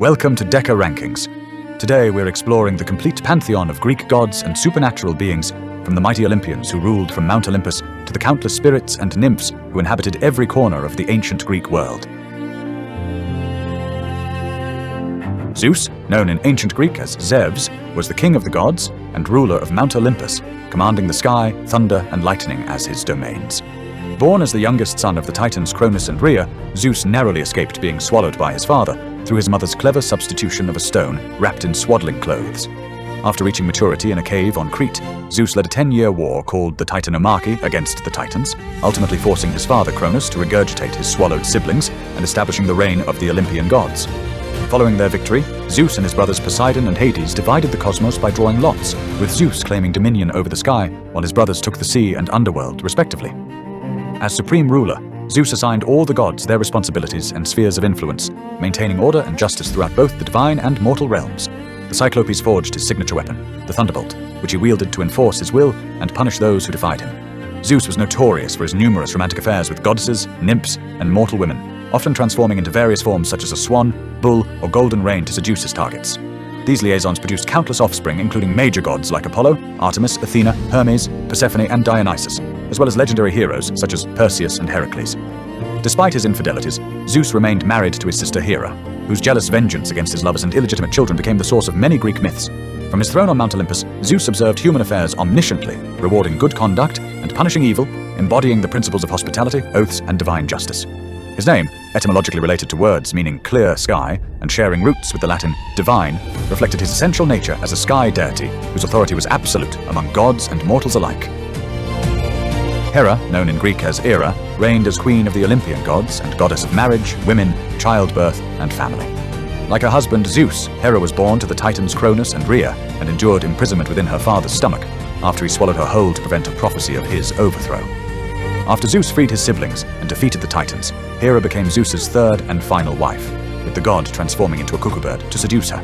Welcome to Deca Rankings. Today we're exploring the complete pantheon of Greek gods and supernatural beings, from the mighty Olympians who ruled from Mount Olympus to the countless spirits and nymphs who inhabited every corner of the ancient Greek world. Zeus, known in ancient Greek as Zevs, was the king of the gods and ruler of Mount Olympus, commanding the sky, thunder, and lightning as his domains. Born as the youngest son of the Titans Cronus and Rhea, Zeus narrowly escaped being swallowed by his father through his mother's clever substitution of a stone wrapped in swaddling clothes. After reaching maturity in a cave on Crete, Zeus led a 10-year war called the Titanomachy against the Titans, ultimately forcing his father Cronus to regurgitate his swallowed siblings and establishing the reign of the Olympian gods. Following their victory, Zeus and his brothers Poseidon and Hades divided the cosmos by drawing lots, with Zeus claiming dominion over the sky, while his brothers took the sea and underworld, respectively. As supreme ruler, Zeus assigned all the gods their responsibilities and spheres of influence, maintaining order and justice throughout both the divine and mortal realms. The Cyclopes forged his signature weapon, the thunderbolt, which he wielded to enforce his will and punish those who defied him. Zeus was notorious for his numerous romantic affairs with goddesses, nymphs, and mortal women, often transforming into various forms such as a swan, bull, or golden rain to seduce his targets. These liaisons produced countless offspring, including major gods like Apollo, Artemis, Athena, Hermes, Persephone, and Dionysus, as well as legendary heroes such as Perseus and Heracles. Despite his infidelities, Zeus remained married to his sister Hera, whose jealous vengeance against his lovers and illegitimate children became the source of many Greek myths. From his throne on Mount Olympus, Zeus observed human affairs omnisciently, rewarding good conduct and punishing evil, embodying the principles of hospitality, oaths, and divine justice. His name, etymologically related to words meaning clear sky and sharing roots with the Latin divine, reflected his essential nature as a sky deity whose authority was absolute among gods and mortals alike. Hera, known in Greek as Hera, reigned as queen of the Olympian gods and goddess of marriage, women, childbirth, and family. Like her husband Zeus, Hera was born to the Titans Cronus and Rhea and endured imprisonment within her father's stomach after he swallowed her whole to prevent a prophecy of his overthrow. After Zeus freed his siblings and defeated the Titans, Hera became Zeus's third and final wife, with the god transforming into a cuckoo bird to seduce her.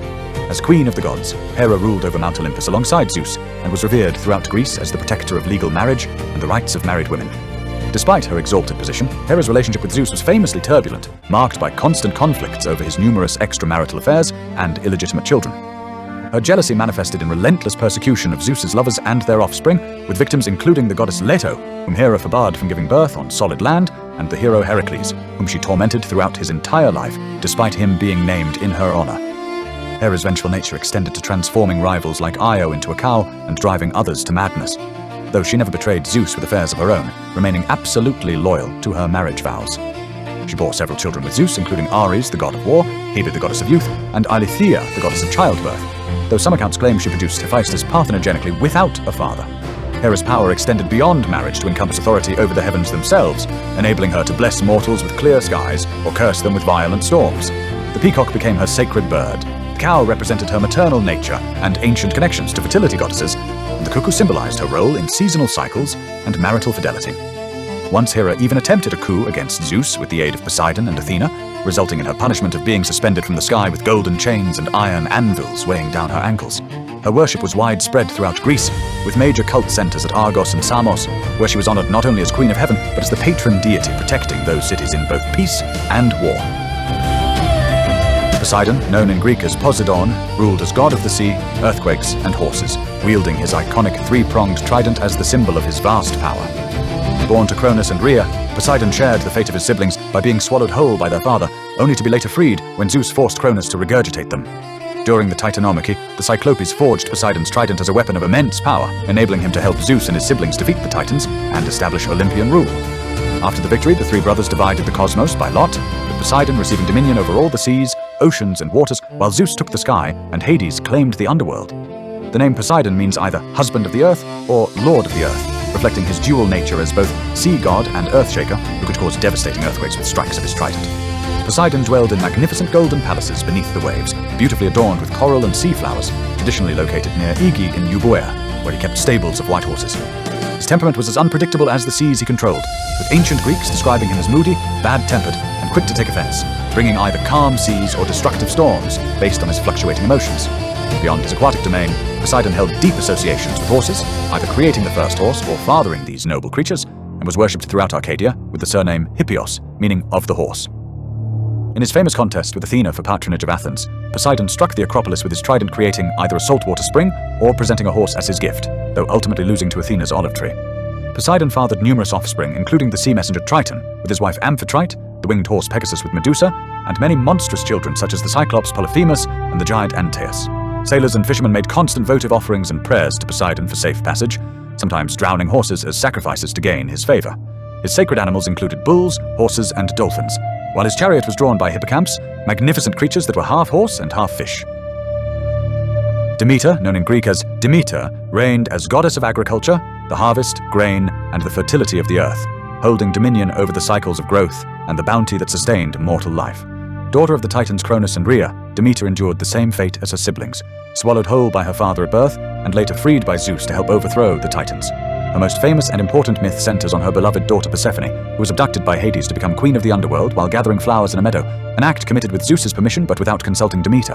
As queen of the gods, Hera ruled over Mount Olympus alongside Zeus and was revered throughout Greece as the protector of legal marriage and the rights of married women. Despite her exalted position, Hera's relationship with Zeus was famously turbulent, marked by constant conflicts over his numerous extramarital affairs and illegitimate children. Her jealousy manifested in relentless persecution of Zeus's lovers and their offspring, with victims including the goddess Leto, whom Hera forbade from giving birth on solid land, and the hero Heracles, whom she tormented throughout his entire life, despite him being named in her honor. Hera's vengeful nature extended to transforming rivals like Io into a cow and driving others to madness, though she never betrayed Zeus with affairs of her own, remaining absolutely loyal to her marriage vows. She bore several children with Zeus, including Ares, the god of war, Hebe, the goddess of youth, and Eileithyia, the goddess of childbirth, though some accounts claim she produced Hephaestus parthenogenically without a father. Hera's power extended beyond marriage to encompass authority over the heavens themselves, enabling her to bless mortals with clear skies or curse them with violent storms. The peacock became her sacred bird, the cow represented her maternal nature and ancient connections to fertility goddesses, and the cuckoo symbolized her role in seasonal cycles and marital fidelity. Once Hera even attempted a coup against Zeus with the aid of Poseidon and Athena, resulting in her punishment of being suspended from the sky with golden chains and iron anvils weighing down her ankles. Her worship was widespread throughout Greece, with major cult centers at Argos and Samos, where she was honored not only as Queen of Heaven, but as the patron deity protecting those cities in both peace and war. Poseidon, known in Greek as Poseidon, ruled as god of the sea, earthquakes, and horses, wielding his iconic three-pronged trident as the symbol of his vast power. Born to Cronus and Rhea, Poseidon shared the fate of his siblings by being swallowed whole by their father, only to be later freed when Zeus forced Cronus to regurgitate them. During the Titanomachy, the Cyclopes forged Poseidon's trident as a weapon of immense power, enabling him to help Zeus and his siblings defeat the Titans and establish Olympian rule. After the victory, the three brothers divided the cosmos by lot, with Poseidon receiving dominion over all the seas, oceans, and waters, while Zeus took the sky and Hades claimed the underworld. The name Poseidon means either husband of the earth or lord of the earth, reflecting his dual nature as both sea god and earth shaker who could cause devastating earthquakes with strikes of his trident. Poseidon dwelled in magnificent golden palaces beneath the waves, beautifully adorned with coral and sea flowers, traditionally located near Igi in Euboea, where he kept stables of white horses. His temperament was as unpredictable as the seas he controlled, with ancient Greeks describing him as moody, bad-tempered, and quick to take offense, bringing either calm seas or destructive storms based on his fluctuating emotions. Beyond his aquatic domain, Poseidon held deep associations with horses, either creating the first horse or fathering these noble creatures, and was worshipped throughout Arcadia with the surname Hippios, meaning of the horse. In his famous contest with Athena for patronage of Athens, Poseidon struck the Acropolis with his trident, creating either a saltwater spring or presenting a horse as his gift, though ultimately losing to Athena's olive tree. Poseidon fathered numerous offspring, including the sea messenger Triton, with his wife Amphitrite, the winged horse Pegasus with Medusa, and many monstrous children such as the Cyclops Polyphemus and the giant Antaeus. Sailors and fishermen made constant votive offerings and prayers to Poseidon for safe passage, sometimes drowning horses as sacrifices to gain his favor. His sacred animals included bulls, horses, and dolphins, while his chariot was drawn by hippocamps, magnificent creatures that were half horse and half fish. Demeter, known in Greek as Demeter, reigned as goddess of agriculture, the harvest, grain, and the fertility of the earth, holding dominion over the cycles of growth and the bounty that sustained mortal life. Daughter of the Titans Cronus and Rhea, Demeter endured the same fate as her siblings, swallowed whole by her father at birth, and later freed by Zeus to help overthrow the Titans. Her most famous and important myth centers on her beloved daughter Persephone, who was abducted by Hades to become queen of the underworld while gathering flowers in a meadow, an act committed with Zeus's permission but without consulting Demeter.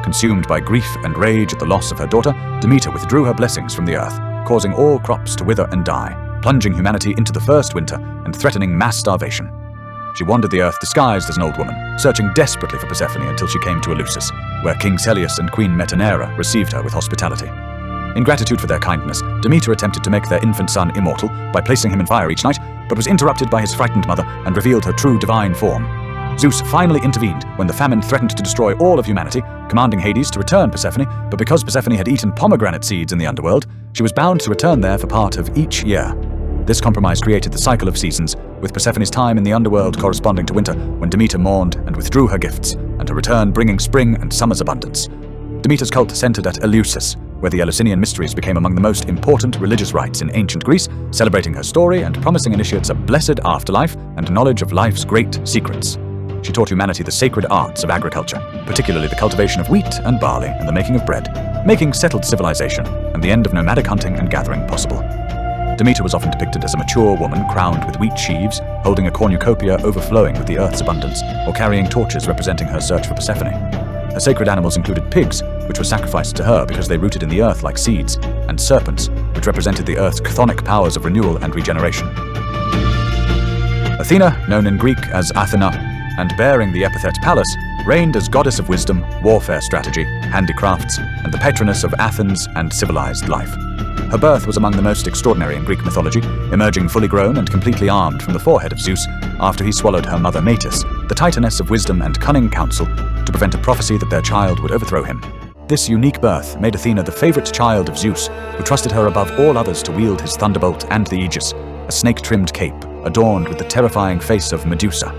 Consumed by grief and rage at the loss of her daughter, Demeter withdrew her blessings from the earth, causing all crops to wither and die, plunging humanity into the first winter and threatening mass starvation. She wandered the earth disguised as an old woman, searching desperately for Persephone until she came to Eleusis, where King Celeus and Queen Metaneira received her with hospitality. In gratitude for their kindness, Demeter attempted to make their infant son immortal by placing him in fire each night, but was interrupted by his frightened mother and revealed her true divine form. Zeus finally intervened when the famine threatened to destroy all of humanity, commanding Hades to return Persephone, but because Persephone had eaten pomegranate seeds in the underworld, she was bound to return there for part of each year. This compromise created the cycle of seasons, with Persephone's time in the underworld corresponding to winter, when Demeter mourned and withdrew her gifts, and her return bringing spring and summer's abundance. Demeter's cult centered at Eleusis, where the Eleusinian mysteries became among the most important religious rites in ancient Greece, celebrating her story and promising initiates a blessed afterlife and knowledge of life's great secrets. She taught humanity the sacred arts of agriculture, particularly the cultivation of wheat and barley and the making of bread, making settled civilization and the end of nomadic hunting and gathering possible. Demeter was often depicted as a mature woman crowned with wheat sheaves, holding a cornucopia overflowing with the earth's abundance, or carrying torches representing her search for Persephone. Her sacred animals included pigs, which were sacrificed to her because they rooted in the earth like seeds, and serpents, which represented the earth's chthonic powers of renewal and regeneration. Athena, known in Greek as Athena, and bearing the epithet Pallas, reigned as goddess of wisdom, warfare strategy, handicrafts, and the patroness of Athens and civilized life. Her birth was among the most extraordinary in Greek mythology, emerging fully grown and completely armed from the forehead of Zeus after he swallowed her mother Metis, the titaness of wisdom and cunning counsel, to prevent a prophecy that their child would overthrow him. This unique birth made Athena the favorite child of Zeus, who trusted her above all others to wield his thunderbolt and the aegis, a snake-trimmed cape adorned with the terrifying face of Medusa.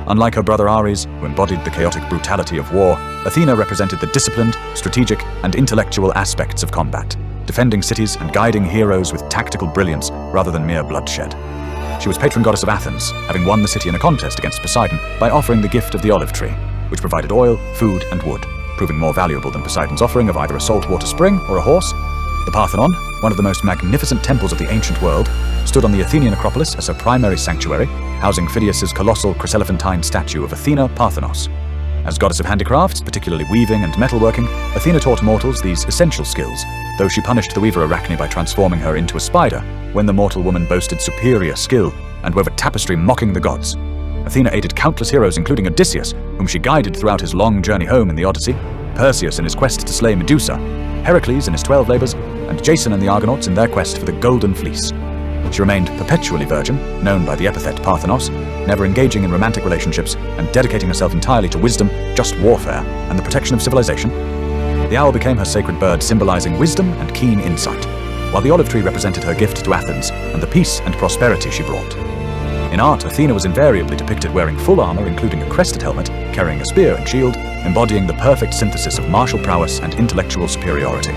Unlike her brother Ares, who embodied the chaotic brutality of war, Athena represented the disciplined, strategic, and intellectual aspects of combat, defending cities and guiding heroes with tactical brilliance rather than mere bloodshed. She was patron goddess of Athens, having won the city in a contest against Poseidon by offering the gift of the olive tree, which provided oil, food, and wood, proving more valuable than Poseidon's offering of either a saltwater spring or a horse. The Parthenon, one of the most magnificent temples of the ancient world, stood on the Athenian Acropolis as her primary sanctuary, housing Phidias's colossal chryselephantine statue of Athena Parthenos. As goddess of handicrafts, particularly weaving and metalworking, Athena taught mortals these essential skills, though she punished the weaver Arachne by transforming her into a spider when the mortal woman boasted superior skill and wove a tapestry mocking the gods. Athena aided countless heroes, including Odysseus, whom she guided throughout his long journey home in the Odyssey, Perseus in his quest to slay Medusa, Heracles in his 12 labors, and Jason and the Argonauts in their quest for the Golden Fleece. She remained perpetually virgin, known by the epithet Parthenos, never engaging in romantic relationships and dedicating herself entirely to wisdom, just warfare, and the protection of civilization. The owl became her sacred bird, symbolizing wisdom and keen insight, while the olive tree represented her gift to Athens and the peace and prosperity she brought. In art, Athena was invariably depicted wearing full armor, including a crested helmet, carrying a spear and shield, embodying the perfect synthesis of martial prowess and intellectual superiority.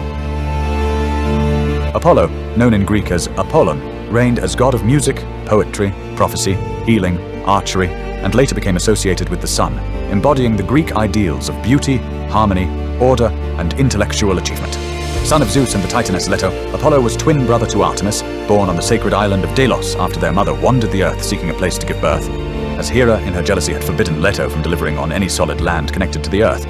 Apollo, known in Greek as Apollon, reigned as god of music, poetry, prophecy, healing, archery, and later became associated with the sun, embodying the Greek ideals of beauty, harmony, order, and intellectual achievement. Son of Zeus and the Titaness Leto, Apollo was twin brother to Artemis, born on the sacred island of Delos after their mother wandered the earth seeking a place to give birth, as Hera in her jealousy had forbidden Leto from delivering on any solid land connected to the earth.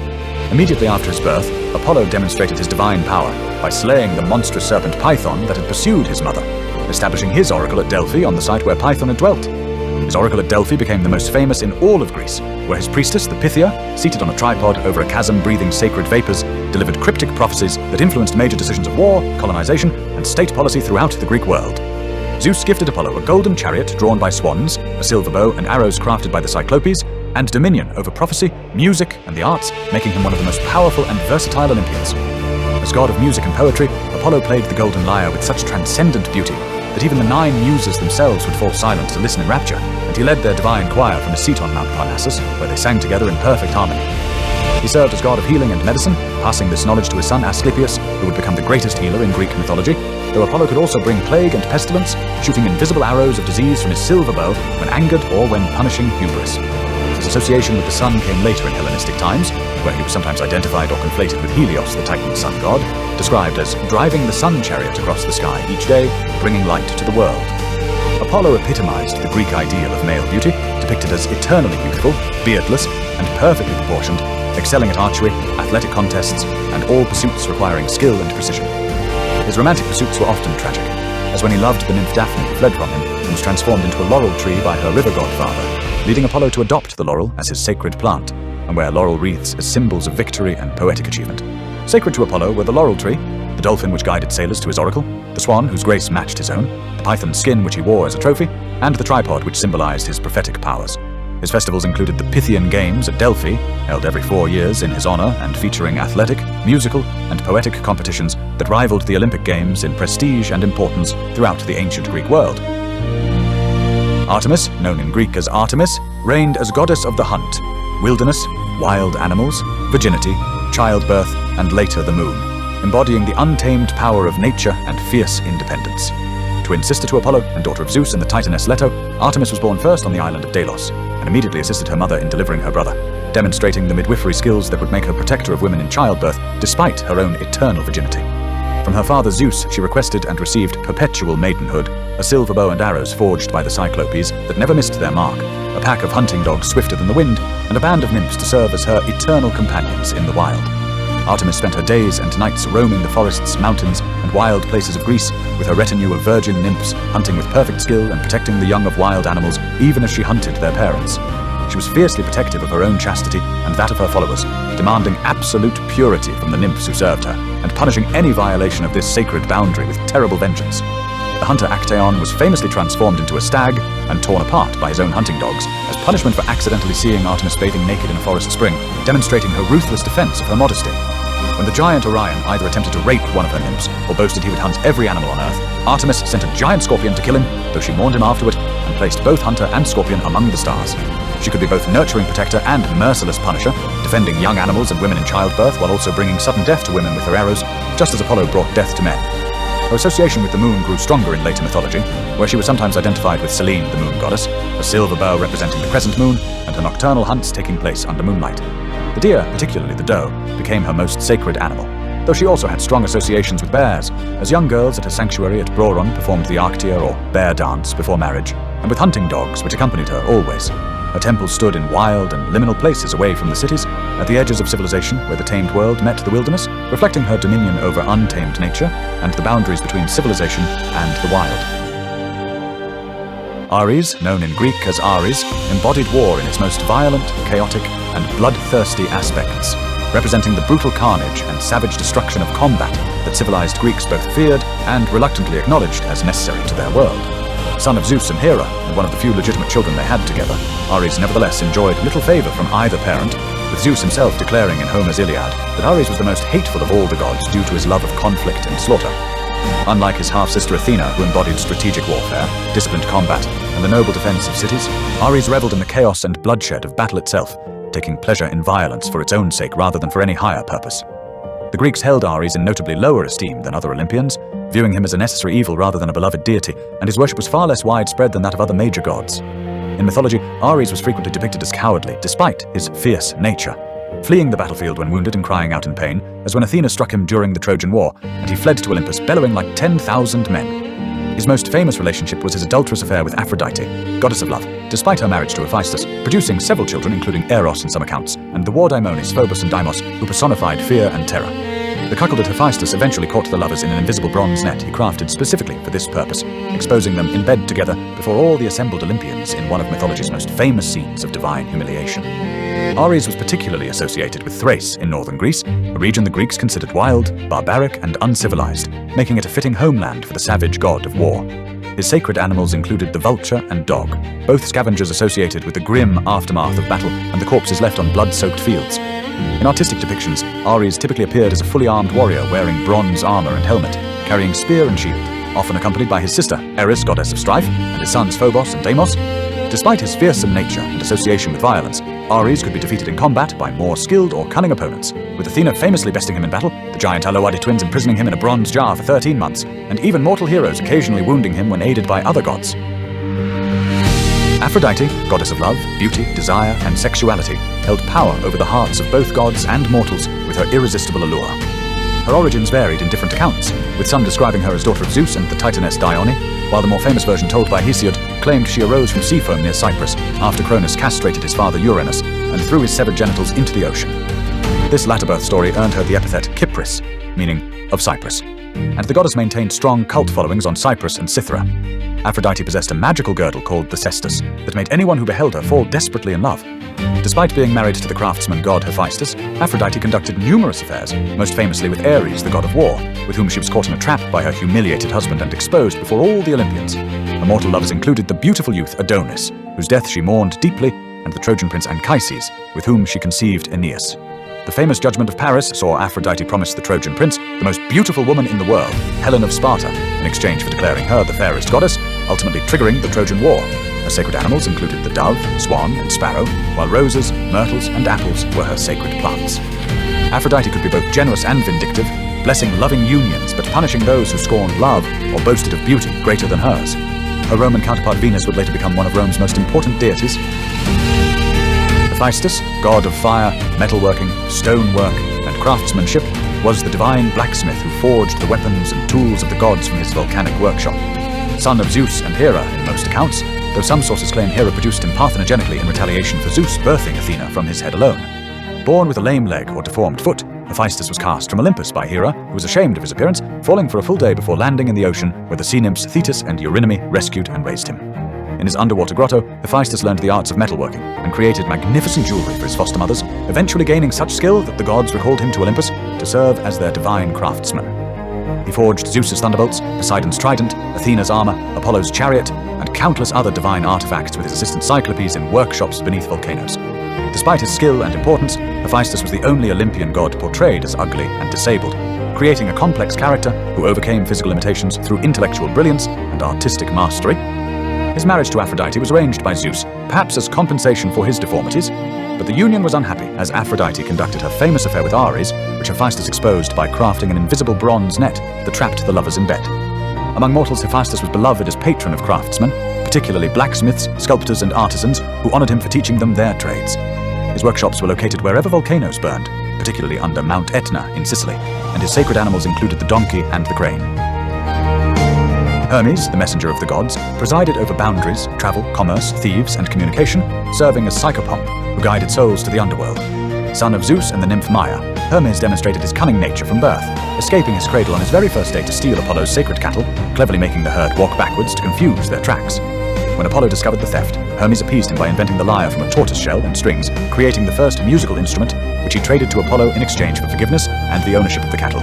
Immediately after his birth, Apollo demonstrated his divine power by slaying the monstrous serpent Python that had pursued his mother, establishing his oracle at Delphi on the site where Python had dwelt. His oracle at Delphi became the most famous in all of Greece, where his priestess, the Pythia, seated on a tripod over a chasm breathing sacred vapors, delivered cryptic prophecies that influenced major decisions of war, colonization, and state policy throughout the Greek world. Zeus gifted Apollo a golden chariot drawn by swans, a silver bow and arrows crafted by the Cyclopes, and dominion over prophecy, music, and the arts, making him one of the most powerful and versatile Olympians. As god of music and poetry, Apollo played the golden lyre with such transcendent beauty that even the 9 muses themselves would fall silent to listen in rapture, and he led their divine choir from his seat on Mount Parnassus, where they sang together in perfect harmony. He served as god of healing and medicine, passing this knowledge to his son Asclepius, who would become the greatest healer in Greek mythology, though Apollo could also bring plague and pestilence, shooting invisible arrows of disease from his silver bow when angered or when punishing hubris. His association with the sun came later in Hellenistic times, where he was sometimes identified or conflated with Helios, the Titan sun god, described as driving the sun chariot across the sky each day, bringing light to the world. Apollo epitomized the Greek ideal of male beauty, depicted as eternally youthful, beardless, and perfectly proportioned, excelling at archery, athletic contests, and all pursuits requiring skill and precision. His romantic pursuits were often tragic, as when he loved the nymph Daphne who fled from him and was transformed into a laurel tree by her river godfather, leading Apollo to adopt the laurel as his sacred plant, and wear laurel wreaths as symbols of victory and poetic achievement. Sacred to Apollo were the laurel tree, the dolphin which guided sailors to his oracle, the swan whose grace matched his own, the python's skin which he wore as a trophy, and the tripod which symbolized his prophetic powers. His festivals included the Pythian Games at Delphi, held every 4 years in his honor and featuring athletic, musical, and poetic competitions that rivaled the Olympic Games in prestige and importance throughout the ancient Greek world. Artemis, known in Greek as Artemis, reigned as goddess of the hunt, wilderness, wild animals, virginity, childbirth, and later the moon, embodying the untamed power of nature and fierce independence. Twin sister to Apollo and daughter of Zeus and the Titaness Leto, Artemis was born first on the island of Delos, and immediately assisted her mother in delivering her brother, demonstrating the midwifery skills that would make her protector of women in childbirth, despite her own eternal virginity. From her father Zeus, she requested and received perpetual maidenhood, a silver bow and arrows forged by the Cyclopes that never missed their mark, a pack of hunting dogs swifter than the wind, and a band of nymphs to serve as her eternal companions in the wild. Artemis spent her days and nights roaming the forests, mountains, and wild places of Greece with her retinue of virgin nymphs, hunting with perfect skill and protecting the young of wild animals, even as she hunted their parents. She was fiercely protective of her own chastity and that of her followers, demanding absolute purity from the nymphs who served her, and punishing any violation of this sacred boundary with terrible vengeance. The hunter Actaeon was famously transformed into a stag and torn apart by his own hunting dogs as punishment for accidentally seeing Artemis bathing naked in a forest spring, demonstrating her ruthless defense of her modesty. When the giant Orion either attempted to rape one of her nymphs or boasted he would hunt every animal on Earth, Artemis sent a giant scorpion to kill him, though she mourned him afterward and placed both hunter and scorpion among the stars. She could be both nurturing protector and merciless punisher, defending young animals and women in childbirth while also bringing sudden death to women with her arrows, just as Apollo brought death to men. Her association with the moon grew stronger in later mythology, where she was sometimes identified with Selene, the moon goddess, a silver bow representing the crescent moon, and her nocturnal hunts taking place under moonlight. The deer, particularly the doe, became her most sacred animal, though she also had strong associations with bears, as young girls at her sanctuary at Broron performed the Arctia or bear dance before marriage, and with hunting dogs which accompanied her always. Her temple stood in wild and liminal places away from the cities, at the edges of civilization where the tamed world met the wilderness, reflecting her dominion over untamed nature and the boundaries between civilization and the wild. Ares, known in Greek as Ares, embodied war in its most violent, chaotic, and bloodthirsty aspects, representing the brutal carnage and savage destruction of combat that civilized Greeks both feared and reluctantly acknowledged as necessary to their world. Son of Zeus and Hera, and one of the few legitimate children they had together, Ares nevertheless enjoyed little favor from either parent, with Zeus himself declaring in Homer's Iliad that Ares was the most hateful of all the gods due to his love of conflict and slaughter. Unlike his half-sister Athena, who embodied strategic warfare, disciplined combat, and the noble defense of cities, Ares reveled in the chaos and bloodshed of battle itself, taking pleasure in violence for its own sake rather than for any higher purpose. The Greeks held Ares in notably lower esteem than other Olympians, viewing him as a necessary evil rather than a beloved deity, and his worship was far less widespread than that of other major gods. In mythology, Ares was frequently depicted as cowardly, despite his fierce nature, fleeing the battlefield when wounded and crying out in pain, as when Athena struck him during the Trojan War, and he fled to Olympus bellowing like 10,000 men. His most famous relationship was his adulterous affair with Aphrodite, goddess of love, despite her marriage to Hephaestus, producing several children including Eros in some accounts, and the war daimones Phobos and Deimos, who personified fear and terror. The cuckolded Hephaestus eventually caught the lovers in an invisible bronze net he crafted specifically for this purpose, exposing them in bed together before all the assembled Olympians in one of mythology's most famous scenes of divine humiliation. Ares was particularly associated with Thrace in northern Greece, a region the Greeks considered wild, barbaric, and uncivilized, making it a fitting homeland for the savage god of war. His sacred animals included the vulture and dog, both scavengers associated with the grim aftermath of battle and the corpses left on blood-soaked fields. In artistic depictions, Ares typically appeared as a fully armed warrior wearing bronze armor and helmet, carrying spear and shield, often accompanied by his sister, Eris, goddess of strife, and his sons Phobos and Deimos. Despite his fearsome nature and association with violence, Ares could be defeated in combat by more skilled or cunning opponents, with Athena famously besting him in battle, the giant Aloadi twins imprisoning him in a bronze jar for 13 months, and even mortal heroes occasionally wounding him when aided by other gods. Aphrodite, goddess of love, beauty, desire, and sexuality, held power over the hearts of both gods and mortals with her irresistible allure. Her origins varied in different accounts, with some describing her as daughter of Zeus and the Titaness Dione, while the more famous version told by Hesiod claimed she arose from sea foam near Cyprus after Cronus castrated his father Uranus and threw his severed genitals into the ocean. This latter birth story earned her the epithet Kypris, meaning of Cyprus, and the goddess maintained strong cult followings on Cyprus and Cythera. Aphrodite possessed a magical girdle called the cestus that made anyone who beheld her fall desperately in love. Despite being married to the craftsman god Hephaestus, Aphrodite conducted numerous affairs, most famously with Ares, the god of war, with whom she was caught in a trap by her humiliated husband and exposed before all the Olympians. Her mortal lovers included the beautiful youth Adonis, whose death she mourned deeply, and the Trojan prince Anchises, with whom she conceived Aeneas. The famous judgment of Paris saw Aphrodite promise the Trojan prince the most beautiful woman in the world, Helen of Sparta, in exchange for declaring her the fairest goddess, ultimately triggering the Trojan War. Her sacred animals included the dove, swan, and sparrow, while roses, myrtles, and apples were her sacred plants. Aphrodite could be both generous and vindictive, blessing loving unions but punishing those who scorned love or boasted of beauty greater than hers. Her Roman counterpart Venus would later become one of Rome's most important deities. Hephaestus, god of fire, metalworking, stonework, and craftsmanship, was the divine blacksmith who forged the weapons and tools of the gods from his volcanic workshop. Son of Zeus and Hera in most accounts, though some sources claim Hera produced him parthenogenically in retaliation for Zeus birthing Athena from his head alone. Born with a lame leg or deformed foot, Hephaestus was cast from Olympus by Hera, who was ashamed of his appearance, falling for a full day before landing in the ocean, where the sea nymphs Thetis and Eurynome rescued and raised him. In his underwater grotto, Hephaestus learned the arts of metalworking and created magnificent jewelry for his foster mothers, eventually gaining such skill that the gods recalled him to Olympus to serve as their divine craftsman. He forged Zeus's thunderbolts, Poseidon's trident, Athena's armor, Apollo's chariot, and countless other divine artifacts with his assistant Cyclopes in workshops beneath volcanoes. Despite his skill and importance, Hephaestus was the only Olympian god portrayed as ugly and disabled, creating a complex character who overcame physical limitations through intellectual brilliance and artistic mastery. His marriage to Aphrodite was arranged by Zeus, perhaps as compensation for his deformities, but the union was unhappy as Aphrodite conducted her famous affair with Ares, which Hephaestus exposed by crafting an invisible bronze net that trapped the lovers in bed. Among mortals, Hephaestus was beloved as patron of craftsmen, particularly blacksmiths, sculptors, and artisans who honored him for teaching them their trades. His workshops were located wherever volcanoes burned, particularly under Mount Etna in Sicily, and his sacred animals included the donkey and the crane. Hermes, the messenger of the gods, presided over boundaries, travel, commerce, thieves, and communication, serving as psychopomp, who guided souls to the underworld. Son of Zeus and the nymph Maia, Hermes demonstrated his cunning nature from birth, escaping his cradle on his very first day to steal Apollo's sacred cattle, cleverly making the herd walk backwards to confuse their tracks. When Apollo discovered the theft, Hermes appeased him by inventing the lyre from a tortoise shell and strings, creating the first musical instrument, which he traded to Apollo in exchange for forgiveness and the ownership of the cattle.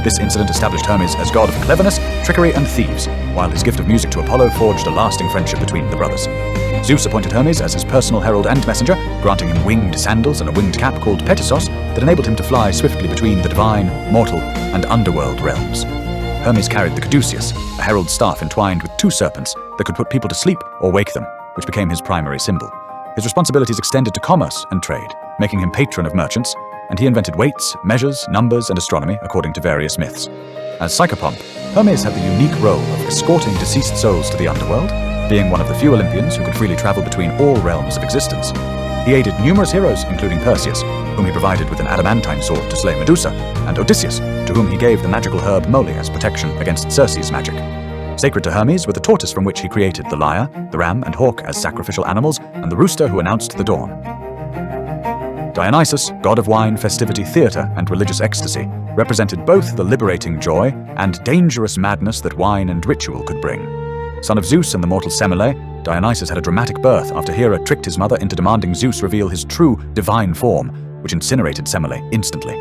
This incident established Hermes as god of cleverness, trickery, and thieves, while his gift of music to Apollo forged a lasting friendship between the brothers. Zeus appointed Hermes as his personal herald and messenger, granting him winged sandals and a winged cap called Petissos that enabled him to fly swiftly between the divine, mortal, and underworld realms. Hermes carried the caduceus, a herald's staff entwined with two serpents that could put people to sleep or wake them, which became his primary symbol. His responsibilities extended to commerce and trade, making him patron of merchants, and he invented weights, measures, numbers, and astronomy according to various myths. As psychopomp, Hermes had the unique role of escorting deceased souls to the underworld, being one of the few Olympians who could freely travel between all realms of existence. He aided numerous heroes, including Perseus, whom he provided with an adamantine sword to slay Medusa, and Odysseus, to whom he gave the magical herb moly as protection against Circe's magic. Sacred to Hermes were the tortoise from which he created the lyre, the ram and hawk as sacrificial animals, and the rooster who announced the dawn. Dionysus, god of wine, festivity, theatre, and religious ecstasy, represented both the liberating joy and dangerous madness that wine and ritual could bring. Son of Zeus and the mortal Semele, Dionysus had a dramatic birth after Hera tricked his mother into demanding Zeus reveal his true divine form, which incinerated Semele instantly.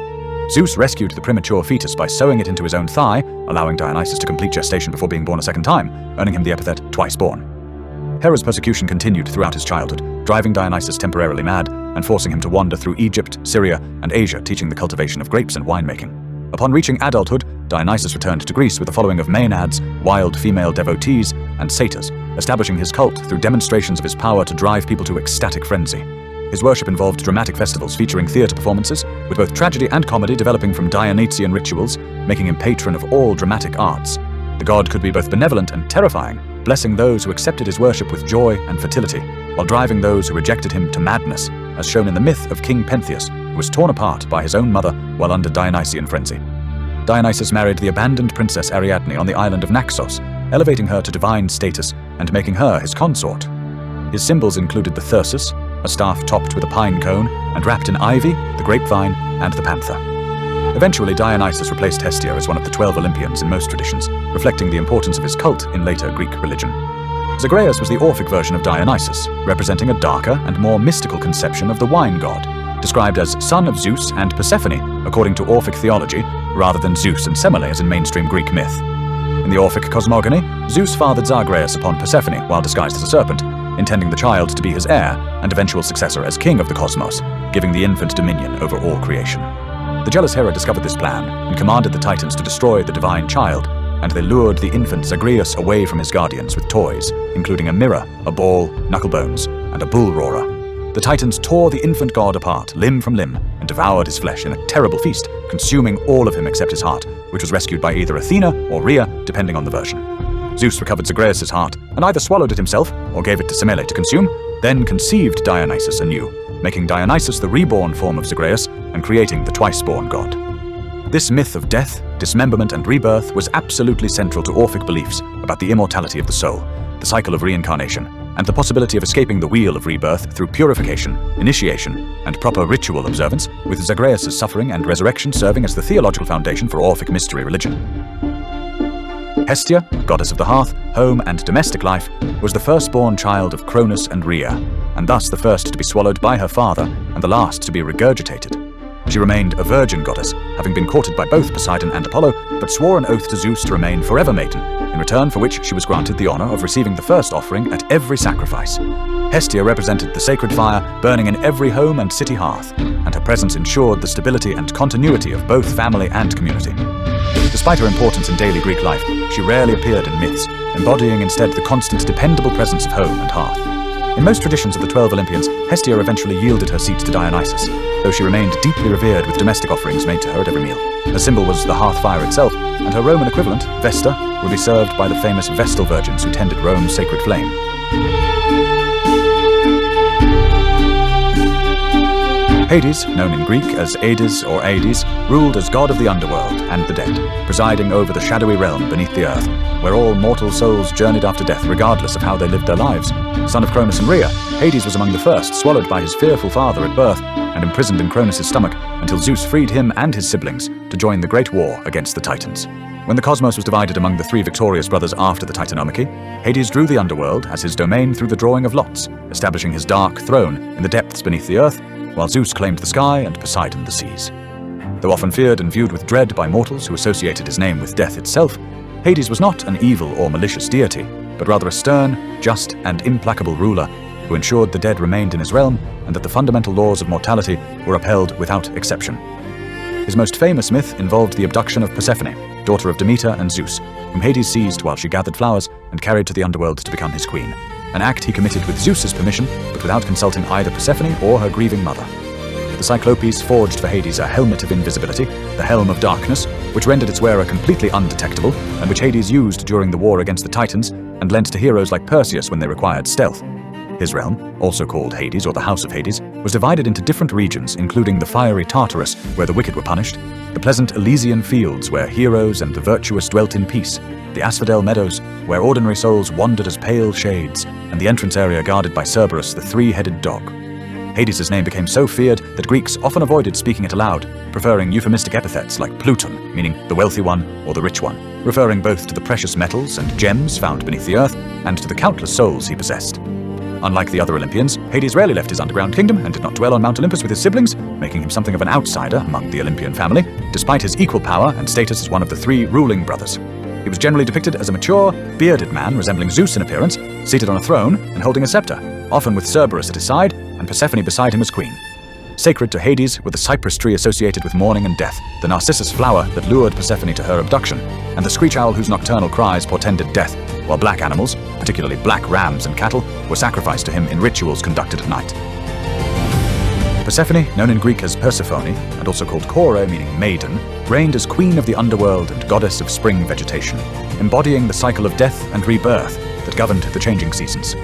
Zeus rescued the premature fetus by sewing it into his own thigh, allowing Dionysus to complete gestation before being born a second time, earning him the epithet twice born. Hera's persecution continued throughout his childhood, driving Dionysus temporarily mad and forcing him to wander through Egypt, Syria, and Asia, teaching the cultivation of grapes and winemaking. Upon reaching adulthood, Dionysus returned to Greece with a following of Maenads, wild female devotees, and satyrs, establishing his cult through demonstrations of his power to drive people to ecstatic frenzy. His worship involved dramatic festivals featuring theatre performances, with both tragedy and comedy developing from Dionysian rituals, making him patron of all dramatic arts. The god could be both benevolent and terrifying, blessing those who accepted his worship with joy and fertility, while driving those who rejected him to madness, as shown in the myth of King Pentheus, who was torn apart by his own mother while under Dionysian frenzy. Dionysus married the abandoned princess Ariadne on the island of Naxos, elevating her to divine status and making her his consort. His symbols included the thyrsus, a staff topped with a pine cone and wrapped in ivy, the grapevine, and the panther. Eventually, Dionysus replaced Hestia as one of the 12 Olympians in most traditions, reflecting the importance of his cult in later Greek religion. Zagreus was the Orphic version of Dionysus, representing a darker and more mystical conception of the wine god, described as son of Zeus and Persephone, according to Orphic theology, rather than Zeus and Semele as in mainstream Greek myth. In the Orphic cosmogony, Zeus fathered Zagreus upon Persephone while disguised as a serpent, intending the child to be his heir and eventual successor as king of the cosmos, giving the infant dominion over all creation. The jealous Hera discovered this plan and commanded the Titans to destroy the divine child, and they lured the infant Zagreus away from his guardians with toys, including a mirror, a ball, knucklebones, and a bull roarer. The Titans tore the infant god apart, limb from limb, and devoured his flesh in a terrible feast, consuming all of him except his heart, which was rescued by either Athena or Rhea, depending on the version. Zeus recovered Zagreus' heart, and either swallowed it himself or gave it to Semele to consume, then conceived Dionysus anew, making Dionysus the reborn form of Zagreus and creating the twice-born god. This myth of death, dismemberment, and rebirth was absolutely central to Orphic beliefs about the immortality of the soul, the cycle of reincarnation, and the possibility of escaping the wheel of rebirth through purification, initiation, and proper ritual observance, with Zagreus' suffering and resurrection serving as the theological foundation for Orphic mystery religion. Hestia, goddess of the hearth, home, and domestic life, was the firstborn child of Cronus and Rhea, and thus the first to be swallowed by her father and the last to be regurgitated. She remained a virgin goddess, having been courted by both Poseidon and Apollo, but swore an oath to Zeus to remain forever maiden, in return for which she was granted the honor of receiving the first offering at every sacrifice. Hestia represented the sacred fire burning in every home and city hearth, and her presence ensured the stability and continuity of both family and community. Despite her importance in daily Greek life, she rarely appeared in myths, embodying instead the constant, dependable presence of home and hearth. In most traditions of the 12 Olympians, Hestia eventually yielded her seat to Dionysus, though she remained deeply revered with domestic offerings made to her at every meal. Her symbol was the hearth fire itself, and her Roman equivalent, Vesta, would be served by the famous Vestal virgins who tended Rome's sacred flame. Hades, known in Greek as Hades or Hades, ruled as god of the underworld and the dead, presiding over the shadowy realm beneath the earth, where all mortal souls journeyed after death regardless of how they lived their lives. Son of Cronus and Rhea, Hades was among the first swallowed by his fearful father at birth and imprisoned in Cronus' stomach until Zeus freed him and his siblings to join the great war against the Titans. When the cosmos was divided among the three victorious brothers after the Titanomachy, Hades drew the underworld as his domain through the drawing of lots, establishing his dark throne in the depths beneath the earth, while Zeus claimed the sky and Poseidon the seas. Though often feared and viewed with dread by mortals who associated his name with death itself, Hades was not an evil or malicious deity, but rather a stern, just, and implacable ruler who ensured the dead remained in his realm and that the fundamental laws of mortality were upheld without exception. His most famous myth involved the abduction of Persephone, daughter of Demeter and Zeus, whom Hades seized while she gathered flowers and carried to the underworld to become his queen, an act he committed with Zeus's permission, but without consulting either Persephone or her grieving mother. The Cyclopes forged for Hades a helmet of invisibility, the Helm of Darkness, which rendered its wearer completely undetectable, and which Hades used during the war against the Titans, and lent to heroes like Perseus when they required stealth. His realm, also called Hades or the House of Hades, was divided into different regions, including the fiery Tartarus, where the wicked were punished, the pleasant Elysian fields, where heroes and the virtuous dwelt in peace, the Asphodel meadows, where ordinary souls wandered as pale shades, and the entrance area guarded by Cerberus, the three-headed dog. Hades' name became so feared that Greeks often avoided speaking it aloud, preferring euphemistic epithets like Pluton, meaning the wealthy one or the rich one, referring both to the precious metals and gems found beneath the earth and to the countless souls he possessed. Unlike the other Olympians, Hades rarely left his underground kingdom and did not dwell on Mount Olympus with his siblings, making him something of an outsider among the Olympian family, despite his equal power and status as one of the 3 ruling brothers. He was generally depicted as a mature, bearded man resembling Zeus in appearance, seated on a throne and holding a scepter, often with Cerberus at his side and Persephone beside him as queen. Sacred to Hades were the cypress tree associated with mourning and death, the narcissus flower that lured Persephone to her abduction, and the screech owl whose nocturnal cries portended death, while black animals, particularly black rams and cattle, were sacrificed to him in rituals conducted at night. Persephone, known in Greek as Persephone, and also called Kore, meaning maiden, reigned as queen of the underworld and goddess of spring vegetation, embodying the cycle of death and rebirth that governed the changing seasons.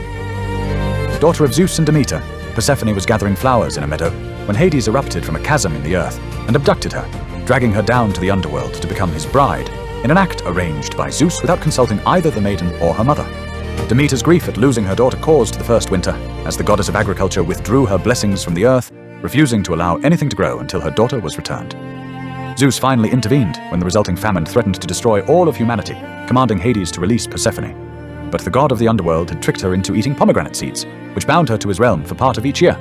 Daughter of Zeus and Demeter, Persephone was gathering flowers in a meadow when Hades erupted from a chasm in the earth and abducted her, dragging her down to the underworld to become his bride, in an act arranged by Zeus without consulting either the maiden or her mother. Demeter's grief at losing her daughter caused the first winter, as the goddess of agriculture withdrew her blessings from the earth, refusing to allow anything to grow until her daughter was returned. Zeus finally intervened when the resulting famine threatened to destroy all of humanity, commanding Hades to release Persephone. But the god of the underworld had tricked her into eating pomegranate seeds, which bound her to his realm for part of each year.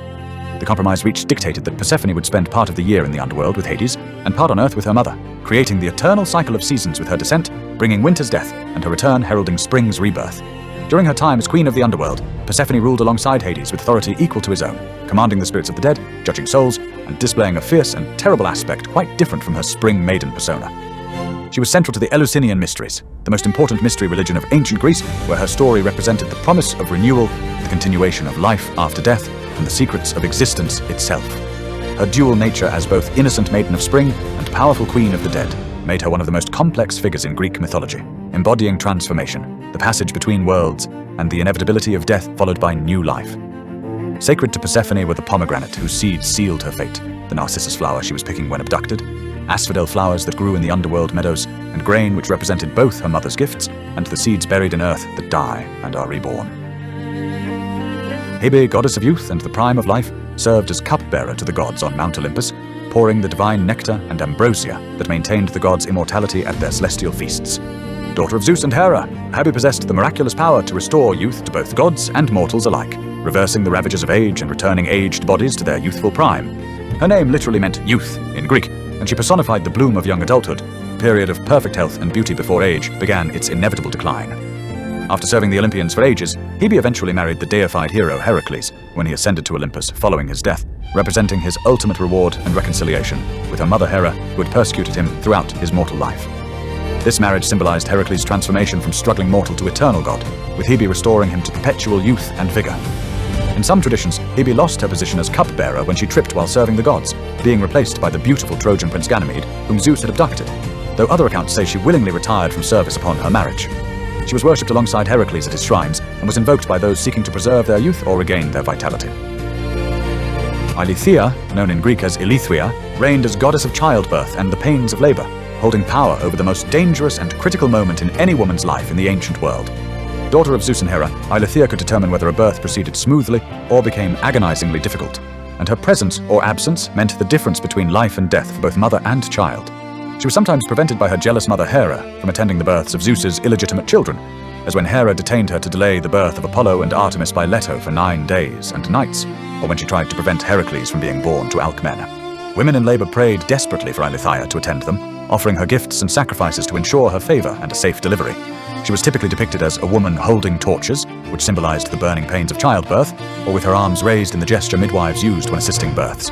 The compromise reached dictated that Persephone would spend part of the year in the underworld with Hades and part on earth with her mother, creating the eternal cycle of seasons with her descent, bringing winter's death and her return heralding spring's rebirth. During her time as queen of the underworld, Persephone ruled alongside Hades with authority equal to his own, commanding the spirits of the dead, judging souls, and displaying a fierce and terrible aspect quite different from her spring maiden persona. She was central to the Eleusinian mysteries, the most important mystery religion of ancient Greece, where her story represented the promise of renewal, the continuation of life after death, and the secrets of existence itself. Her dual nature as both innocent maiden of spring and powerful queen of the dead made her one of the most complex figures in Greek mythology, embodying transformation, the passage between worlds, and the inevitability of death followed by new life. Sacred to Persephone were the pomegranate whose seeds sealed her fate, the narcissus flower she was picking when abducted, asphodel flowers that grew in the underworld meadows, and grain which represented both her mother's gifts and the seeds buried in earth that die and are reborn. Hebe, goddess of youth and the prime of life, served as cupbearer to the gods on Mount Olympus, pouring the divine nectar and ambrosia that maintained the gods' immortality at their celestial feasts. Daughter of Zeus and Hera, Hebe possessed the miraculous power to restore youth to both gods and mortals alike, reversing the ravages of age and returning aged bodies to their youthful prime. Her name literally meant youth in Greek, and she personified the bloom of young adulthood. The period of perfect health and beauty before age began its inevitable decline. After serving the Olympians for ages, Hebe eventually married the deified hero Heracles when he ascended to Olympus following his death, representing his ultimate reward and reconciliation with her mother Hera, who had persecuted him throughout his mortal life. This marriage symbolized Heracles' transformation from struggling mortal to eternal god, with Hebe restoring him to perpetual youth and vigor. In some traditions, Hebe lost her position as cupbearer when she tripped while serving the gods, being replaced by the beautiful Trojan prince Ganymede, whom Zeus had abducted, though other accounts say she willingly retired from service upon her marriage. She was worshipped alongside Heracles at his shrines and was invoked by those seeking to preserve their youth or regain their vitality. Eileithyia, known in Greek as Eileithyia, reigned as goddess of childbirth and the pains of labor, holding power over the most dangerous and critical moment in any woman's life in the ancient world. Daughter of Zeus and Hera, Eileithyia could determine whether a birth proceeded smoothly or became agonizingly difficult, and her presence or absence meant the difference between life and death for both mother and child. She was sometimes prevented by her jealous mother Hera from attending the births of Zeus's illegitimate children, as when Hera detained her to delay the birth of Apollo and Artemis by Leto for 9 days and nights, or when she tried to prevent Heracles from being born to Alcmene. Women in labor prayed desperately for Eileithyia to attend them, offering her gifts and sacrifices to ensure her favor and a safe delivery. She was typically depicted as a woman holding torches, which symbolized the burning pains of childbirth, or with her arms raised in the gesture midwives used when assisting births.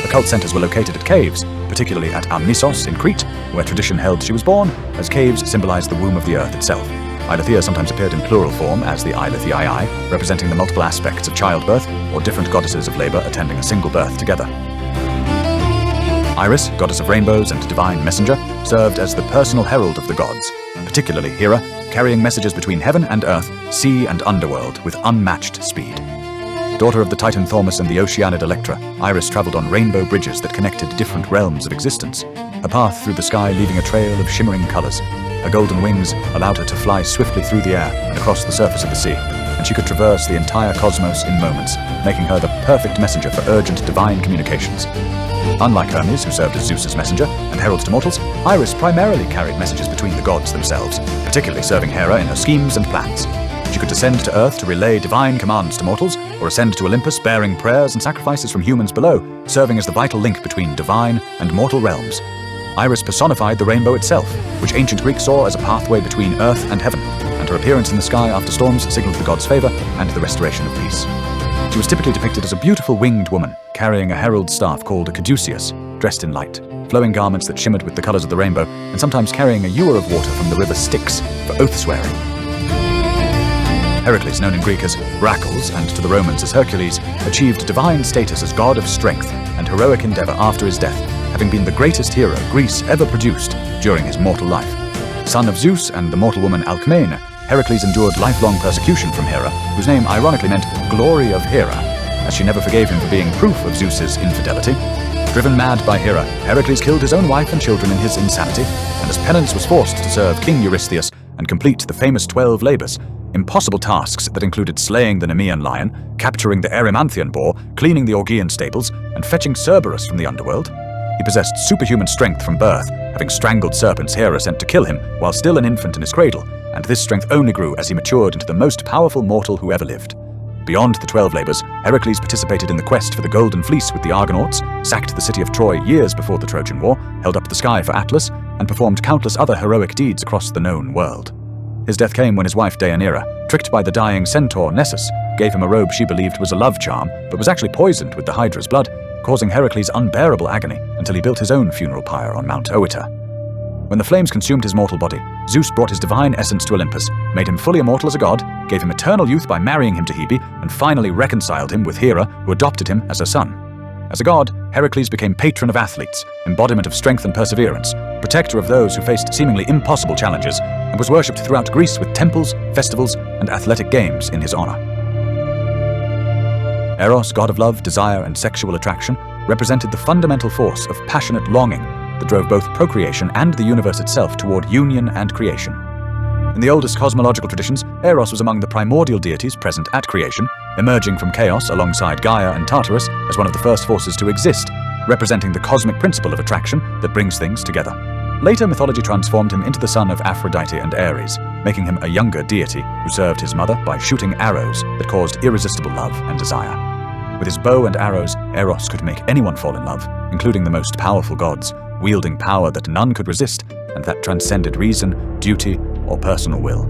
Occult centers were located at caves, particularly at Amnisos in Crete, where tradition held she was born, as caves symbolized the womb of the earth itself. Eileithyia sometimes appeared in plural form as the Eileithyii, representing the multiple aspects of childbirth, or different goddesses of labor attending a single birth together. Iris, goddess of rainbows and divine messenger, served as the personal herald of the gods, particularly Hera, carrying messages between heaven and earth, sea and underworld with unmatched speed. Daughter of the Titan Thaumas and the Oceanid Electra, Iris traveled on rainbow bridges that connected different realms of existence, her path through the sky leaving a trail of shimmering colors. Her golden wings allowed her to fly swiftly through the air and across the surface of the sea, and she could traverse the entire cosmos in moments, making her the perfect messenger for urgent divine communications. Unlike Hermes, who served as Zeus's messenger and heralds to mortals, Iris primarily carried messages between the gods themselves, particularly serving Hera in her schemes and plans. She could descend to Earth to relay divine commands to mortals, or ascend to Olympus bearing prayers and sacrifices from humans below, serving as the vital link between divine and mortal realms. Iris personified the rainbow itself, which ancient Greeks saw as a pathway between Earth and heaven, and her appearance in the sky after storms signaled the gods' favor and the restoration of peace. She was typically depicted as a beautiful winged woman, carrying a herald's staff called a caduceus, dressed in light, flowing garments that shimmered with the colors of the rainbow, and sometimes carrying a ewer of water from the river Styx for oath-swearing. Heracles, known in Greek as Bracles and to the Romans as Hercules, achieved divine status as god of strength and heroic endeavor after his death, having been the greatest hero Greece ever produced during his mortal life. Son of Zeus and the mortal woman Alcmene, Heracles endured lifelong persecution from Hera, whose name ironically meant Glory of Hera, as she never forgave him for being proof of Zeus's infidelity. Driven mad by Hera, Heracles killed his own wife and children in his insanity, and as penance was forced to serve King Eurystheus and complete the famous 12 labors, impossible tasks that included slaying the Nemean lion, capturing the Erymanthian boar, cleaning the Augean stables, and fetching Cerberus from the underworld. He possessed superhuman strength from birth, having strangled serpents Hera sent to kill him while still an infant in his cradle, and this strength only grew as he matured into the most powerful mortal who ever lived. Beyond the 12 labors, Heracles participated in the quest for the Golden Fleece with the Argonauts, sacked the city of Troy years before the Trojan War, held up the sky for Atlas, and performed countless other heroic deeds across the known world. His death came when his wife Deianira, tricked by the dying centaur Nessus, gave him a robe she believed was a love charm, but was actually poisoned with the Hydra's blood, causing Heracles unbearable agony until he built his own funeral pyre on Mount Olympus. When the flames consumed his mortal body, Zeus brought his divine essence to Olympus, made him fully immortal as a god, gave him eternal youth by marrying him to Hebe, and finally reconciled him with Hera, who adopted him as her son. As a god, Heracles became patron of athletes, embodiment of strength and perseverance, protector of those who faced seemingly impossible challenges, and was worshipped throughout Greece with temples, festivals, and athletic games in his honor. Eros, god of love, desire, and sexual attraction, represented the fundamental force of passionate longing that drove both procreation and the universe itself toward union and creation. In the oldest cosmological traditions, Eros was among the primordial deities present at creation, emerging from chaos alongside Gaia and Tartarus as one of the first forces to exist, representing the cosmic principle of attraction that brings things together. Later mythology transformed him into the son of Aphrodite and Ares, making him a younger deity who served his mother by shooting arrows that caused irresistible love and desire. With his bow and arrows, Eros could make anyone fall in love, including the most powerful gods, wielding power that none could resist and that transcended reason, duty, or personal will.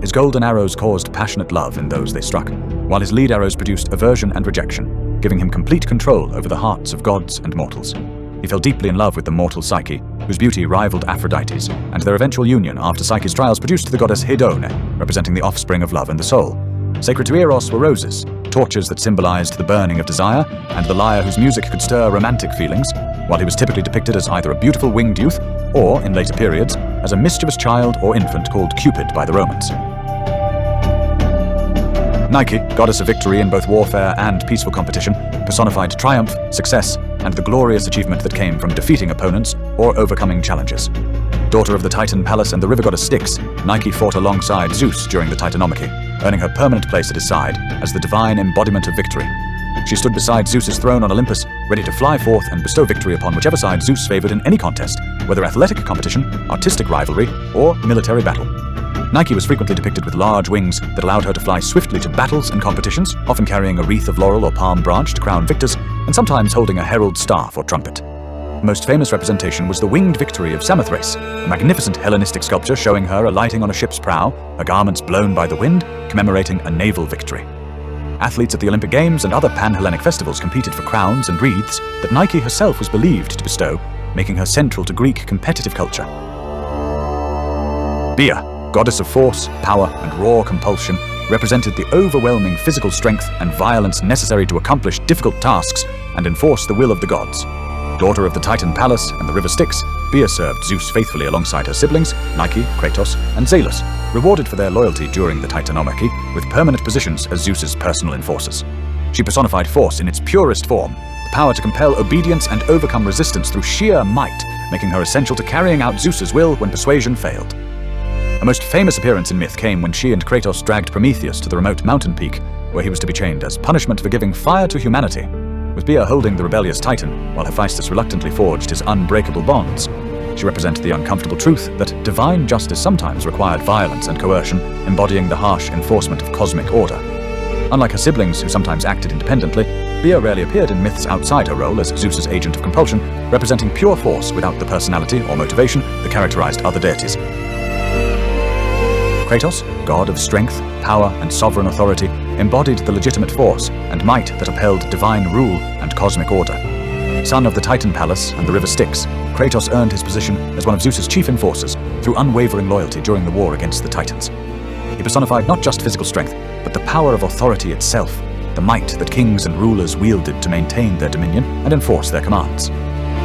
His golden arrows caused passionate love in those they struck, while his lead arrows produced aversion and rejection, giving him complete control over the hearts of gods and mortals. He fell deeply in love with the mortal Psyche, whose beauty rivaled Aphrodite's, and their eventual union after Psyche's trials produced the goddess Hedone, representing the offspring of love and the soul. Sacred to Eros were roses, torches that symbolized the burning of desire, and the lyre whose music could stir romantic feelings, while he was typically depicted as either a beautiful winged youth, or, in later periods, as a mischievous child or infant called Cupid by the Romans. Nike, goddess of victory in both warfare and peaceful competition, personified triumph, success, and the glorious achievement that came from defeating opponents or overcoming challenges. Daughter of the Titan Pallas and the river goddess Styx, Nike fought alongside Zeus during the Titanomachy, earning her permanent place at his side as the divine embodiment of victory. She stood beside Zeus's throne on Olympus, ready to fly forth and bestow victory upon whichever side Zeus favored in any contest, whether athletic competition, artistic rivalry, or military battle. Nike was frequently depicted with large wings that allowed her to fly swiftly to battles and competitions, often carrying a wreath of laurel or palm branch to crown victors, and sometimes holding a herald's staff or trumpet. The most famous representation was the winged victory of Samothrace, a magnificent Hellenistic sculpture showing her alighting on a ship's prow, her garments blown by the wind, commemorating a naval victory. Athletes at the Olympic Games and other pan-Hellenic festivals competed for crowns and wreaths that Nike herself was believed to bestow, making her central to Greek competitive culture. Bia, goddess of force, power, and raw compulsion, represented the overwhelming physical strength and violence necessary to accomplish difficult tasks and enforce the will of the gods. Daughter of the Titan Pallas and the river Styx, Bia served Zeus faithfully alongside her siblings, Nike, Kratos, and Zalus, rewarded for their loyalty during the Titanomachy with permanent positions as Zeus's personal enforcers. She personified force in its purest form, the power to compel obedience and overcome resistance through sheer might, making her essential to carrying out Zeus's will when persuasion failed. Her most famous appearance in myth came when she and Kratos dragged Prometheus to the remote mountain peak, where he was to be chained as punishment for giving fire to humanity. With Bia holding the rebellious Titan, while Hephaestus reluctantly forged his unbreakable bonds. She represented the uncomfortable truth that divine justice sometimes required violence and coercion, embodying the harsh enforcement of cosmic order. Unlike her siblings, who sometimes acted independently, Bia rarely appeared in myths outside her role as Zeus's agent of compulsion, representing pure force without the personality or motivation that characterized other deities. Kratos, god of strength, power, and sovereign authority, embodied the legitimate force and might that upheld divine rule and cosmic order. Son of the Titan Palace and the river Styx, Kratos earned his position as one of Zeus's chief enforcers through unwavering loyalty during the war against the Titans. He personified not just physical strength, but the power of authority itself, the might that kings and rulers wielded to maintain their dominion and enforce their commands.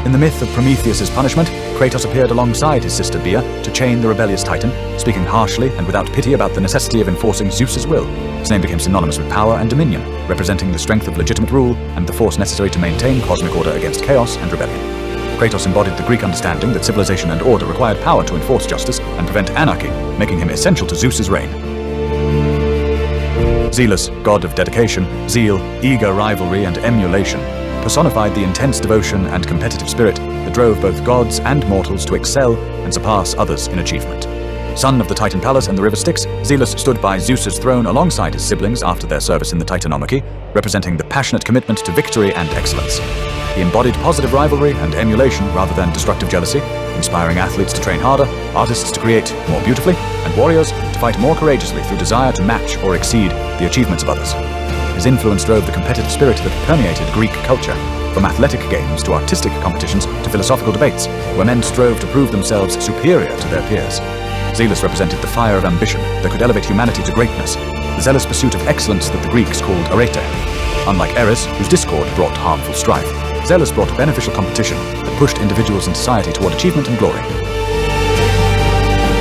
In the myth of Prometheus's punishment, Kratos appeared alongside his sister Bia to chain the rebellious Titan, speaking harshly and without pity about the necessity of enforcing Zeus's will. His name became synonymous with power and dominion, representing the strength of legitimate rule and the force necessary to maintain cosmic order against chaos and rebellion. Kratos embodied the Greek understanding that civilization and order required power to enforce justice and prevent anarchy, making him essential to Zeus's reign. Zealous, god of dedication, zeal, eager rivalry, and emulation, personified the intense devotion and competitive spirit that drove both gods and mortals to excel and surpass others in achievement. Son of the Titan Palace and the river Styx, Zealous stood by Zeus's throne alongside his siblings after their service in the Titanomachy, representing the passionate commitment to victory and excellence. He embodied positive rivalry and emulation rather than destructive jealousy, inspiring athletes to train harder, artists to create more beautifully, and warriors to fight more courageously through desire to match or exceed the achievements of others. His influence drove the competitive spirit that permeated Greek culture, from athletic games to artistic competitions to philosophical debates, where men strove to prove themselves superior to their peers. Zealous represented the fire of ambition that could elevate humanity to greatness, the zealous pursuit of excellence that the Greeks called arete. Unlike Eris, whose discord brought harmful strife, Zealous brought beneficial competition that pushed individuals and society toward achievement and glory.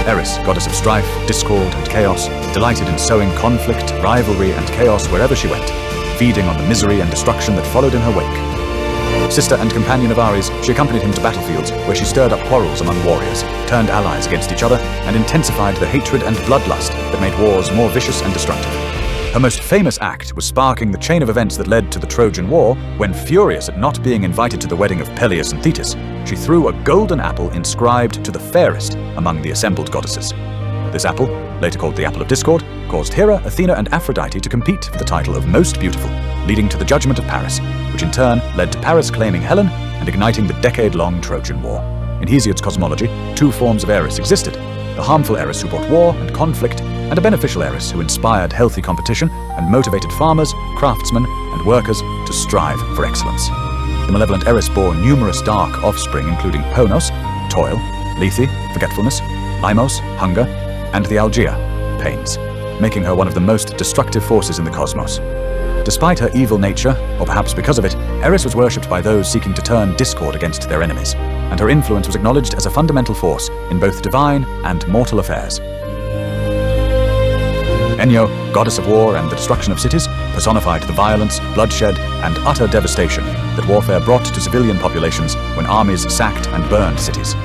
Eris, goddess of strife, discord, and chaos, delighted in sowing conflict, rivalry, and chaos wherever she went, feeding on the misery and destruction that followed in her wake. Sister and companion of Ares, she accompanied him to battlefields where she stirred up quarrels among warriors, turned allies against each other, and intensified the hatred and bloodlust that made wars more vicious and destructive. Her most famous act was sparking the chain of events that led to the Trojan War when, furious at not being invited to the wedding of Peleus and Thetis, she threw a golden apple inscribed to the fairest among the assembled goddesses. This apple, later called the Apple of Discord, caused Hera, Athena, and Aphrodite to compete for the title of Most Beautiful, leading to the judgment of Paris, which in turn led to Paris claiming Helen and igniting the decade-long Trojan War. In Hesiod's cosmology, two forms of Eris existed: the harmful Eris who brought war and conflict, and a beneficial Eris who inspired healthy competition and motivated farmers, craftsmen, and workers to strive for excellence. The malevolent Eris bore numerous dark offspring, including Ponos, toil, Lethe, forgetfulness, Limos, hunger, and the Algaea, pains, making her one of the most destructive forces in the cosmos. Despite her evil nature, or perhaps because of it, Eris was worshipped by those seeking to turn discord against their enemies, and her influence was acknowledged as a fundamental force in both divine and mortal affairs. Enyo, goddess of war and the destruction of cities, personified the violence, bloodshed, and utter devastation that warfare brought to civilian populations when armies sacked and burned cities.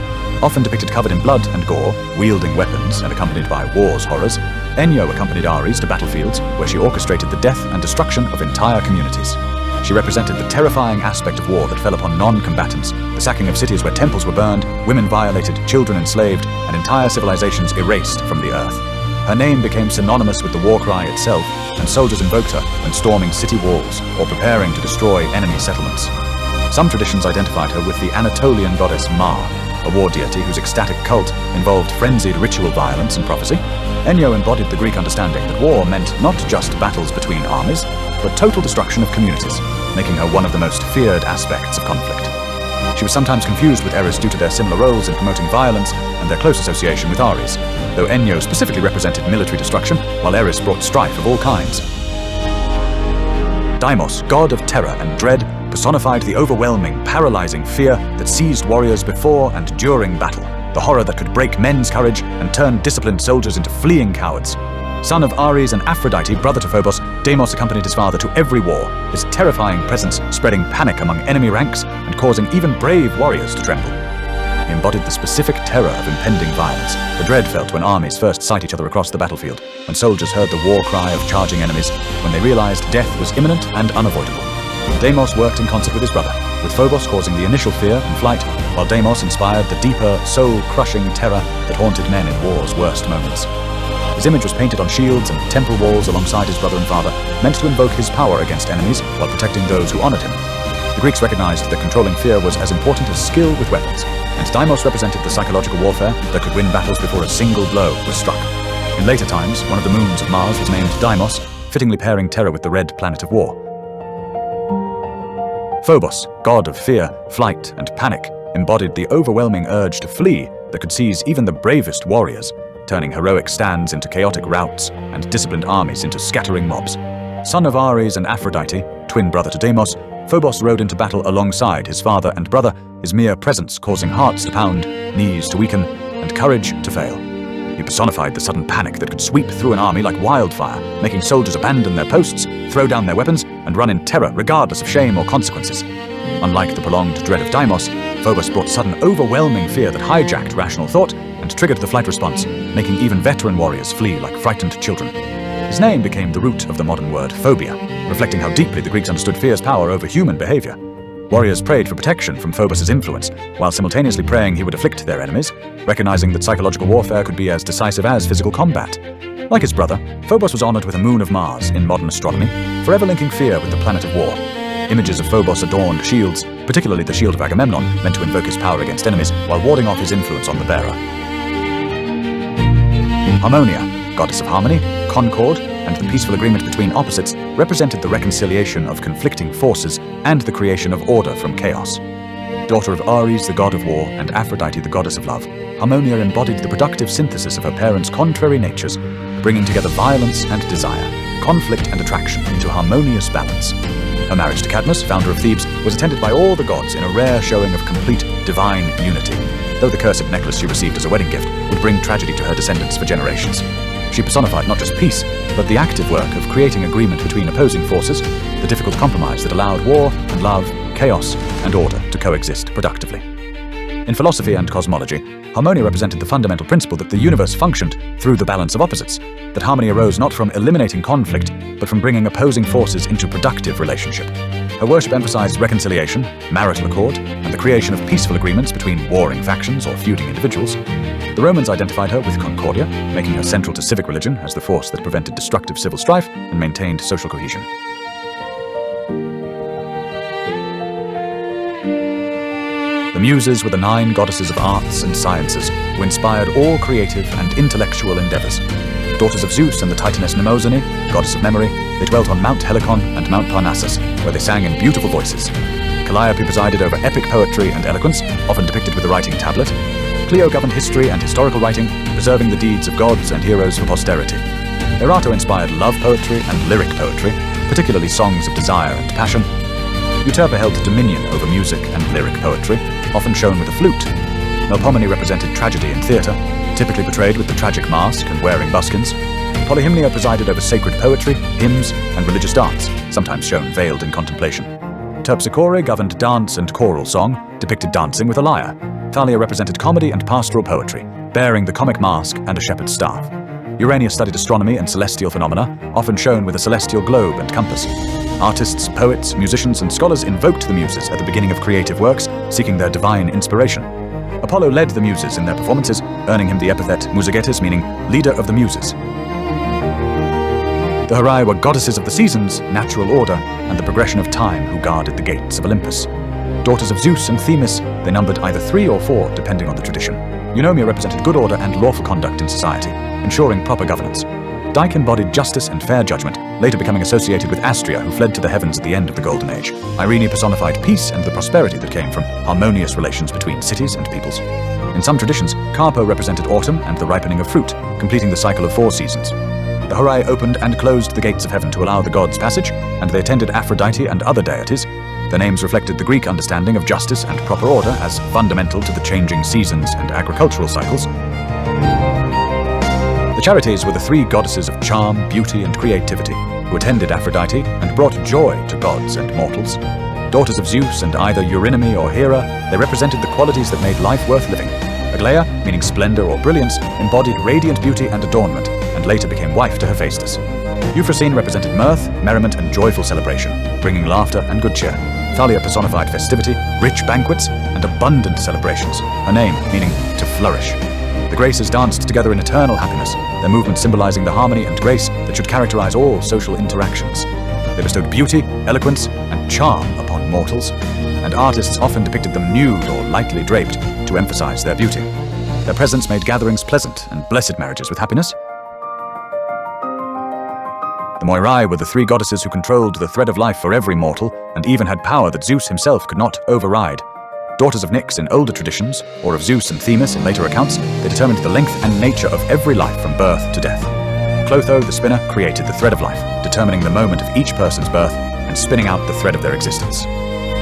Often depicted covered in blood and gore, wielding weapons and accompanied by war's horrors, Enyo accompanied Ares to battlefields where she orchestrated the death and destruction of entire communities. She represented the terrifying aspect of war that fell upon non-combatants, the sacking of cities where temples were burned, women violated, children enslaved, and entire civilizations erased from the earth. Her name became synonymous with the war cry itself, and soldiers invoked her when storming city walls or preparing to destroy enemy settlements. Some traditions identified her with the Anatolian goddess Ma, a war deity whose ecstatic cult involved frenzied ritual violence and prophecy. Enyo embodied the Greek understanding that war meant not just battles between armies, but total destruction of communities, making her one of the most feared aspects of conflict. She was sometimes confused with Eris due to their similar roles in promoting violence and their close association with Ares, though Enyo specifically represented military destruction, while Eris brought strife of all kinds. Deimos, god of terror and dread, personified the overwhelming, paralyzing fear that seized warriors before and during battle, the horror that could break men's courage and turn disciplined soldiers into fleeing cowards. Son of Ares and Aphrodite, brother to Phobos, Deimos accompanied his father to every war, his terrifying presence spreading panic among enemy ranks and causing even brave warriors to tremble. he embodied the specific terror of impending violence, the dread felt when armies first sight each other across the battlefield, when soldiers heard the war cry of charging enemies, when they realized death was imminent and unavoidable. Deimos worked in concert with his brother, with Phobos causing the initial fear and flight, while Deimos inspired the deeper, soul-crushing terror that haunted men in war's worst moments. His image was painted on shields and temple walls alongside his brother and father, meant to invoke his power against enemies while protecting those who honored him. The Greeks recognized that controlling fear was as important as skill with weapons, and Deimos represented the psychological warfare that could win battles before a single blow was struck. In later times, one of the moons of Mars was named Deimos, fittingly pairing terror with the red planet of war. Phobos, god of fear, flight, and panic, embodied the overwhelming urge to flee that could seize even the bravest warriors, turning heroic stands into chaotic routs and disciplined armies into scattering mobs. Son of Ares and Aphrodite, twin brother to Deimos, Phobos rode into battle alongside his father and brother, his mere presence causing hearts to pound, knees to weaken, and courage to fail. He personified the sudden panic that could sweep through an army like wildfire, making soldiers abandon their posts, throw down their weapons, and run in terror regardless of shame or consequences. Unlike the prolonged dread of Deimos, Phobos brought sudden overwhelming fear that hijacked rational thought and triggered the flight response, making even veteran warriors flee like frightened children. His name became the root of the modern word phobia, reflecting how deeply the Greeks understood fear's power over human behavior. Warriors prayed for protection from Phobos' influence, while simultaneously praying he would afflict their enemies, recognizing that psychological warfare could be as decisive as physical combat. Like his brother, Phobos was honored with a moon of Mars in modern astronomy, forever linking fear with the planet of war. Images of Phobos adorned shields, particularly the shield of Agamemnon, meant to invoke his power against enemies while warding off his influence on the bearer. Harmonia, goddess of harmony, concord, and the peaceful agreement between opposites, represented the reconciliation of conflicting forces and the creation of order from chaos. Daughter of Ares, the god of war, and Aphrodite, the goddess of love, Harmonia embodied the productive synthesis of her parents' contrary natures, bringing together violence and desire, conflict and attraction into harmonious balance. Her marriage to Cadmus, founder of Thebes, was attended by all the gods in a rare showing of complete divine unity, though the cursed necklace she received as a wedding gift would bring tragedy to her descendants for generations. She personified not just peace, but the active work of creating agreement between opposing forces, the difficult compromise that allowed war and love, chaos and order to coexist productively. In philosophy and cosmology, harmonia represented the fundamental principle that the universe functioned through the balance of opposites, that harmony arose not from eliminating conflict, but from bringing opposing forces into productive relationship. Her worship emphasized reconciliation, marital accord, and the creation of peaceful agreements between warring factions or feuding individuals. The Romans identified her with Concordia, making her central to civic religion as the force that prevented destructive civil strife and maintained social cohesion. The Muses were the 9 goddesses of arts and sciences who inspired all creative and intellectual endeavors. Daughters of Zeus and the Titaness Mnemosyne, goddess of memory, they dwelt on Mount Helicon and Mount Parnassus, where they sang in beautiful voices. Calliope presided over epic poetry and eloquence, often depicted with a writing tablet. Clio governed history and historical writing, preserving the deeds of gods and heroes for posterity. Erato inspired love poetry and lyric poetry, particularly songs of desire and passion. Euterpe held dominion over music and lyric poetry, often shown with a flute. Melpomene represented tragedy in theatre, typically portrayed with the tragic mask and wearing buskins. Polyhymnia presided over sacred poetry, hymns, and religious dance, sometimes shown veiled in contemplation. Terpsichore governed dance and choral song, depicted dancing with a lyre. Thalia represented comedy and pastoral poetry, bearing the comic mask and a shepherd's staff. Urania studied astronomy and celestial phenomena, often shown with a celestial globe and compass. Artists, poets, musicians, and scholars invoked the Muses at the beginning of creative works, seeking their divine inspiration. Apollo led the Muses in their performances, earning him the epithet Musagetes, meaning leader of the Muses. The Horai were goddesses of the seasons, natural order, and the progression of time who guarded the gates of Olympus. Daughters of Zeus and Themis, they numbered either 3 or 4, depending on the tradition. Eunomia represented good order and lawful conduct in society, ensuring proper governance. Dike embodied justice and fair judgment, later becoming associated with Astrea, who fled to the heavens at the end of the Golden Age. Irene personified peace and the prosperity that came from harmonious relations between cities and peoples. In some traditions, Carpo represented autumn and the ripening of fruit, completing the cycle of 4 seasons. The Horai opened and closed the gates of heaven to allow the gods passage, and they attended Aphrodite and other deities. Their names reflected the Greek understanding of justice and proper order as fundamental to the changing seasons and agricultural cycles. The Charites were the 3 goddesses of charm, beauty, and creativity, who attended Aphrodite and brought joy to gods and mortals. Daughters of Zeus and either Eurynome or Hera, they represented the qualities that made life worth living. Aglaia, meaning splendor or brilliance, embodied radiant beauty and adornment, and later became wife to Hephaestus. Euphrosyne represented mirth, merriment, and joyful celebration, bringing laughter and good cheer. Thalia personified festivity, rich banquets, and abundant celebrations, her name meaning to flourish. The Graces danced together in eternal happiness, their movement symbolizing the harmony and grace that should characterize all social interactions. They bestowed beauty, eloquence, and charm upon mortals, and artists often depicted them nude or lightly draped to emphasize their beauty. Their presence made gatherings pleasant and blessed marriages with happiness. The Moirai were the three goddesses who controlled the thread of life for every mortal, and even had power that Zeus himself could not override. Daughters of Nyx in older traditions, or of Zeus and Themis in later accounts, they determined the length and nature of every life from birth to death. Clotho, the spinner, created the thread of life, determining the moment of each person's birth and spinning out the thread of their existence.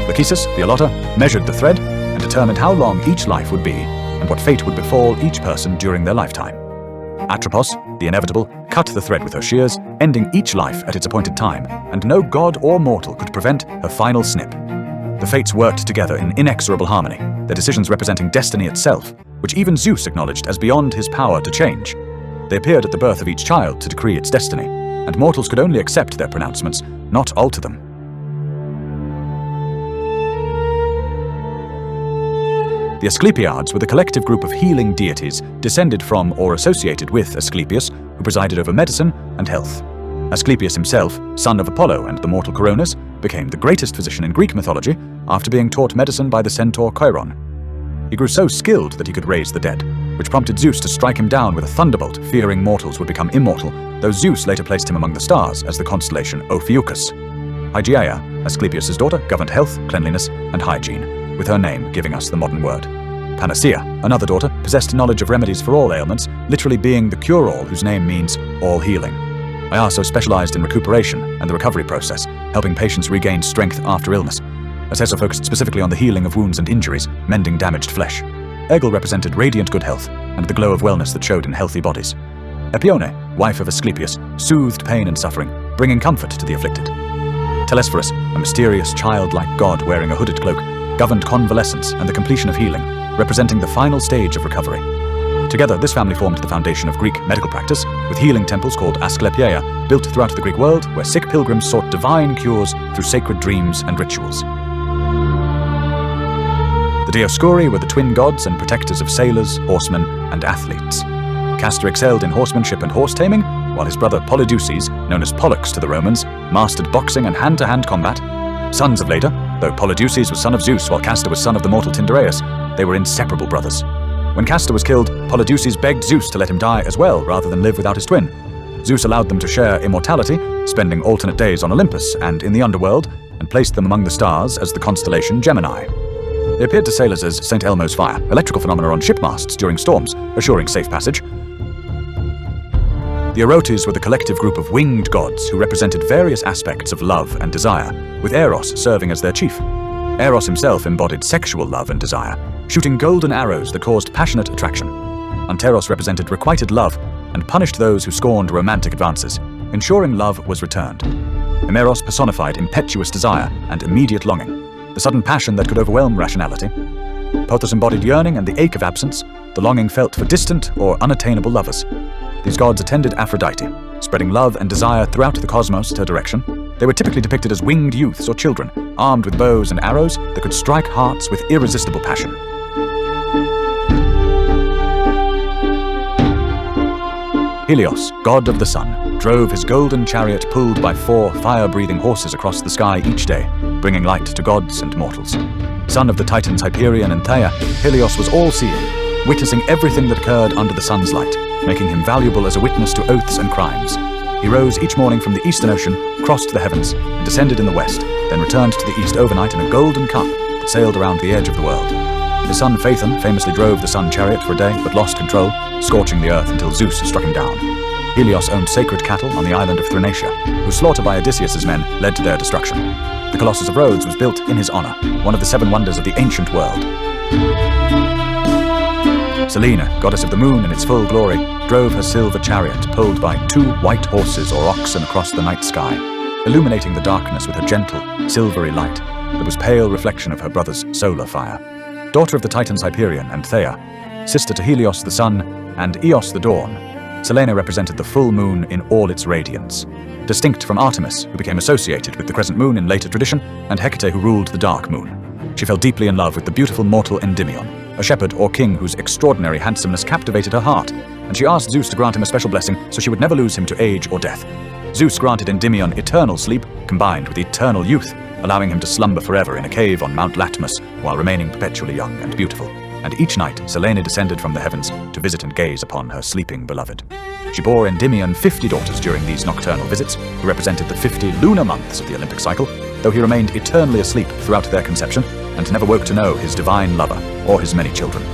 Lachesis, the allotter, measured the thread and determined how long each life would be and what fate would befall each person during their lifetime. Atropos, the inevitable, cut the thread with her shears, ending each life at its appointed time, and no god or mortal could prevent her final snip. The fates worked together in inexorable harmony, their decisions representing destiny itself, which even Zeus acknowledged as beyond his power to change. They appeared at the birth of each child to decree its destiny, and mortals could only accept their pronouncements, not alter them. The Asclepiads were the collective group of healing deities descended from or associated with Asclepius, who presided over medicine and health. Asclepius himself, son of Apollo and the mortal Coronis, became the greatest physician in Greek mythology after being taught medicine by the centaur Chiron. He grew so skilled that he could raise the dead, which prompted Zeus to strike him down with a thunderbolt, fearing mortals would become immortal, though Zeus later placed him among the stars as the constellation Ophiuchus. Hygieia, Asclepius' daughter, governed health, cleanliness, and hygiene, with her name giving us the modern word. Panacea, another daughter, possessed knowledge of remedies for all ailments, literally being the cure-all whose name means all healing. Iaso specialized in recuperation and the recovery process, helping patients regain strength after illness. Acessa focused specifically on the healing of wounds and injuries, mending damaged flesh. Egil represented radiant good health and the glow of wellness that showed in healthy bodies. Epione, wife of Asclepius, soothed pain and suffering, bringing comfort to the afflicted. Telesphorus, a mysterious childlike god wearing a hooded cloak, governed convalescence and the completion of healing, representing the final stage of recovery. Together, this family formed the foundation of Greek medical practice, with healing temples called Asclepieia built throughout the Greek world, where sick pilgrims sought divine cures through sacred dreams and rituals. The Dioscuri were the twin gods and protectors of sailors, horsemen, and athletes. Castor excelled in horsemanship and horse taming, while his brother Polydeuces, known as Pollux to the Romans, mastered boxing and hand-to-hand combat. Sons of later, though Polydeuces was son of Zeus while Castor was son of the mortal Tyndareus, they were inseparable brothers. When Castor was killed, Polydeuces begged Zeus to let him die as well rather than live without his twin. Zeus allowed them to share immortality, spending alternate days on Olympus and in the Underworld, and placed them among the stars as the constellation Gemini. They appeared to sailors as St. Elmo's fire, electrical phenomena on ship masts during storms, assuring safe passage. The Erotes were the collective group of winged gods who represented various aspects of love and desire, with Eros serving as their chief. Eros himself embodied sexual love and desire, shooting golden arrows that caused passionate attraction. Anteros represented requited love and punished those who scorned romantic advances, ensuring love was returned. Emeros personified impetuous desire and immediate longing, the sudden passion that could overwhelm rationality. Pothos embodied yearning and the ache of absence, the longing felt for distant or unattainable lovers. These gods attended Aphrodite, spreading love and desire throughout the cosmos at her direction. They were typically depicted as winged youths or children, armed with bows and arrows that could strike hearts with irresistible passion. Helios, god of the sun, drove his golden chariot pulled by 4 fire-breathing horses across the sky each day, bringing light to gods and mortals. Son of the titans Hyperion and Theia, Helios was all-seeing, witnessing everything that occurred under the sun's light, making him valuable as a witness to oaths and crimes. He rose each morning from the eastern ocean, crossed the heavens, and descended in the west, then returned to the east overnight in a golden cup that sailed around the edge of the world. His son Phaethon famously drove the sun chariot for a day, but lost control, scorching the earth until Zeus struck him down. Helios owned sacred cattle on the island of Thrinacia, whose slaughter by Odysseus' men led to their destruction. The Colossus of Rhodes was built in his honor, one of the 7 wonders of the ancient world. Selene, goddess of the moon in its full glory, drove her silver chariot pulled by 2 white horses or oxen across the night sky, illuminating the darkness with her gentle, silvery light. that was pale reflection of her brother's solar fire. Daughter of the Titans Hyperion and Theia, sister to Helios the sun and Eos the dawn, Selene represented the full moon in all its radiance. Distinct from Artemis, who became associated with the crescent moon in later tradition, and Hecate, who ruled the dark moon. She fell deeply in love with the beautiful mortal Endymion, a shepherd or king whose extraordinary handsomeness captivated her heart, and she asked Zeus to grant him a special blessing so she would never lose him to age or death. Zeus granted Endymion eternal sleep combined with eternal youth, allowing him to slumber forever in a cave on Mount Olympus while remaining perpetually young and beautiful. And each night Selene descended from the heavens to visit and gaze upon her sleeping beloved. She bore Endymion 50 daughters during these nocturnal visits, who represented the 50 lunar months of the Olympic cycle, though he remained eternally asleep throughout their conception and never woke to know his divine lover or his many children.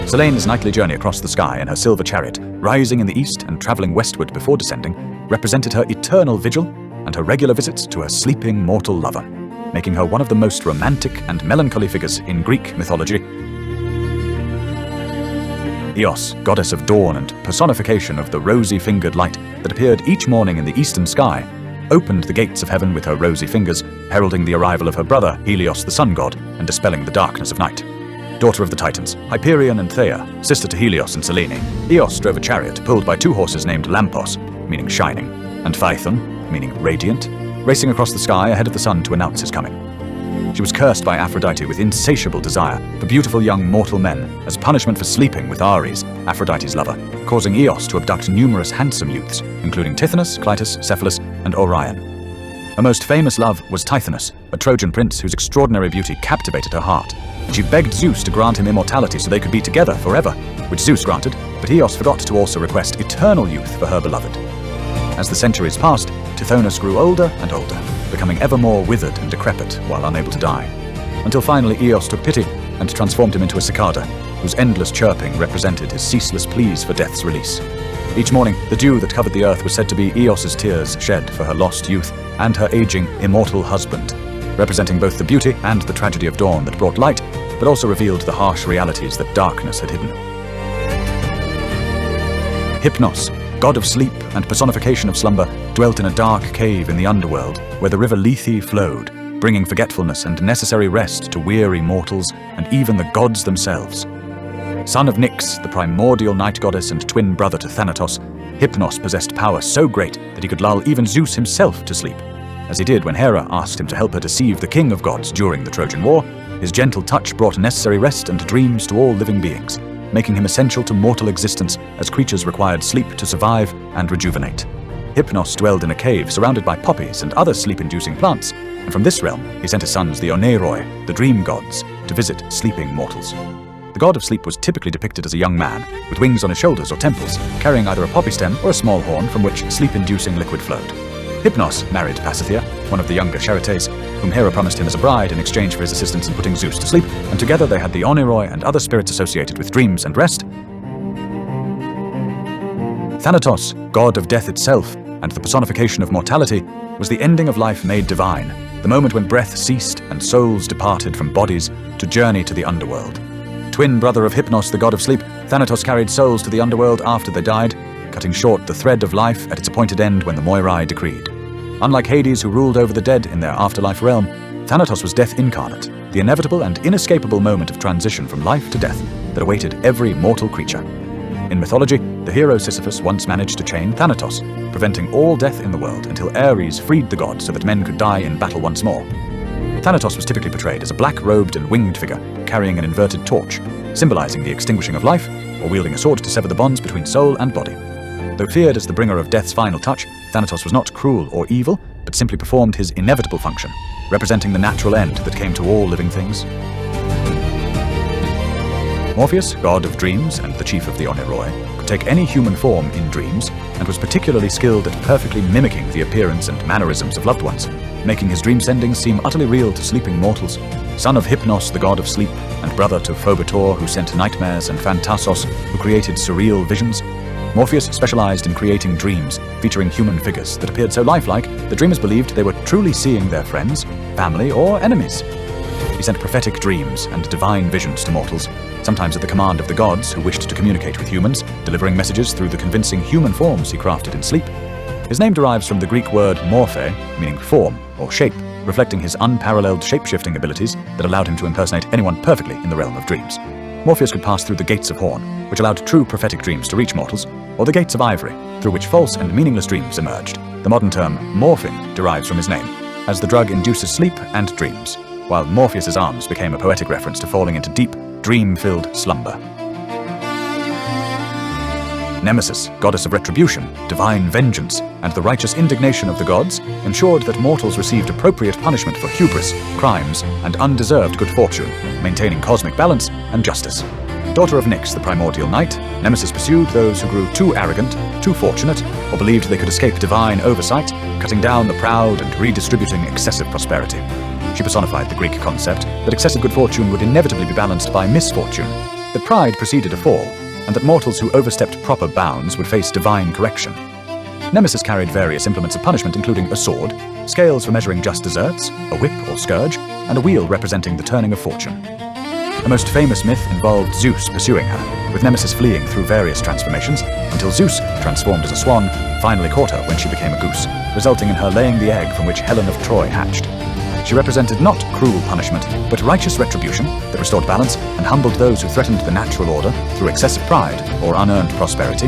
Selene's nightly journey across the sky in her silver chariot, rising in the east and traveling westward before descending, represented her eternal vigil and her regular visits to her sleeping mortal lover, making her one of the most romantic and melancholy figures in Greek mythology. Eos, goddess of dawn and personification of the rosy-fingered light that appeared each morning in the eastern sky, opened the gates of heaven with her rosy fingers, heralding the arrival of her brother, Helios the sun god, and dispelling the darkness of night. Daughter of the Titans, Hyperion and Theia, sister to Helios and Selene, Eos drove a chariot pulled by two horses named Lampos, meaning shining, and Phaethon, meaning radiant, racing across the sky ahead of the sun to announce his coming. She was cursed by Aphrodite with insatiable desire for beautiful young mortal men as punishment for sleeping with Ares, Aphrodite's lover, causing Eos to abduct numerous handsome youths, including Tithonus, Cleitus, Cephalus, and Orion. Her most famous love was Tithonus, a Trojan prince whose extraordinary beauty captivated her heart. She begged Zeus to grant him immortality so they could be together forever, which Zeus granted, but Eos forgot to also request eternal youth for her beloved. As the centuries passed, Tithonus grew older and older, becoming ever more withered and decrepit while unable to die, until finally Eos took pity and transformed him into a cicada, whose endless chirping represented his ceaseless pleas for death's release. Each morning, the dew that covered the earth was said to be Eos's tears shed for her lost youth and her aging, immortal husband, representing both the beauty and the tragedy of dawn that brought light, but also revealed the harsh realities that darkness had hidden. Hypnos, god of sleep and personification of slumber, dwelt in a dark cave in the Underworld, where the river Lethe flowed, bringing forgetfulness and necessary rest to weary mortals and even the gods themselves. Son of Nyx, the primordial night goddess and twin brother to Thanatos, Hypnos possessed power so great that he could lull even Zeus himself to sleep. As he did when Hera asked him to help her deceive the king of gods during the Trojan War, his gentle touch brought necessary rest and dreams to all living beings, making him essential to mortal existence as creatures required sleep to survive and rejuvenate. Hypnos dwelled in a cave surrounded by poppies and other sleep-inducing plants, and from this realm he sent his sons, the Oneiroi, the dream gods, to visit sleeping mortals. The god of sleep was typically depicted as a young man, with wings on his shoulders or temples, carrying either a poppy stem or a small horn from which sleep-inducing liquid flowed. Hypnos married Pasithea, one of the younger Charites, whom Hera promised him as a bride in exchange for his assistance in putting Zeus to sleep, and together they had the Oneiroi and other spirits associated with dreams and rest. Thanatos, god of death itself, and the personification of mortality, was the ending of life made divine, the moment when breath ceased and souls departed from bodies to journey to the Underworld. Twin brother of Hypnos, the god of sleep, Thanatos carried souls to the Underworld after they died, cutting short the thread of life at its appointed end when the Moirai decreed. Unlike Hades, who ruled over the dead in their afterlife realm, Thanatos was death incarnate, the inevitable and inescapable moment of transition from life to death that awaited every mortal creature. In mythology, the hero Sisyphus once managed to chain Thanatos, preventing all death in the world until Ares freed the god so that men could die in battle once more. Thanatos was typically portrayed as a black-robed and winged figure carrying an inverted torch, symbolizing the extinguishing of life, or wielding a sword to sever the bonds between soul and body. Though feared as the bringer of death's final touch, Thanatos was not cruel or evil, but simply performed his inevitable function, representing the natural end that came to all living things. Morpheus, god of dreams and the chief of the Oneiroi, could take any human form in dreams, and was particularly skilled at perfectly mimicking the appearance and mannerisms of loved ones, making his dream sendings seem utterly real to sleeping mortals. Son of Hypnos, the god of sleep, and brother to Phobetor, who sent nightmares, and Phantasos, who created surreal visions, Morpheus specialized in creating dreams featuring human figures that appeared so lifelike that dreamers believed they were truly seeing their friends, family, or enemies. He sent prophetic dreams and divine visions to mortals, sometimes at the command of the gods who wished to communicate with humans, delivering messages through the convincing human forms he crafted in sleep. His name derives from the Greek word morphe, meaning form or shape, reflecting his unparalleled shape-shifting abilities that allowed him to impersonate anyone perfectly in the realm of dreams. Morpheus could pass through the Gates of Horn, which allowed true prophetic dreams to reach mortals, or the Gates of Ivory, through which false and meaningless dreams emerged. The modern term morphing derives from his name, as the drug induces sleep and dreams, while Morpheus's arms became a poetic reference to falling into deep, dream-filled slumber. Nemesis, goddess of retribution, divine vengeance, and the righteous indignation of the gods, ensured that mortals received appropriate punishment for hubris, crimes, and undeserved good fortune, maintaining cosmic balance and justice. Daughter of Nyx, the primordial night, Nemesis pursued those who grew too arrogant, too fortunate, or believed they could escape divine oversight, cutting down the proud and redistributing excessive prosperity. She personified the Greek concept that excessive good fortune would inevitably be balanced by misfortune, that pride preceded a fall, and that mortals who overstepped proper bounds would face divine correction. Nemesis carried various implements of punishment, including a sword, scales for measuring just deserts, a whip or scourge, and a wheel representing the turning of fortune. The most famous myth involved Zeus pursuing her, with Nemesis fleeing through various transformations, until Zeus, transformed as a swan, finally caught her when she became a goose, resulting in her laying the egg from which Helen of Troy hatched. She represented not cruel punishment, but righteous retribution that restored balance and humbled those who threatened the natural order through excessive pride or unearned prosperity.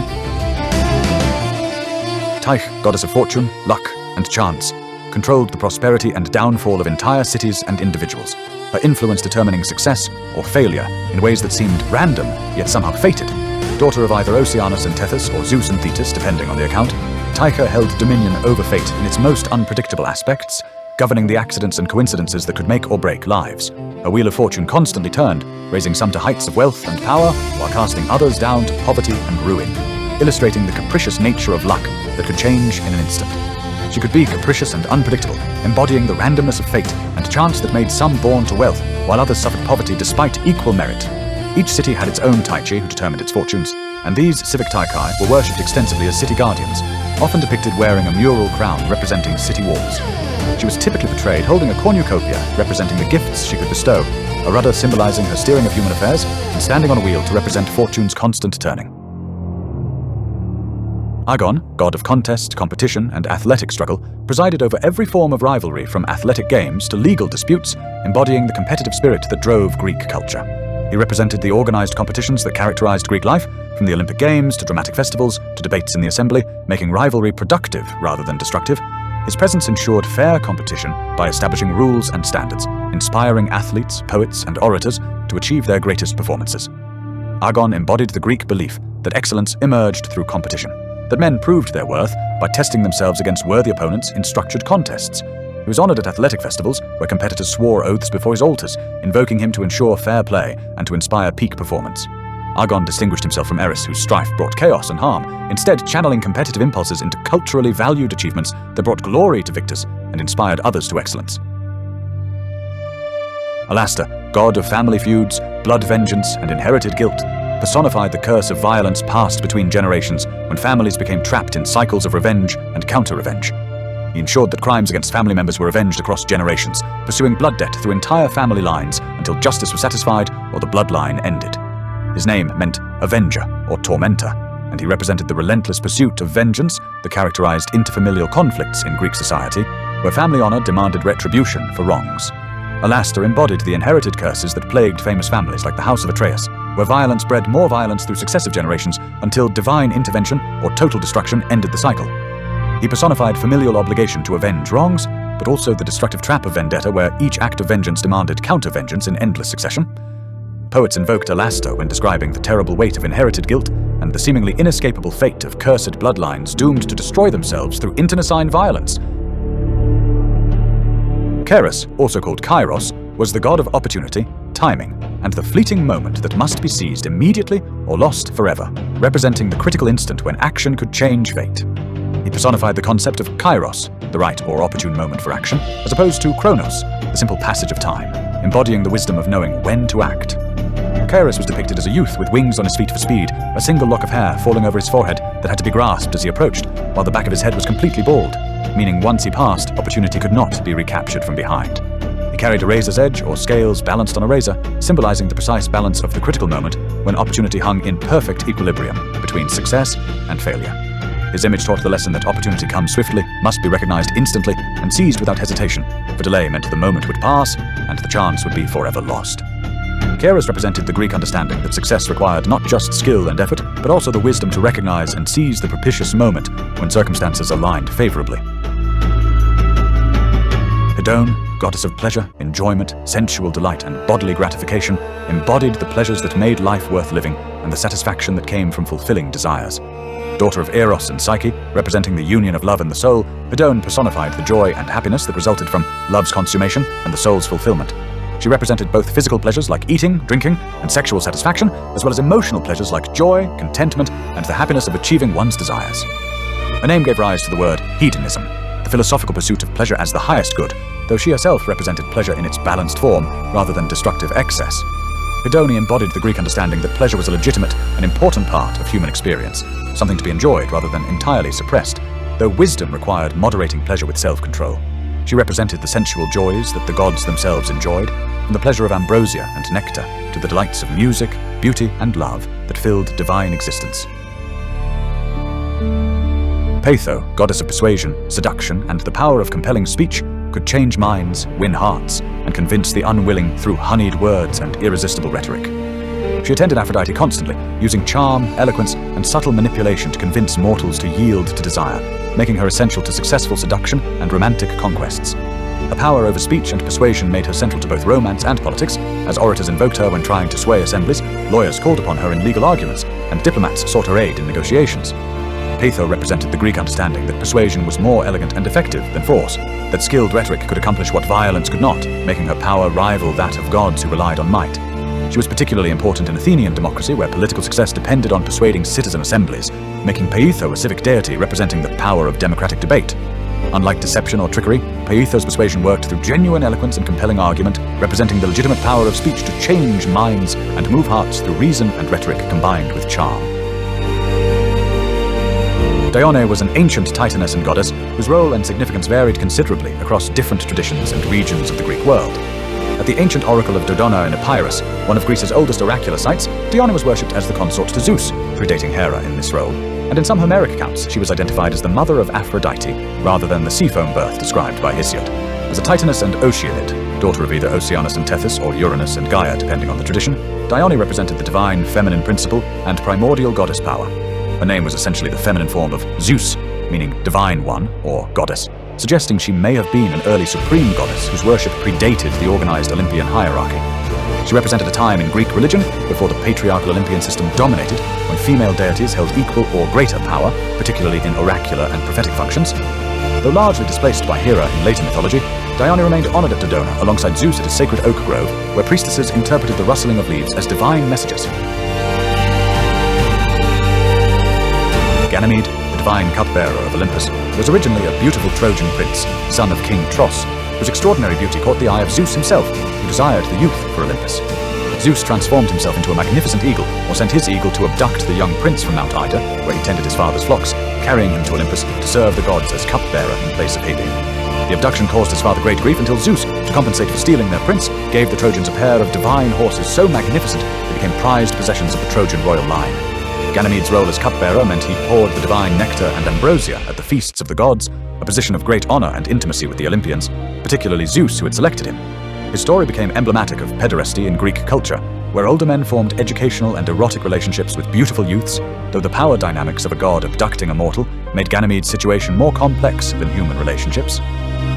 Tyche, goddess of fortune, luck, and chance, controlled the prosperity and downfall of entire cities and individuals, her influence determining success or failure in ways that seemed random, yet somehow fated. Daughter of either Oceanus and Tethys or Zeus and Thetis, depending on the account, Tyche held dominion over fate in its most unpredictable aspects, governing the accidents and coincidences that could make or break lives. Her wheel of fortune constantly turned, raising some to heights of wealth and power, while casting others down to poverty and ruin, illustrating the capricious nature of luck that could change in an instant. She could be capricious and unpredictable, embodying the randomness of fate and chance that made some born to wealth, while others suffered poverty despite equal merit. Each city had its own Tyche who determined its fortunes, and these civic Tychi were worshipped extensively as city guardians, often depicted wearing a mural crown representing city walls. She was typically portrayed holding a cornucopia representing the gifts she could bestow, a rudder symbolizing her steering of human affairs, and standing on a wheel to represent fortune's constant turning. Agon, god of contest, competition, and athletic struggle, presided over every form of rivalry from athletic games to legal disputes, embodying the competitive spirit that drove Greek culture. He represented the organized competitions that characterized Greek life, from the Olympic Games to dramatic festivals to debates in the assembly, making rivalry productive rather than destructive. His presence ensured fair competition by establishing rules and standards, inspiring athletes, poets, and orators to achieve their greatest performances. Agon embodied the Greek belief that excellence emerged through competition, that men proved their worth by testing themselves against worthy opponents in structured contests. He was honored at athletic festivals, where competitors swore oaths before his altars, invoking him to ensure fair play and to inspire peak performance. Agon distinguished himself from Eris, whose strife brought chaos and harm, instead channeling competitive impulses into culturally valued achievements that brought glory to victors and inspired others to excellence. Alastor, god of family feuds, blood vengeance, and inherited guilt, personified the curse of violence passed between generations when families became trapped in cycles of revenge and counter-revenge. He ensured that crimes against family members were avenged across generations, pursuing blood debt through entire family lines until justice was satisfied or the bloodline ended. His name meant Avenger or Tormentor, and he represented the relentless pursuit of vengeance that characterized interfamilial conflicts in Greek society, where family honor demanded retribution for wrongs. Alastor embodied the inherited curses that plagued famous families like the House of Atreus, where violence bred more violence through successive generations until divine intervention or total destruction ended the cycle. He personified familial obligation to avenge wrongs, but also the destructive trap of vendetta where each act of vengeance demanded counter-vengeance in endless succession. Poets invoked Alastor when describing the terrible weight of inherited guilt and the seemingly inescapable fate of cursed bloodlines doomed to destroy themselves through internecine violence. Keres, also called Kairos, was the god of opportunity, timing, and the fleeting moment that must be seized immediately or lost forever, representing the critical instant when action could change fate. He personified the concept of kairos, the right or opportune moment for action, as opposed to chronos, the simple passage of time, embodying the wisdom of knowing when to act. Keres was depicted as a youth with wings on his feet for speed, a single lock of hair falling over his forehead that had to be grasped as he approached, while the back of his head was completely bald, meaning once he passed, opportunity could not be recaptured from behind. He carried a razor's edge or scales balanced on a razor, symbolizing the precise balance of the critical moment when opportunity hung in perfect equilibrium between success and failure. His image taught the lesson that opportunity comes swiftly, must be recognized instantly, and seized without hesitation, for delay meant the moment would pass, and the chance would be forever lost. Keras represented the Greek understanding that success required not just skill and effort, but also the wisdom to recognize and seize the propitious moment when circumstances aligned favorably. Hedone, goddess of pleasure, enjoyment, sensual delight, and bodily gratification, embodied the pleasures that made life worth living and the satisfaction that came from fulfilling desires. Daughter of Eros and Psyche, representing the union of love and the soul, Hedone personified the joy and happiness that resulted from love's consummation and the soul's fulfillment. She represented both physical pleasures like eating, drinking, and sexual satisfaction, as well as emotional pleasures like joy, contentment, and the happiness of achieving one's desires. Her name gave rise to the word hedonism, the philosophical pursuit of pleasure as the highest good, though she herself represented pleasure in its balanced form rather than destructive excess. Hedone embodied the Greek understanding that pleasure was a legitimate and important part of human experience, something to be enjoyed rather than entirely suppressed, though wisdom required moderating pleasure with self-control. She represented the sensual joys that the gods themselves enjoyed, from the pleasure of ambrosia and nectar to the delights of music, beauty, and love that filled divine existence. Peitho, goddess of persuasion, seduction, and the power of compelling speech, could change minds, win hearts, and convince the unwilling through honeyed words and irresistible rhetoric. She attended Aphrodite constantly, using charm, eloquence, and subtle manipulation to convince mortals to yield to desire, making her essential to successful seduction and romantic conquests. Her power over speech and persuasion made her central to both romance and politics, as orators invoked her when trying to sway assemblies, lawyers called upon her in legal arguments, and diplomats sought her aid in negotiations. Peitho represented the Greek understanding that persuasion was more elegant and effective than force, that skilled rhetoric could accomplish what violence could not, making her power rival that of gods who relied on might. She was particularly important in Athenian democracy, where political success depended on persuading citizen assemblies, making Peitho a civic deity representing the power of democratic debate. Unlike deception or trickery, Peitho's persuasion worked through genuine eloquence and compelling argument, representing the legitimate power of speech to change minds and move hearts through reason and rhetoric combined with charm. Dione was an ancient titaness and goddess whose role and significance varied considerably across different traditions and regions of the Greek world. At the ancient oracle of Dodona in Epirus, one of Greece's oldest oracular sites, Dione was worshipped as the consort to Zeus, predating Hera in this role, and in some Homeric accounts she was identified as the mother of Aphrodite, rather than the seafoam birth described by Hesiod. As a titaness and Oceanid, daughter of either Oceanus and Tethys or Uranus and Gaia depending on the tradition, Dione represented the divine feminine principle and primordial goddess power. Her name was essentially the feminine form of Zeus, meaning divine one or goddess, suggesting she may have been an early supreme goddess whose worship predated the organized Olympian hierarchy. She represented a time in Greek religion before the patriarchal Olympian system dominated, when female deities held equal or greater power, particularly in oracular and prophetic functions. Though largely displaced by Hera in later mythology, Dione remained honored at Dodona alongside Zeus at his sacred oak grove, where priestesses interpreted the rustling of leaves as divine messages. Ganymede, the divine cupbearer of Olympus, was originally a beautiful Trojan prince, son of King Tros, whose extraordinary beauty caught the eye of Zeus himself, who desired the youth for Olympus. Zeus transformed himself into a magnificent eagle, or sent his eagle to abduct the young prince from Mount Ida, where he tended his father's flocks, carrying him to Olympus to serve the gods as cupbearer in place of Hebe. The abduction caused his father great grief until Zeus, to compensate for stealing their prince, gave the Trojans a pair of divine horses so magnificent they became prized possessions of the Trojan royal line. Ganymede's role as cupbearer meant he poured the divine nectar and ambrosia at the feasts of the gods, a position of great honor and intimacy with the Olympians, particularly Zeus, who had selected him. His story became emblematic of pederasty in Greek culture, where older men formed educational and erotic relationships with beautiful youths, though the power dynamics of a god abducting a mortal made Ganymede's situation more complex than human relationships.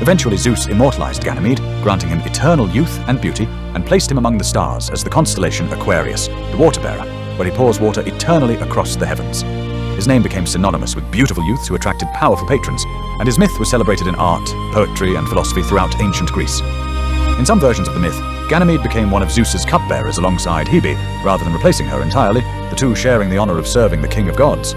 Eventually Zeus immortalized Ganymede, granting him eternal youth and beauty, and placed him among the stars as the constellation Aquarius, the water-bearer, where he pours water eternally across the heavens. His name became synonymous with beautiful youths who attracted powerful patrons, and his myth was celebrated in art, poetry, and philosophy throughout ancient Greece. In some versions of the myth, Ganymede became one of Zeus's cupbearers alongside Hebe, rather than replacing her entirely, the two sharing the honor of serving the king of gods.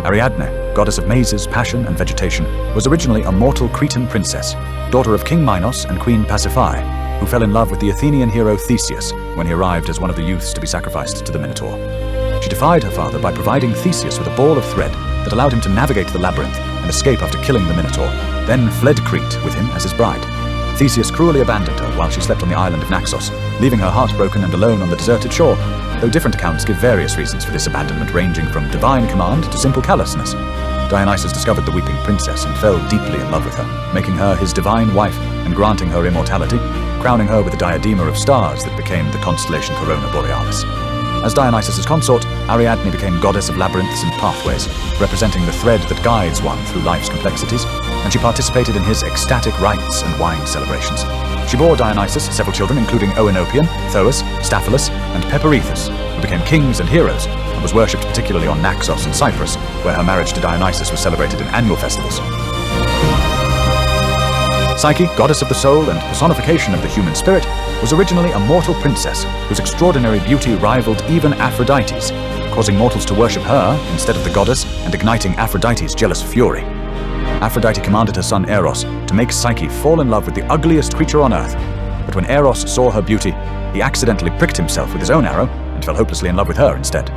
Ariadne, goddess of mazes, passion, and vegetation, was originally a mortal Cretan princess, daughter of King Minos and Queen Pasiphae, who fell in love with the Athenian hero Theseus when he arrived as one of the youths to be sacrificed to the Minotaur. She defied her father by providing Theseus with a ball of thread that allowed him to navigate the labyrinth and escape after killing the Minotaur, then fled Crete with him as his bride. Theseus cruelly abandoned her while she slept on the island of Naxos, leaving her heartbroken and alone on the deserted shore, though different accounts give various reasons for this abandonment, ranging from divine command to simple callousness. Dionysus discovered the weeping princess and fell deeply in love with her, making her his divine wife and granting her immortality, crowning her with a diadema of stars that became the constellation Corona Borealis. As Dionysus' consort, Ariadne became goddess of labyrinths and pathways, representing the thread that guides one through life's complexities, and she participated in his ecstatic rites and wine celebrations. She bore Dionysus several children, including Oenopion, Thoas, Staphylos, and Peparethus, who became kings and heroes, and was worshipped particularly on Naxos and Cyprus, where her marriage to Dionysus was celebrated in annual festivals. Psyche, goddess of the soul and personification of the human spirit, was originally a mortal princess whose extraordinary beauty rivaled even Aphrodite's, causing mortals to worship her instead of the goddess and igniting Aphrodite's jealous fury. Aphrodite commanded her son Eros to make Psyche fall in love with the ugliest creature on earth, but when Eros saw her beauty, he accidentally pricked himself with his own arrow and fell hopelessly in love with her instead.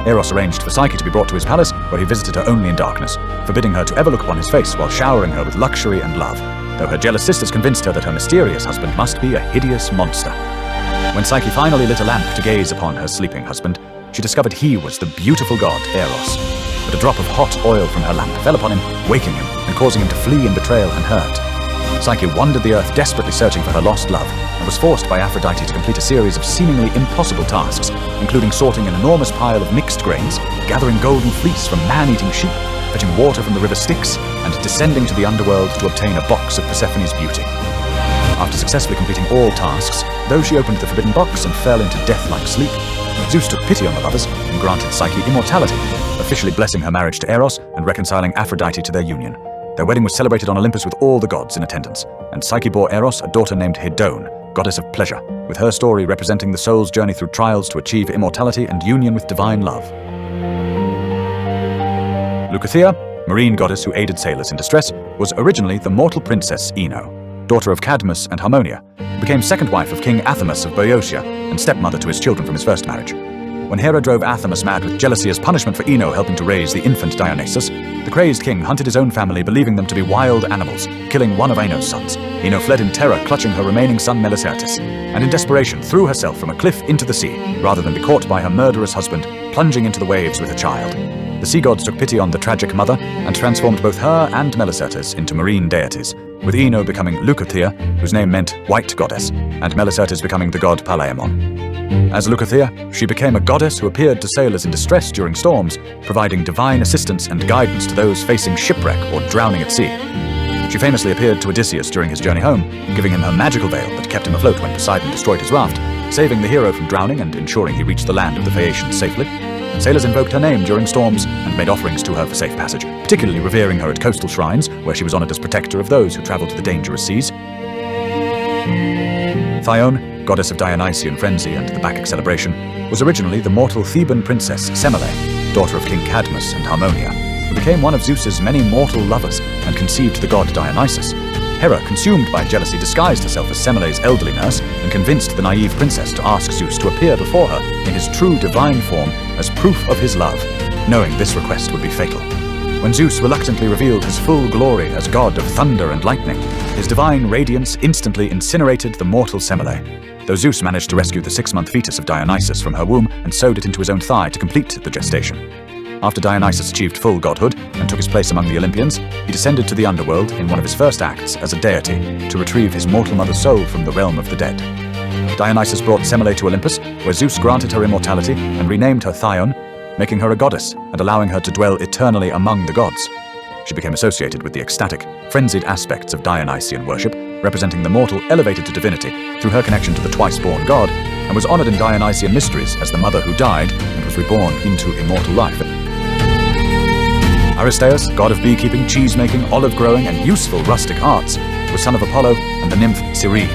Eros arranged for Psyche to be brought to his palace, where he visited her only in darkness, forbidding her to ever look upon his face while showering her with luxury and love, though her jealous sisters convinced her that her mysterious husband must be a hideous monster. When Psyche finally lit a lamp to gaze upon her sleeping husband, she discovered he was the beautiful god Eros. But a drop of hot oil from her lamp fell upon him, waking him and causing him to flee in betrayal and hurt. Psyche wandered the earth desperately searching for her lost love, and was forced by Aphrodite to complete a series of seemingly impossible tasks, including sorting an enormous pile of mixed grains, gathering golden fleece from man-eating sheep, fetching water from the river Styx, and descending to the underworld to obtain a box of Persephone's beauty. After successfully completing all tasks, though she opened the forbidden box and fell into death-like sleep, Zeus took pity on the lovers and granted Psyche immortality, officially blessing her marriage to Eros and reconciling Aphrodite to their union. Their wedding was celebrated on Olympus with all the gods in attendance, and Psyche bore Eros a daughter named Hedone, goddess of pleasure, with her story representing the soul's journey through trials to achieve immortality and union with divine love. Leucothea, marine goddess who aided sailors in distress, was originally the mortal princess Ino, daughter of Cadmus and Harmonia, who became second wife of King Athamas of Boeotia and stepmother to his children from his first marriage. When Hera drove Athamas mad with jealousy as punishment for Ino helping to raise the infant Dionysus, the crazed king hunted his own family, believing them to be wild animals, killing one of Ino's sons. Ino fled in terror, clutching her remaining son Melicertes, and in desperation threw herself from a cliff into the sea, rather than be caught by her murderous husband, plunging into the waves with a child. The sea gods took pity on the tragic mother and transformed both her and Melicertes into marine deities, with Ino becoming Leucothea, whose name meant white goddess, and Melicertes becoming the god Palaemon. As Leucothea, she became a goddess who appeared to sailors in distress during storms, providing divine assistance and guidance to those facing shipwreck or drowning at sea. She famously appeared to Odysseus during his journey home, giving him her magical veil that kept him afloat when Poseidon destroyed his raft, saving the hero from drowning and ensuring he reached the land of the Phaeacians safely. Sailors invoked her name during storms and made offerings to her for safe passage, particularly revering her at coastal shrines, where she was honored as protector of those who traveled to the dangerous seas. Thyone, goddess of Dionysian frenzy and the Bacchic celebration, was originally the mortal Theban princess Semele, daughter of King Cadmus and Harmonia, who became one of Zeus's many mortal lovers and conceived the god Dionysus. Hera, consumed by jealousy, disguised herself as Semele's elderly nurse and convinced the naive princess to ask Zeus to appear before her in his true divine form as proof of his love, knowing this request would be fatal. When Zeus reluctantly revealed his full glory as god of thunder and lightning, his divine radiance instantly incinerated the mortal Semele, though Zeus managed to rescue the 6-month fetus of Dionysus from her womb and sewed it into his own thigh to complete the gestation. After Dionysus achieved full godhood and took his place among the Olympians, he descended to the Underworld in one of his first acts as a deity to retrieve his mortal mother's soul from the realm of the dead. Dionysus brought Semele to Olympus, where Zeus granted her immortality and renamed her Thyone, making her a goddess and allowing her to dwell eternally among the gods. She became associated with the ecstatic, frenzied aspects of Dionysian worship, representing the mortal elevated to divinity through her connection to the twice-born god, and was honored in Dionysian mysteries as the mother who died and was reborn into immortal life. Aristaeus, god of beekeeping, cheese-making, olive-growing, and useful rustic arts, was son of Apollo and the nymph Cyrene.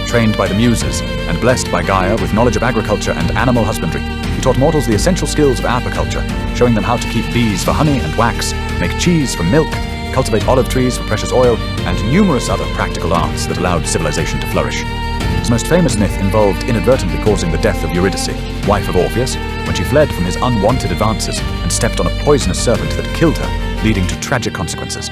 Trained by the Muses and blessed by Gaia with knowledge of agriculture and animal husbandry, he taught mortals the essential skills of apiculture, showing them how to keep bees for honey and wax, make cheese from milk, cultivate olive trees for precious oil, and numerous other practical arts that allowed civilization to flourish. His most famous myth involved inadvertently causing the death of Eurydice, wife of Orpheus, when she fled from his unwanted advances and stepped on a poisonous serpent that killed her, leading to tragic consequences.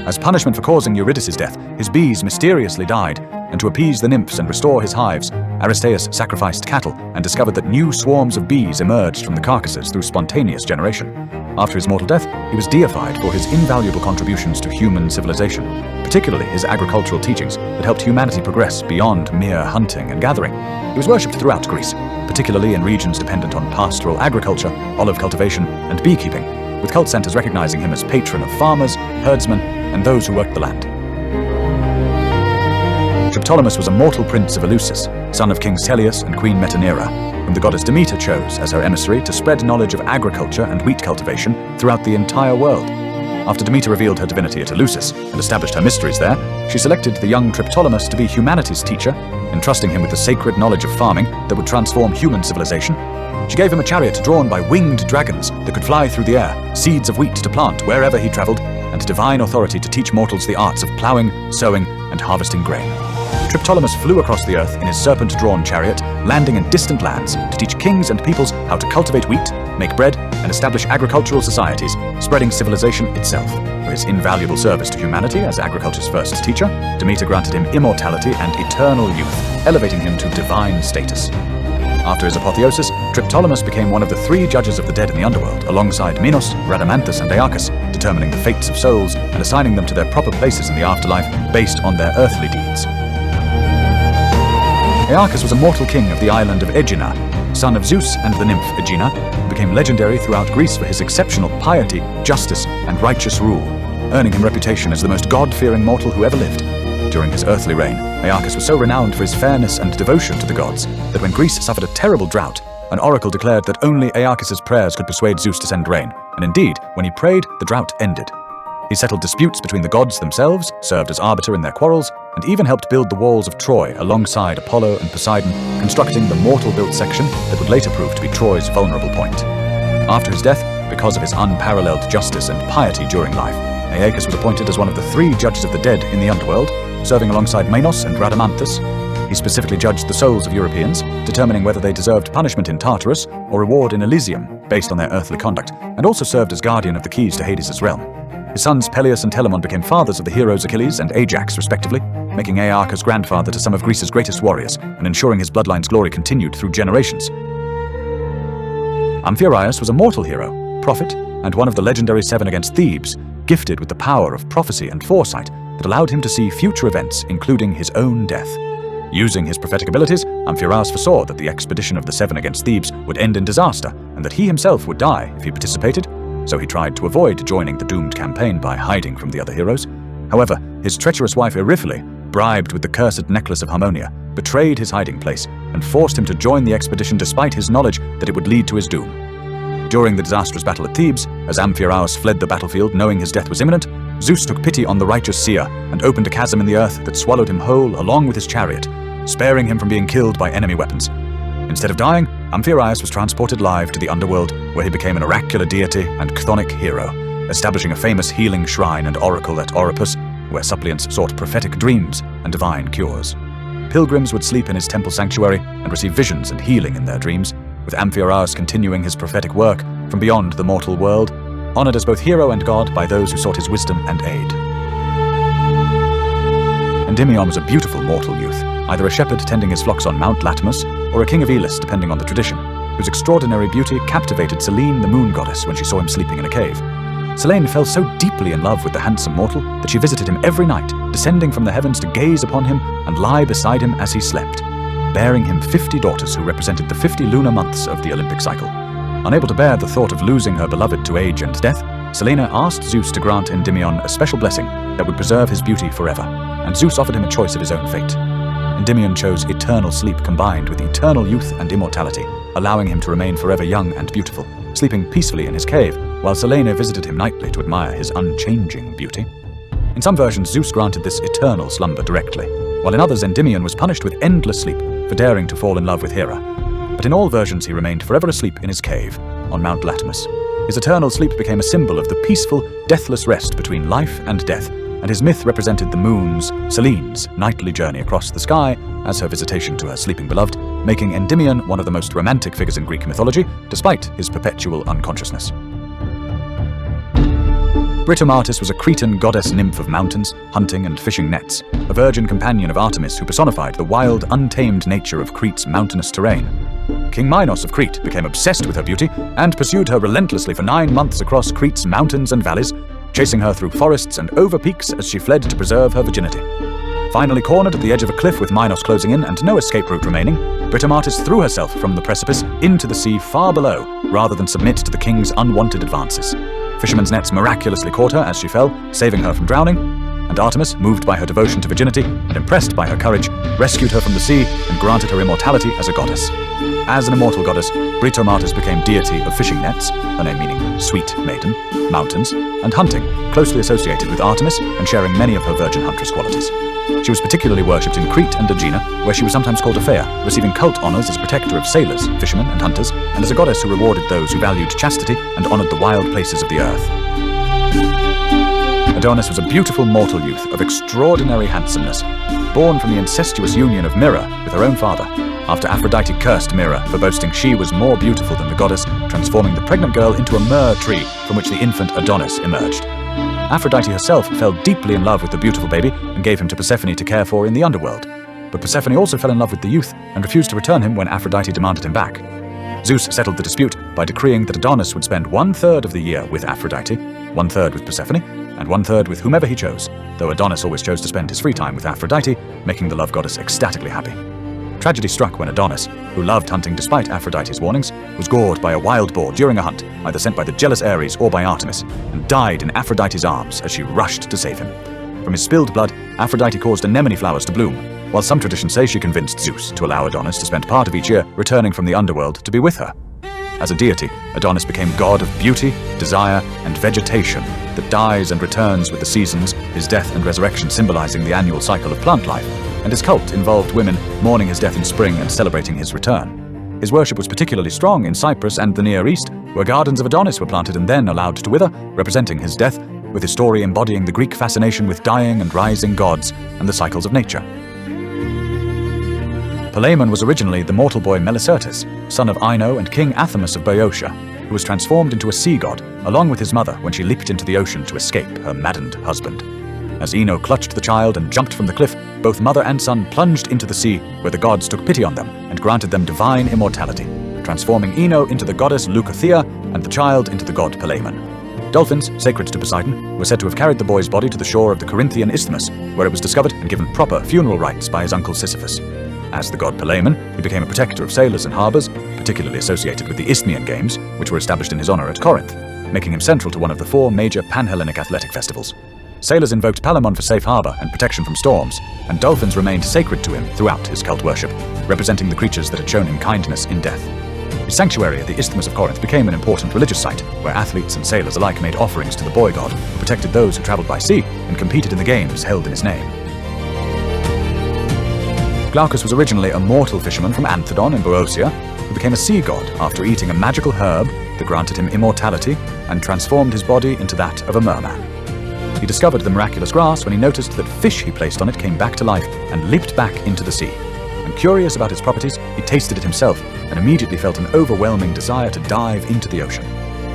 As punishment for causing Eurydice's death, his bees mysteriously died, and to appease the nymphs and restore his hives, Aristeus sacrificed cattle and discovered that new swarms of bees emerged from the carcasses through spontaneous generation. After his mortal death, he was deified for his invaluable contributions to human civilization, particularly his agricultural teachings that helped humanity progress beyond mere hunting and gathering. He was worshipped throughout Greece, particularly in regions dependent on pastoral agriculture, olive cultivation, and beekeeping, with cult centers recognizing him as patron of farmers, herdsmen, and those who worked the land. Triptolemus was a mortal prince of Eleusis, son of King Celeus and Queen Metaneira, whom the goddess Demeter chose as her emissary to spread knowledge of agriculture and wheat cultivation throughout the entire world. After Demeter revealed her divinity at Eleusis and established her mysteries there, she selected the young Triptolemus to be humanity's teacher, entrusting him with the sacred knowledge of farming that would transform human civilization. She gave him a chariot drawn by winged dragons that could fly through the air, seeds of wheat to plant wherever he traveled, and divine authority to teach mortals the arts of plowing, sowing, and harvesting grain. Triptolemus flew across the earth in his serpent-drawn chariot, landing in distant lands to teach kings and peoples how to cultivate wheat, make bread, and establish agricultural societies, spreading civilization itself. For his invaluable service to humanity as agriculture's first teacher, Demeter granted him immortality and eternal youth, elevating him to divine status. After his apotheosis, Triptolemus became one of the 3 judges of the dead in the underworld, alongside Minos, Rhadamanthus, and Aeacus, determining the fates of souls and assigning them to their proper places in the afterlife based on their earthly deeds. Aeacus was a mortal king of the island of Aegina, son of Zeus and the nymph Aegina, who became legendary throughout Greece for his exceptional piety, justice, and righteous rule, earning him reputation as the most God-fearing mortal who ever lived. During his earthly reign, Aeacus was so renowned for his fairness and devotion to the gods that when Greece suffered a terrible drought, an oracle declared that only Aeacus' prayers could persuade Zeus to send rain, and indeed, when he prayed, the drought ended. He settled disputes between the gods themselves, served as arbiter in their quarrels, and even helped build the walls of Troy alongside Apollo and Poseidon, constructing the mortal-built section that would later prove to be Troy's vulnerable point. After his death, because of his unparalleled justice and piety during life, Aeacus was appointed as one of the 3 judges of the dead in the underworld, serving alongside Minos and Rhadamanthus. He specifically judged the souls of Europeans, determining whether they deserved punishment in Tartarus or reward in Elysium based on their earthly conduct, and also served as guardian of the keys to Hades' realm. His sons Peleus and Telamon became fathers of the heroes Achilles and Ajax, respectively, making Aeacus grandfather to some of Greece's greatest warriors and ensuring his bloodline's glory continued through generations. Amphiaraus was a mortal hero, prophet, and one of the legendary 7 against Thebes, gifted with the power of prophecy and foresight that allowed him to see future events, including his own death. Using his prophetic abilities, Amphiaraus foresaw that the expedition of the 7 against Thebes would end in disaster and that he himself would die if he participated, so he tried to avoid joining the doomed campaign by hiding from the other heroes. However, his treacherous wife Euryphile, bribed with the cursed necklace of Harmonia, betrayed his hiding place and forced him to join the expedition despite his knowledge that it would lead to his doom. During the disastrous battle at Thebes, as Amphiaraus fled the battlefield knowing his death was imminent, Zeus took pity on the righteous seer and opened a chasm in the earth that swallowed him whole along with his chariot, sparing him from being killed by enemy weapons. Instead of dying, Amphiaraus was transported live to the underworld, where he became an oracular deity and chthonic hero, establishing a famous healing shrine and oracle at Olympus, where suppliants sought prophetic dreams and divine cures. Pilgrims would sleep in his temple sanctuary and receive visions and healing in their dreams, with Amphiaraus continuing his prophetic work from beyond the mortal world, honored as both hero and god by those who sought his wisdom and aid. Endymion was a beautiful mortal youth, either a shepherd tending his flocks on Mount Olympus or a king of Elis, depending on the tradition, whose extraordinary beauty captivated Selene, the moon goddess, when she saw him sleeping in a cave. Selene fell so deeply in love with the handsome mortal that she visited him every night, descending from the heavens to gaze upon him and lie beside him as he slept, bearing him 50 daughters who represented the 50 lunar months of the Olympic cycle. Unable to bear the thought of losing her beloved to age and death, Selene asked Zeus to grant Endymion a special blessing that would preserve his beauty forever, and Zeus offered him a choice of his own fate. Endymion chose eternal sleep combined with eternal youth and immortality, allowing him to remain forever young and beautiful, sleeping peacefully in his cave, while Selene visited him nightly to admire his unchanging beauty. In some versions, Zeus granted this eternal slumber directly, while in others Endymion was punished with endless sleep for daring to fall in love with Hera. But in all versions he remained forever asleep in his cave on Mount Olympus. His eternal sleep became a symbol of the peaceful, deathless rest between life and death, and his myth represented the moon's, Selene's, nightly journey across the sky as her visitation to her sleeping beloved, making Endymion one of the most romantic figures in Greek mythology, despite his perpetual unconsciousness. Britomartis was a Cretan goddess nymph of mountains, hunting and fishing nets, a virgin companion of Artemis who personified the wild, untamed nature of Crete's mountainous terrain. King Minos of Crete became obsessed with her beauty and pursued her relentlessly for 9 months across Crete's mountains and valleys, chasing her through forests and over peaks as she fled to preserve her virginity. Finally cornered at the edge of a cliff with Minos closing in and no escape route remaining, Britomartis threw herself from the precipice into the sea far below, rather than submit to the king's unwanted advances. Fishermen's nets miraculously caught her as she fell, saving her from drowning, and Artemis, moved by her devotion to virginity and impressed by her courage, rescued her from the sea and granted her immortality as a goddess. As an immortal goddess, Britomartis became deity of fishing nets, her name meaning sweet maiden, mountains, and hunting, closely associated with Artemis and sharing many of her virgin huntress qualities. She was particularly worshipped in Crete and Aegina, where she was sometimes called a Fea, receiving cult honors as a protector of sailors, fishermen, and hunters, and as a goddess who rewarded those who valued chastity and honored the wild places of the earth. Adonis was a beautiful mortal youth of extraordinary handsomeness, born from the incestuous union of Myrrha with her own father, after Aphrodite cursed Myrrha for boasting she was more beautiful than the goddess, transforming the pregnant girl into a myrrh tree from which the infant Adonis emerged. Aphrodite herself fell deeply in love with the beautiful baby and gave him to Persephone to care for in the Underworld. But Persephone also fell in love with the youth and refused to return him when Aphrodite demanded him back. Zeus settled the dispute by decreeing that Adonis would spend 1/3 of the year with Aphrodite, 1/3 with Persephone, and 1/3 with whomever he chose, though Adonis always chose to spend his free time with Aphrodite, making the love goddess ecstatically happy. Tragedy struck when Adonis, who loved hunting despite Aphrodite's warnings, was gored by a wild boar during a hunt, either sent by the jealous Ares or by Artemis, and died in Aphrodite's arms as she rushed to save him. From his spilled blood, Aphrodite caused anemone flowers to bloom, while some traditions say she convinced Zeus to allow Adonis to spend part of each year returning from the underworld to be with her. As a deity, Adonis became god of beauty, desire, and vegetation that dies and returns with the seasons, his death and resurrection symbolizing the annual cycle of plant life, and his cult involved women mourning his death in spring and celebrating his return. His worship was particularly strong in Cyprus and the Near East, where gardens of Adonis were planted and then allowed to wither, representing his death, with his story embodying the Greek fascination with dying and rising gods and the cycles of nature. Palemon was originally the mortal boy Melicertes, son of Ino and King Athamas of Boeotia, who was transformed into a sea god, along with his mother when she leaped into the ocean to escape her maddened husband. As Ino clutched the child and jumped from the cliff, both mother and son plunged into the sea, where the gods took pity on them and granted them divine immortality, transforming Ino into the goddess Leucothea and the child into the god Palemon. Dolphins, sacred to Poseidon, were said to have carried the boy's body to the shore of the Corinthian Isthmus, where it was discovered and given proper funeral rites by his uncle Sisyphus. As the god Palemon, he became a protector of sailors and harbours, particularly associated with the Isthmian Games, which were established in his honour at Corinth, making him central to one of the 4 major pan-Hellenic athletic festivals. Sailors invoked Palemon for safe harbour and protection from storms, and dolphins remained sacred to him throughout his cult worship, representing the creatures that had shown him kindness in death. His sanctuary at the Isthmus of Corinth became an important religious site, where athletes and sailors alike made offerings to the boy god, who protected those who travelled by sea and competed in the games held in his name. Glaucus was originally a mortal fisherman from Anthedon in Boeotia, who became a sea god after eating a magical herb that granted him immortality and transformed his body into that of a merman. He discovered the miraculous grass when he noticed that fish he placed on it came back to life and leaped back into the sea. And curious about its properties, he tasted it himself and immediately felt an overwhelming desire to dive into the ocean.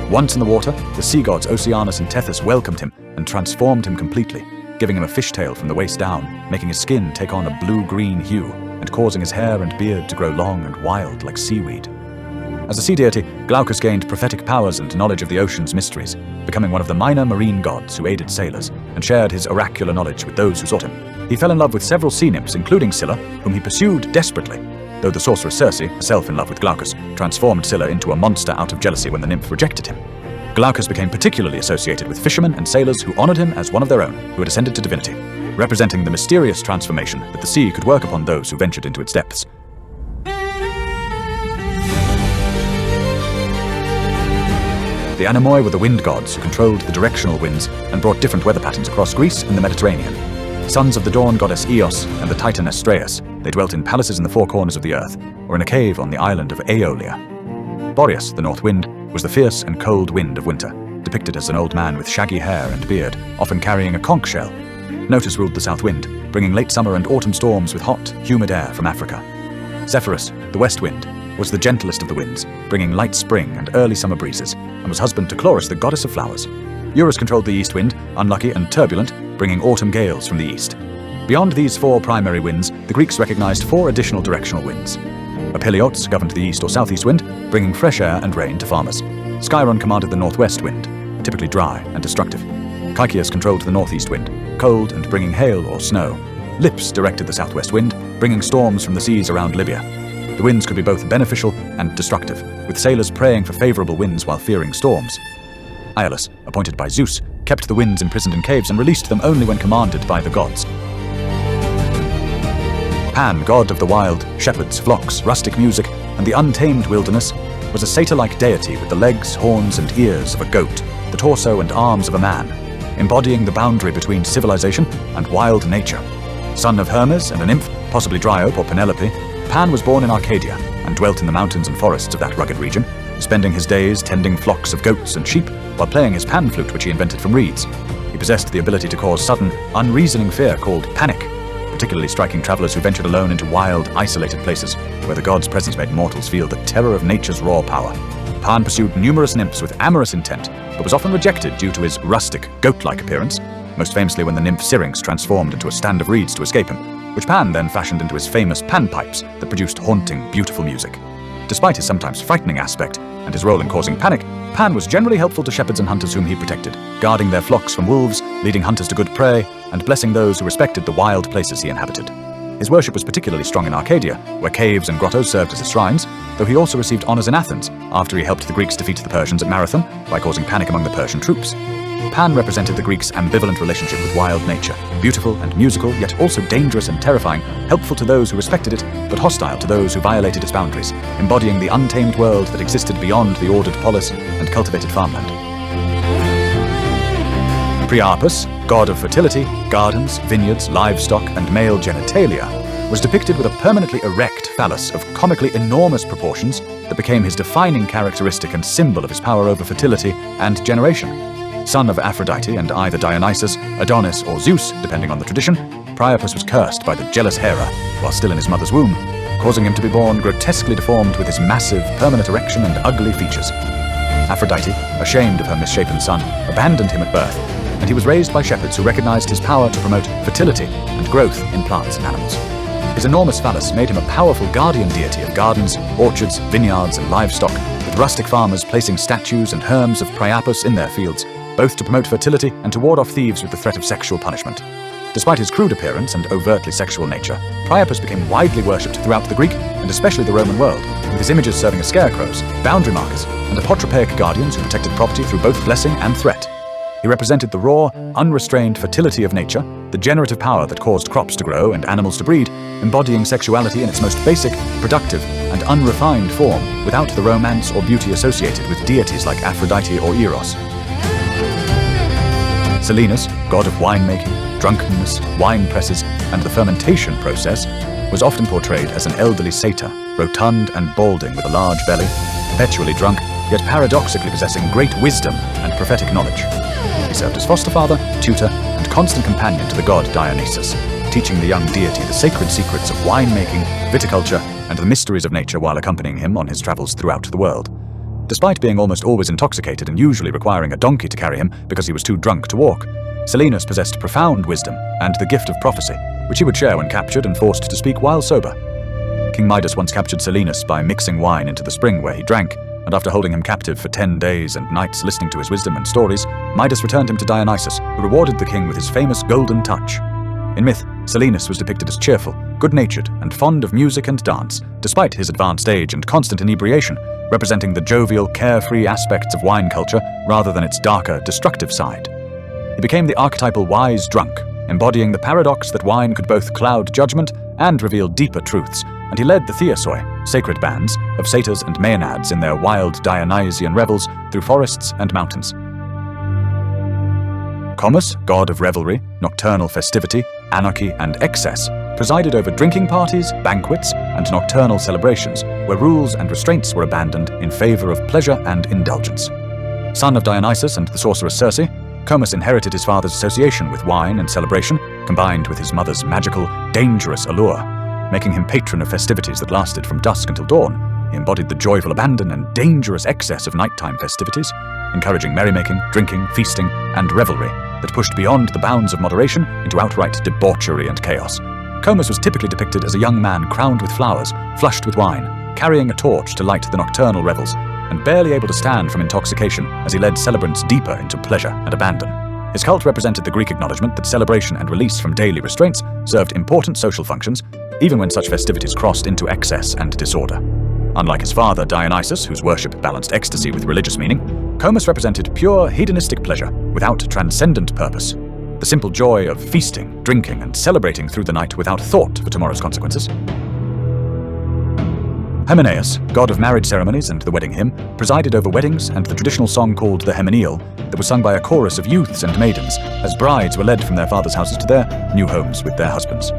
Once in the water, the sea gods Oceanus and Tethys welcomed him and transformed him completely, giving him a fishtail from the waist down, making his skin take on a blue-green hue, and causing his hair and beard to grow long and wild like seaweed. As a sea deity, Glaucus gained prophetic powers and knowledge of the ocean's mysteries, becoming one of the minor marine gods who aided sailors, and shared his oracular knowledge with those who sought him. He fell in love with several sea nymphs, including Scylla, whom he pursued desperately, though the sorceress Circe, herself in love with Glaucus, transformed Scylla into a monster out of jealousy when the nymph rejected him. Glaucus became particularly associated with fishermen and sailors who honored him as one of their own, who had ascended to divinity, representing the mysterious transformation that the sea could work upon those who ventured into its depths. The Anemoi were the wind gods who controlled the directional winds and brought different weather patterns across Greece and the Mediterranean. Sons of the dawn goddess Eos and the titan Astraeus, they dwelt in palaces in the 4 corners of the earth, or in a cave on the island of Aeolia. Boreas, the north wind, was the fierce and cold wind of winter, depicted as an old man with shaggy hair and beard, often carrying a conch shell. Notus ruled the south wind, bringing late summer and autumn storms with hot, humid air from Africa. Zephyrus, the west wind, was the gentlest of the winds, bringing light spring and early summer breezes, and was husband to Chloris, the goddess of flowers. Eurus controlled the east wind, unlucky and turbulent, bringing autumn gales from the east. Beyond these 4 primary winds, the Greeks recognized 4 additional directional winds. Apeliots governed the east or southeast wind, bringing fresh air and rain to farmers. Skyron commanded the northwest wind, typically dry and destructive. Caekius controlled the northeast wind, cold and bringing hail or snow. Lips directed the southwest wind, bringing storms from the seas around Libya. The winds could be both beneficial and destructive, with sailors praying for favorable winds while fearing storms. Aeolus, appointed by Zeus, kept the winds imprisoned in caves and released them only when commanded by the gods. Pan, god of the wild, shepherds, flocks, rustic music, and the untamed wilderness, was a satyr-like deity with the legs, horns, and ears of a goat, the torso and arms of a man, embodying the boundary between civilization and wild nature. Son of Hermes and a nymph, possibly Dryope or Penelope, Pan was born in Arcadia and dwelt in the mountains and forests of that rugged region, spending his days tending flocks of goats and sheep while playing his pan flute, which he invented from reeds. He possessed the ability to cause sudden, unreasoning fear called panic, particularly striking travelers who ventured alone into wild, isolated places where the god's presence made mortals feel the terror of nature's raw power. Pan pursued numerous nymphs with amorous intent, but was often rejected due to his rustic, goat-like appearance, most famously when the nymph Syrinx transformed into a stand of reeds to escape him, which Pan then fashioned into his famous panpipes that produced haunting, beautiful music. Despite his sometimes frightening aspect and his role in causing panic, Pan was generally helpful to shepherds and hunters whom he protected, guarding their flocks from wolves, leading hunters to good prey, and blessing those who respected the wild places he inhabited. His worship was particularly strong in Arcadia, where caves and grottos served as his shrines, though he also received honors in Athens after he helped the Greeks defeat the Persians at Marathon by causing panic among the Persian troops. Pan represented the Greeks' ambivalent relationship with wild nature, beautiful and musical, yet also dangerous and terrifying, helpful to those who respected it, but hostile to those who violated its boundaries, embodying the untamed world that existed beyond the ordered polis and cultivated farmland. Priapus, god of fertility, gardens, vineyards, livestock, and male genitalia, was depicted with a permanently erect phallus of comically enormous proportions that became his defining characteristic and symbol of his power over fertility and generation. Son of Aphrodite and either Dionysus, Adonis, or Zeus, depending on the tradition, Priapus was cursed by the jealous Hera while still in his mother's womb, causing him to be born grotesquely deformed with his massive, permanent erection and ugly features. Aphrodite, ashamed of her misshapen son, abandoned him at birth, and he was raised by shepherds who recognized his power to promote fertility and growth in plants and animals. His enormous phallus made him a powerful guardian deity of gardens, orchards, vineyards, and livestock, with rustic farmers placing statues and herms of Priapus in their fields, both to promote fertility and to ward off thieves with the threat of sexual punishment. Despite his crude appearance and overtly sexual nature, Priapus became widely worshipped throughout the Greek and especially the Roman world, with his images serving as scarecrows, boundary markers, and apotropaic guardians who protected property through both blessing and threat. He represented the raw, unrestrained fertility of nature, the generative power that caused crops to grow and animals to breed, embodying sexuality in its most basic, productive, and unrefined form without the romance or beauty associated with deities like Aphrodite or Eros. Silenus, god of winemaking, drunkenness, wine presses, and the fermentation process, was often portrayed as an elderly satyr, rotund and balding with a large belly, perpetually drunk, yet paradoxically possessing great wisdom and prophetic knowledge. He served as foster father, tutor, and constant companion to the god Dionysus, teaching the young deity the sacred secrets of winemaking, viticulture, and the mysteries of nature while accompanying him on his travels throughout the world. Despite being almost always intoxicated and usually requiring a donkey to carry him because he was too drunk to walk, Silenus possessed profound wisdom and the gift of prophecy, which he would share when captured and forced to speak while sober. King Midas once captured Silenus by mixing wine into the spring where he drank, and after holding him captive for 10 days and nights listening to his wisdom and stories, Midas returned him to Dionysus, who rewarded the king with his famous golden touch. In myth, Silenus was depicted as cheerful, good-natured, and fond of music and dance, despite his advanced age and constant inebriation, representing the jovial, carefree aspects of wine culture rather than its darker, destructive side. He became the archetypal wise drunk, embodying the paradox that wine could both cloud judgment and reveal deeper truths, and he led the Theosoi, sacred bands, of satyrs and maenads in their wild Dionysian revels through forests and mountains. Comus, god of revelry, nocturnal festivity, anarchy, and excess, presided over drinking parties, banquets, and nocturnal celebrations, where rules and restraints were abandoned in favor of pleasure and indulgence. Son of Dionysus and the sorceress Circe, Comus inherited his father's association with wine and celebration, combined with his mother's magical, dangerous allure, making him patron of festivities that lasted from dusk until dawn. He embodied the joyful abandon and dangerous excess of nighttime festivities, encouraging merrymaking, drinking, feasting, and revelry that pushed beyond the bounds of moderation into outright debauchery and chaos. Comus was typically depicted as a young man crowned with flowers, flushed with wine, carrying a torch to light the nocturnal revels, and barely able to stand from intoxication as he led celebrants deeper into pleasure and abandon. His cult represented the Greek acknowledgement that celebration and release from daily restraints served important social functions, even when such festivities crossed into excess and disorder. Unlike his father Dionysus, whose worship balanced ecstasy with religious meaning, Comus represented pure hedonistic pleasure without transcendent purpose. The simple joy of feasting, drinking, and celebrating through the night without thought for tomorrow's consequences. Hymenaeus, god of marriage ceremonies and the wedding hymn, presided over weddings and the traditional song called the Hymeneal that was sung by a chorus of youths and maidens as brides were led from their fathers' houses to their new homes with their husbands.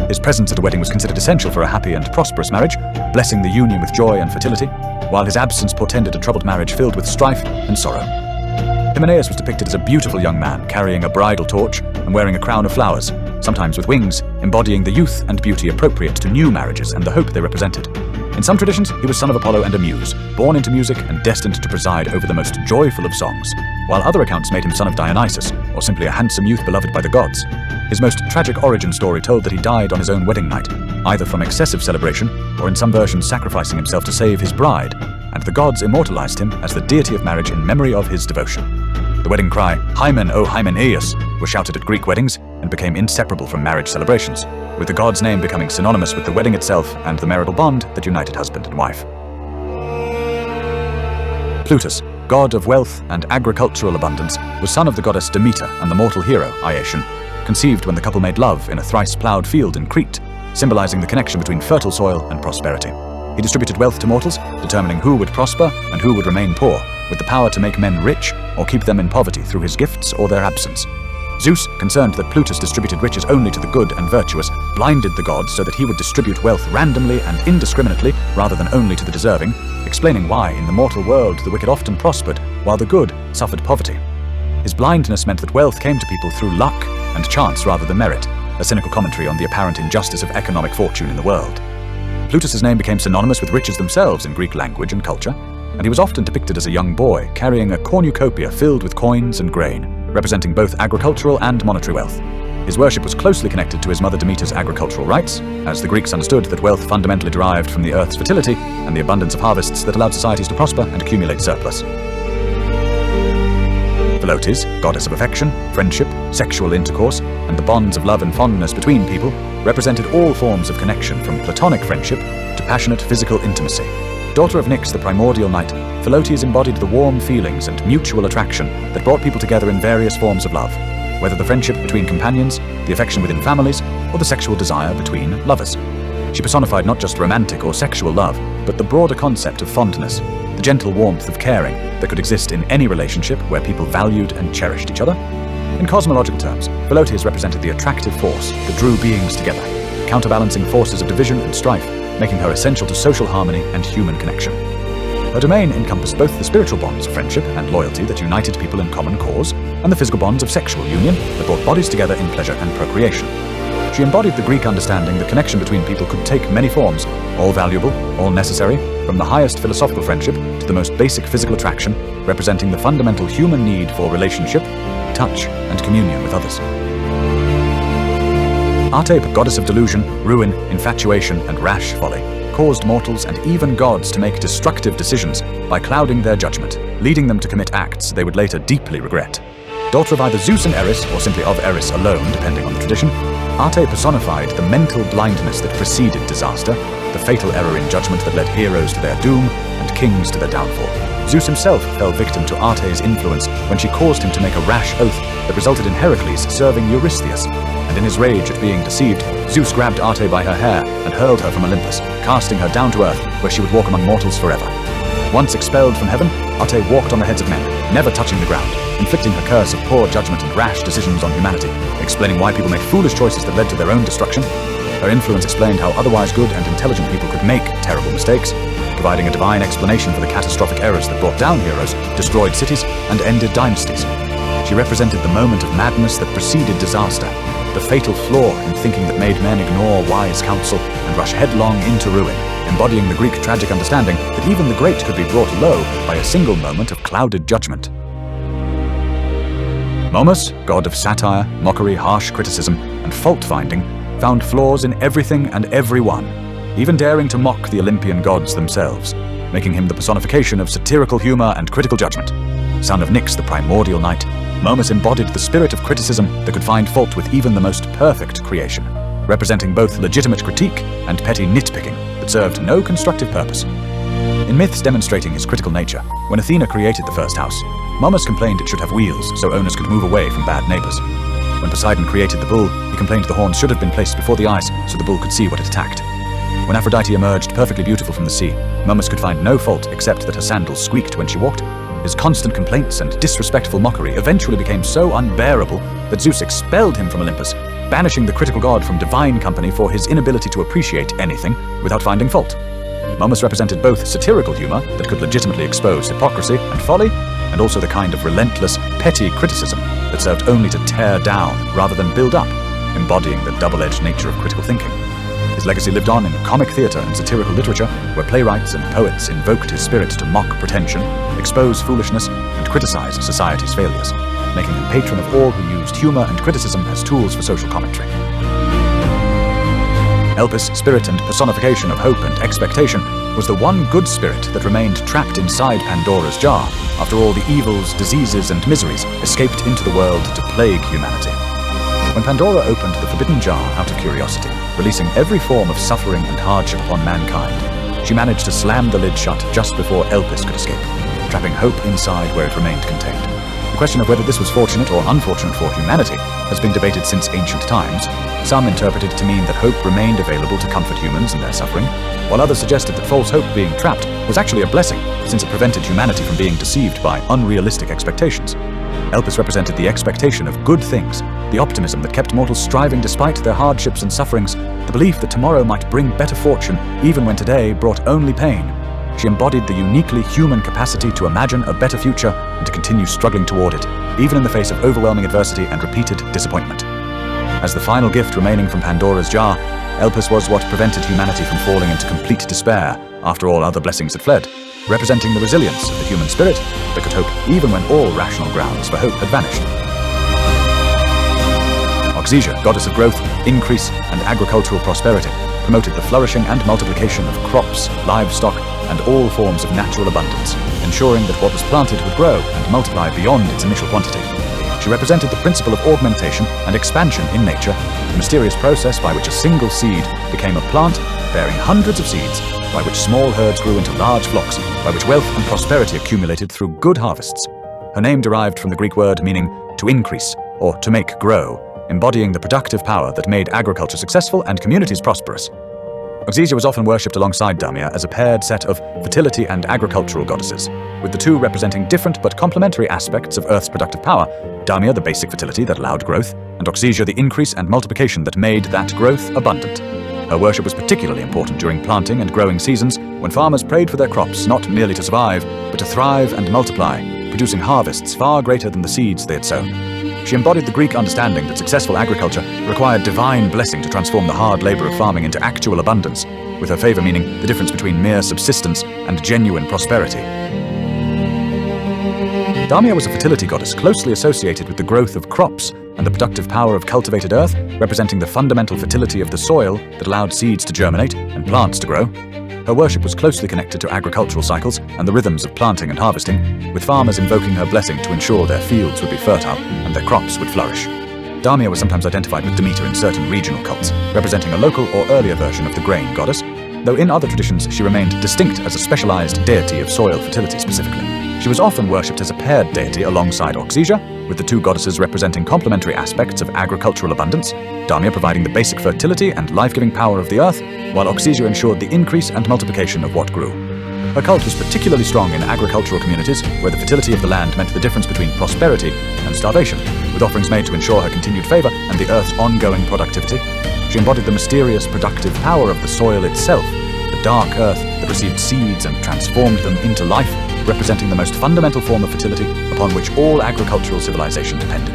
His presence at a wedding was considered essential for a happy and prosperous marriage, blessing the union with joy and fertility, while his absence portended a troubled marriage filled with strife and sorrow. Hymenaeus was depicted as a beautiful young man carrying a bridal torch and wearing a crown of flowers, sometimes with wings, embodying the youth and beauty appropriate to new marriages and the hope they represented. In some traditions, he was son of Apollo and a muse, born into music and destined to preside over the most joyful of songs, while other accounts made him son of Dionysus, or simply a handsome youth beloved by the gods. His most tragic origin story told that he died on his own wedding night, either from excessive celebration or in some versions sacrificing himself to save his bride, and the gods immortalized him as the deity of marriage in memory of his devotion. The wedding cry, "Hymen, O Hymenaeus," was shouted at Greek weddings and became inseparable from marriage celebrations, with the god's name becoming synonymous with the wedding itself and the marital bond that united husband and wife. Plutus, god of wealth and agricultural abundance, was son of the goddess Demeter and the mortal hero Iasion, conceived when the couple made love in a thrice-ploughed field in Crete, symbolizing the connection between fertile soil and prosperity. He distributed wealth to mortals, determining who would prosper and who would remain poor, with the power to make men rich or keep them in poverty through his gifts or their absence. Zeus, concerned that Plutus distributed riches only to the good and virtuous, blinded the gods so that he would distribute wealth randomly and indiscriminately rather than only to the deserving, explaining why in the mortal world the wicked often prospered while the good suffered poverty. His blindness meant that wealth came to people through luck and chance rather than merit, a cynical commentary on the apparent injustice of economic fortune in the world. Plutus's name became synonymous with riches themselves in Greek language and culture, and he was often depicted as a young boy carrying a cornucopia filled with coins and grain, representing both agricultural and monetary wealth. His worship was closely connected to his mother Demeter's agricultural rights, as the Greeks understood that wealth fundamentally derived from the earth's fertility and the abundance of harvests that allowed societies to prosper and accumulate surplus. Philautis, goddess of affection, friendship, sexual intercourse, and the bonds of love and fondness between people, represented all forms of connection from platonic friendship to passionate physical intimacy. Daughter of Nyx, the primordial night, Philautis embodied the warm feelings and mutual attraction that brought people together in various forms of love, whether the friendship between companions, the affection within families, or the sexual desire between lovers. She personified not just romantic or sexual love, but the broader concept of fondness, the gentle warmth of caring that could exist in any relationship where people valued and cherished each other. In cosmological terms, Philautis represented the attractive force that drew beings together, counterbalancing forces of division and strife, making her essential to social harmony and human connection. Her domain encompassed both the spiritual bonds of friendship and loyalty that united people in common cause, and the physical bonds of sexual union that brought bodies together in pleasure and procreation. She embodied the Greek understanding that connection between people could take many forms, all valuable, all necessary, from the highest philosophical friendship to the most basic physical attraction, representing the fundamental human need for relationship, touch, and communion with others. Ate, goddess of delusion, ruin, infatuation, and rash folly, caused mortals and even gods to make destructive decisions by clouding their judgment, leading them to commit acts they would later deeply regret. Daughter of either Zeus and Eris, or simply of Eris alone, depending on the tradition, Ate personified the mental blindness that preceded disaster, the fatal error in judgment that led heroes to their doom and kings to their downfall. Zeus himself fell victim to Ate's influence when she caused him to make a rash oath that resulted in Heracles serving Eurystheus, and in his rage at being deceived, Zeus grabbed Ate by her hair and hurled her from Olympus, casting her down to earth where she would walk among mortals forever. Once expelled from heaven, Ate walked on the heads of men, never touching the ground, inflicting her curse of poor judgment and rash decisions on humanity, explaining why people made foolish choices that led to their own destruction. Her influence explained how otherwise good and intelligent people could make terrible mistakes, providing a divine explanation for the catastrophic errors that brought down heroes, destroyed cities, and ended dynasties. She represented the moment of madness that preceded disaster, the fatal flaw in thinking that made men ignore wise counsel and rush headlong into ruin, embodying the Greek tragic understanding that even the great could be brought low by a single moment of clouded judgment. Momus, god of satire, mockery, harsh criticism, and fault-finding, found flaws in everything and everyone, even daring to mock the Olympian gods themselves, making him the personification of satirical humor and critical judgment. Son of Nyx, the primordial night, Momus embodied the spirit of criticism that could find fault with even the most perfect creation, representing both legitimate critique and petty nitpicking that served no constructive purpose. In myths demonstrating his critical nature, when Athena created the first house, Momus complained it should have wheels so owners could move away from bad neighbors. When Poseidon created the bull, he complained the horns should have been placed before the eyes so the bull could see what it attacked. When Aphrodite emerged perfectly beautiful from the sea, Momus could find no fault except that her sandals squeaked when she walked. His constant complaints and disrespectful mockery eventually became so unbearable that Zeus expelled him from Olympus, banishing the critical god from divine company for his inability to appreciate anything without finding fault. Momus represented both satirical humor that could legitimately expose hypocrisy and folly, and also the kind of relentless, petty criticism that served only to tear down rather than build up, embodying the double-edged nature of critical thinking. His legacy lived on in comic theater and satirical literature, where playwrights and poets invoked his spirit to mock pretension, expose foolishness, and criticize society's failures, making him patron of all who used humor and criticism as tools for social commentary. Elpis, spirit and personification of hope and expectation, was the one good spirit that remained trapped inside Pandora's jar after all the evils, diseases, and miseries escaped into the world to plague humanity. When Pandora opened the forbidden jar out of curiosity, releasing every form of suffering and hardship upon mankind, she managed to slam the lid shut just before Elpis could escape, trapping hope inside where it remained contained. The question of whether this was fortunate or unfortunate for humanity has been debated since ancient times. Some interpreted it to mean that hope remained available to comfort humans in their suffering, while others suggested that false hope being trapped was actually a blessing, since it prevented humanity from being deceived by unrealistic expectations. Elpis represented the expectation of good things, the optimism that kept mortals striving despite their hardships and sufferings, the belief that tomorrow might bring better fortune even when today brought only pain. She embodied the uniquely human capacity to imagine a better future and to continue struggling toward it, even in the face of overwhelming adversity and repeated disappointment. As the final gift remaining from Pandora's jar, Elpis was what prevented humanity from falling into complete despair after all other blessings had fled, representing the resilience of the human spirit that could hope even when all rational grounds for hope had vanished. Oxysia, goddess of growth, increase, and agricultural prosperity, promoted the flourishing and multiplication of crops, livestock, and all forms of natural abundance, ensuring that what was planted would grow and multiply beyond its initial quantity. She represented the principle of augmentation and expansion in nature, the mysterious process by which a single seed became a plant bearing hundreds of seeds, by which small herds grew into large flocks, by which wealth and prosperity accumulated through good harvests. Her name derived from the Greek word meaning to increase, or to make grow, embodying the productive power that made agriculture successful and communities prosperous. Oxysia was often worshipped alongside Damia as a paired set of fertility and agricultural goddesses, with the two representing different but complementary aspects of Earth's productive power, Damia the basic fertility that allowed growth, and Oxysia the increase and multiplication that made that growth abundant. Her worship was particularly important during planting and growing seasons, when farmers prayed for their crops not merely to survive, but to thrive and multiply, producing harvests far greater than the seeds they had sown. She embodied the Greek understanding that successful agriculture required divine blessing to transform the hard labor of farming into actual abundance, with her favor meaning the difference between mere subsistence and genuine prosperity. Damia was a fertility goddess closely associated with the growth of crops and the productive power of cultivated earth, representing the fundamental fertility of the soil that allowed seeds to germinate and plants to grow. Her worship was closely connected to agricultural cycles and the rhythms of planting and harvesting, with farmers invoking her blessing to ensure their fields would be fertile and their crops would flourish. Damia was sometimes identified with Demeter in certain regional cults, representing a local or earlier version of the grain goddess, though in other traditions she remained distinct as a specialized deity of soil fertility specifically. She was often worshipped as a paired deity alongside Oxysia, with the two goddesses representing complementary aspects of agricultural abundance, Damia providing the basic fertility and life-giving power of the earth, while Oxysia ensured the increase and multiplication of what grew. Her cult was particularly strong in agricultural communities, where the fertility of the land meant the difference between prosperity and starvation, with offerings made to ensure her continued favor and the earth's ongoing productivity. She embodied the mysterious productive power of the soil itself, the dark earth that received seeds and transformed them into life, representing the most fundamental form of fertility upon which all agricultural civilization depended.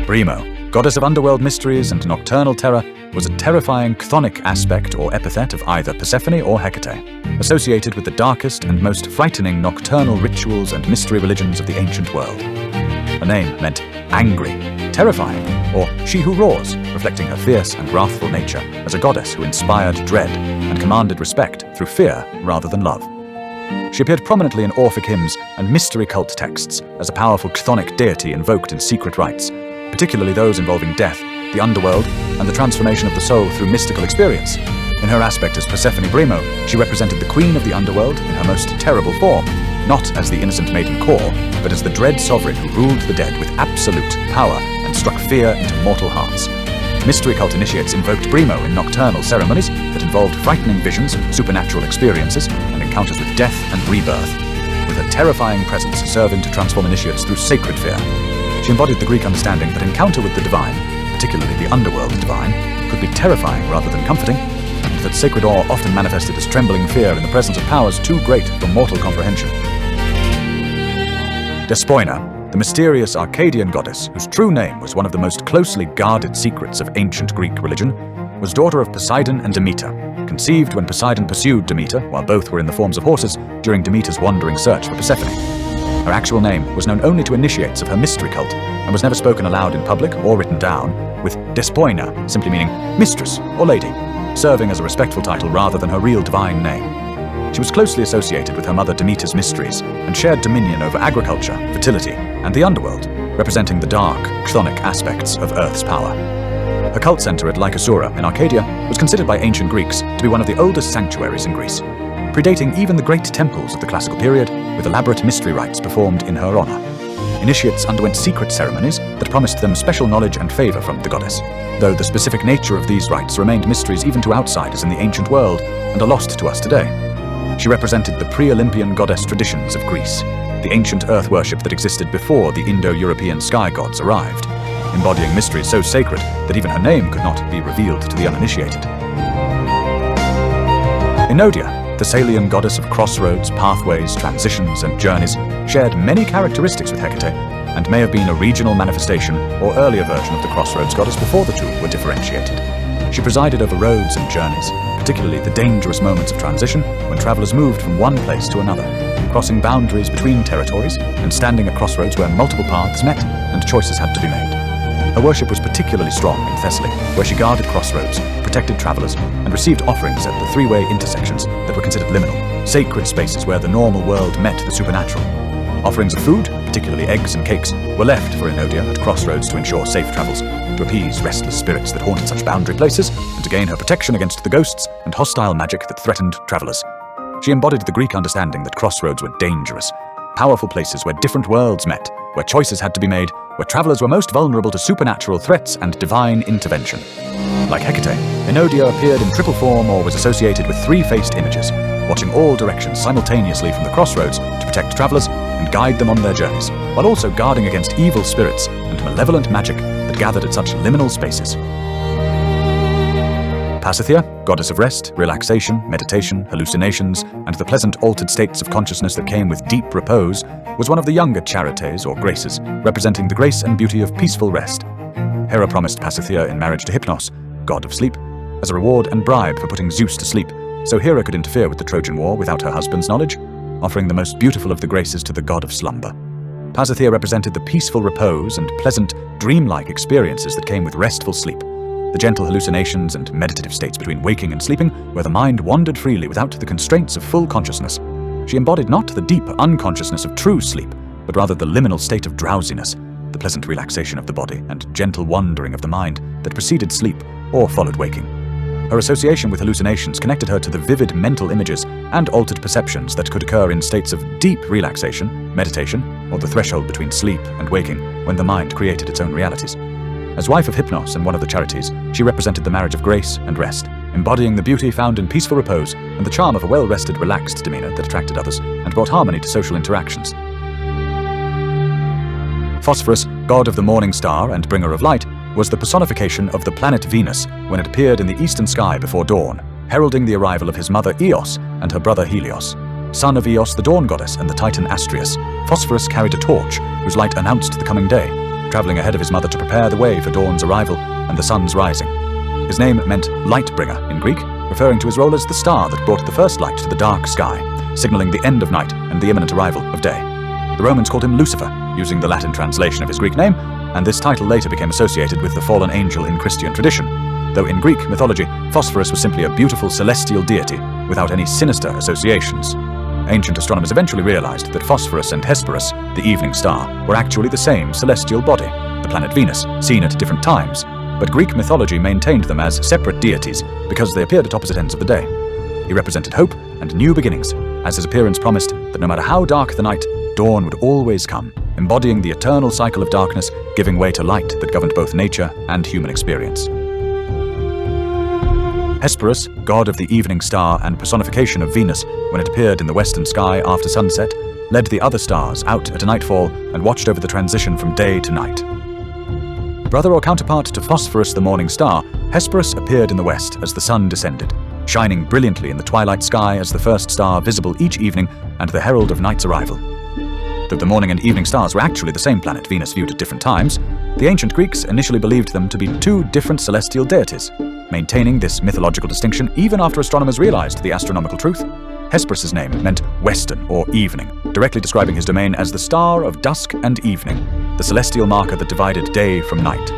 Brimo, goddess of underworld mysteries and nocturnal terror, was a terrifying chthonic aspect or epithet of either Persephone or Hecate, associated with the darkest and most frightening nocturnal rituals and mystery religions of the ancient world. Her name meant angry, terrifying, or she who roars, reflecting her fierce and wrathful nature as a goddess who inspired dread and commanded respect through fear rather than love. She appeared prominently in Orphic hymns and mystery cult texts as a powerful chthonic deity invoked in secret rites, particularly those involving death, the underworld, and the transformation of the soul through mystical experience. In her aspect as Persephone Brimo, she represented the queen of the underworld in her most terrible form, not as the innocent maiden Kor, but as the dread sovereign who ruled the dead with absolute power and struck fear into mortal hearts. Mystery cult initiates invoked Brimo in nocturnal ceremonies that involved frightening visions, supernatural experiences, and encounters with death and rebirth, with a terrifying presence serving to transform initiates through sacred fear. She embodied the Greek understanding that encounter with the divine, particularly the underworld divine, could be terrifying rather than comforting, and that sacred awe often manifested as trembling fear in the presence of powers too great for mortal comprehension. Despoina, the mysterious Arcadian goddess whose true name was one of the most closely guarded secrets of ancient Greek religion, was daughter of Poseidon and Demeter, conceived when Poseidon pursued Demeter while both were in the forms of horses during Demeter's wandering search for Persephone. Her actual name was known only to initiates of her mystery cult and was never spoken aloud in public or written down, with Despoina simply meaning mistress or lady, serving as a respectful title rather than her real divine name. She was closely associated with her mother Demeter's mysteries and shared dominion over agriculture, fertility, and the underworld, representing the dark, chthonic aspects of Earth's power. Her cult center at Lycosura in Arcadia was considered by ancient Greeks to be one of the oldest sanctuaries in Greece, predating even the great temples of the classical period, with elaborate mystery rites performed in her honor. Initiates underwent secret ceremonies that promised them special knowledge and favor from the goddess, though the specific nature of these rites remained mysteries even to outsiders in the ancient world and are lost to us today. She represented the pre-Olympian goddess traditions of Greece, the ancient earth worship that existed before the Indo-European sky gods arrived, embodying mysteries so sacred that even her name could not be revealed to the uninitiated. Enodia, the Thessalian goddess of crossroads, pathways, transitions, and journeys, shared many characteristics with Hecate, and may have been a regional manifestation or earlier version of the crossroads goddess before the two were differentiated. She presided over roads and journeys, particularly the dangerous moments of transition when travelers moved from one place to another, crossing boundaries between territories and standing at crossroads where multiple paths met and choices had to be made. Her worship was particularly strong in Thessaly, where she guarded crossroads, protected travelers, and received offerings at the three-way intersections that were considered liminal, sacred spaces where the normal world met the supernatural. Offerings of food, particularly eggs and cakes, were left for Enodia at crossroads to ensure safe travels, to appease restless spirits that haunted such boundary places, and to gain her protection against the ghosts and hostile magic that threatened travelers. She embodied the Greek understanding that crossroads were dangerous, powerful places where different worlds met, where choices had to be made, where travelers were most vulnerable to supernatural threats and divine intervention. Like Hecate, Enodia appeared in triple form or was associated with three-faced images, watching all directions simultaneously from the crossroads to protect travelers and guide them on their journeys, while also guarding against evil spirits and malevolent magic that gathered at such liminal spaces. Pasithea, goddess of rest, relaxation, meditation, hallucinations, and the pleasant altered states of consciousness that came with deep repose, was one of the younger charites or graces, representing the grace and beauty of peaceful rest. Hera promised Pasithea in marriage to Hypnos, god of sleep, as a reward and bribe for putting Zeus to sleep, so Hera could interfere with the Trojan War without her husband's knowledge, offering the most beautiful of the graces to the god of slumber. Pasithea represented the peaceful repose and pleasant, dreamlike experiences that came with restful sleep, the gentle hallucinations and meditative states between waking and sleeping, where the mind wandered freely without the constraints of full consciousness. She embodied not the deep unconsciousness of true sleep, but rather the liminal state of drowsiness, the pleasant relaxation of the body and gentle wandering of the mind that preceded sleep or followed waking. Her association with hallucinations connected her to the vivid mental images and altered perceptions that could occur in states of deep relaxation, meditation, or the threshold between sleep and waking when the mind created its own realities. As wife of Hypnos and one of the charities, she represented the marriage of grace and rest, embodying the beauty found in peaceful repose and the charm of a well-rested, relaxed demeanor that attracted others and brought harmony to social interactions. Phosphorus, god of the morning star and bringer of light, was the personification of the planet Venus when it appeared in the eastern sky before dawn, heralding the arrival of his mother Eos and her brother Helios. Son of Eos, the dawn goddess, and the titan Astrius, Phosphorus carried a torch whose light announced the coming day, traveling ahead of his mother to prepare the way for dawn's arrival and the sun's rising. His name meant light-bringer in Greek, referring to his role as the star that brought the first light to the dark sky, signaling the end of night and the imminent arrival of day. The Romans called him Lucifer, using the Latin translation of his Greek name, and this title later became associated with the fallen angel in Christian tradition, though in Greek mythology, Phosphorus was simply a beautiful celestial deity without any sinister associations. Ancient astronomers eventually realized that Phosphorus and Hesperus, the evening star, were actually the same celestial body, the planet Venus, seen at different times, but Greek mythology maintained them as separate deities because they appeared at opposite ends of the day. He represented hope and new beginnings, as his appearance promised that no matter how dark the night, dawn would always come, embodying the eternal cycle of darkness, giving way to light that governed both nature and human experience. Hesperus, god of the evening star and personification of Venus when it appeared in the western sky after sunset, led the other stars out at nightfall and watched over the transition from day to night. Brother or counterpart to Phosphorus the morning star, Hesperus appeared in the west as the sun descended, shining brilliantly in the twilight sky as the first star visible each evening and the herald of night's arrival. Though the morning and evening stars were actually the same planet Venus viewed at different times, the ancient Greeks initially believed them to be two different celestial deities, maintaining this mythological distinction even after astronomers realized the astronomical truth. Hesperus's name meant western or evening, directly describing his domain as the star of dusk and evening, the celestial marker that divided day from night.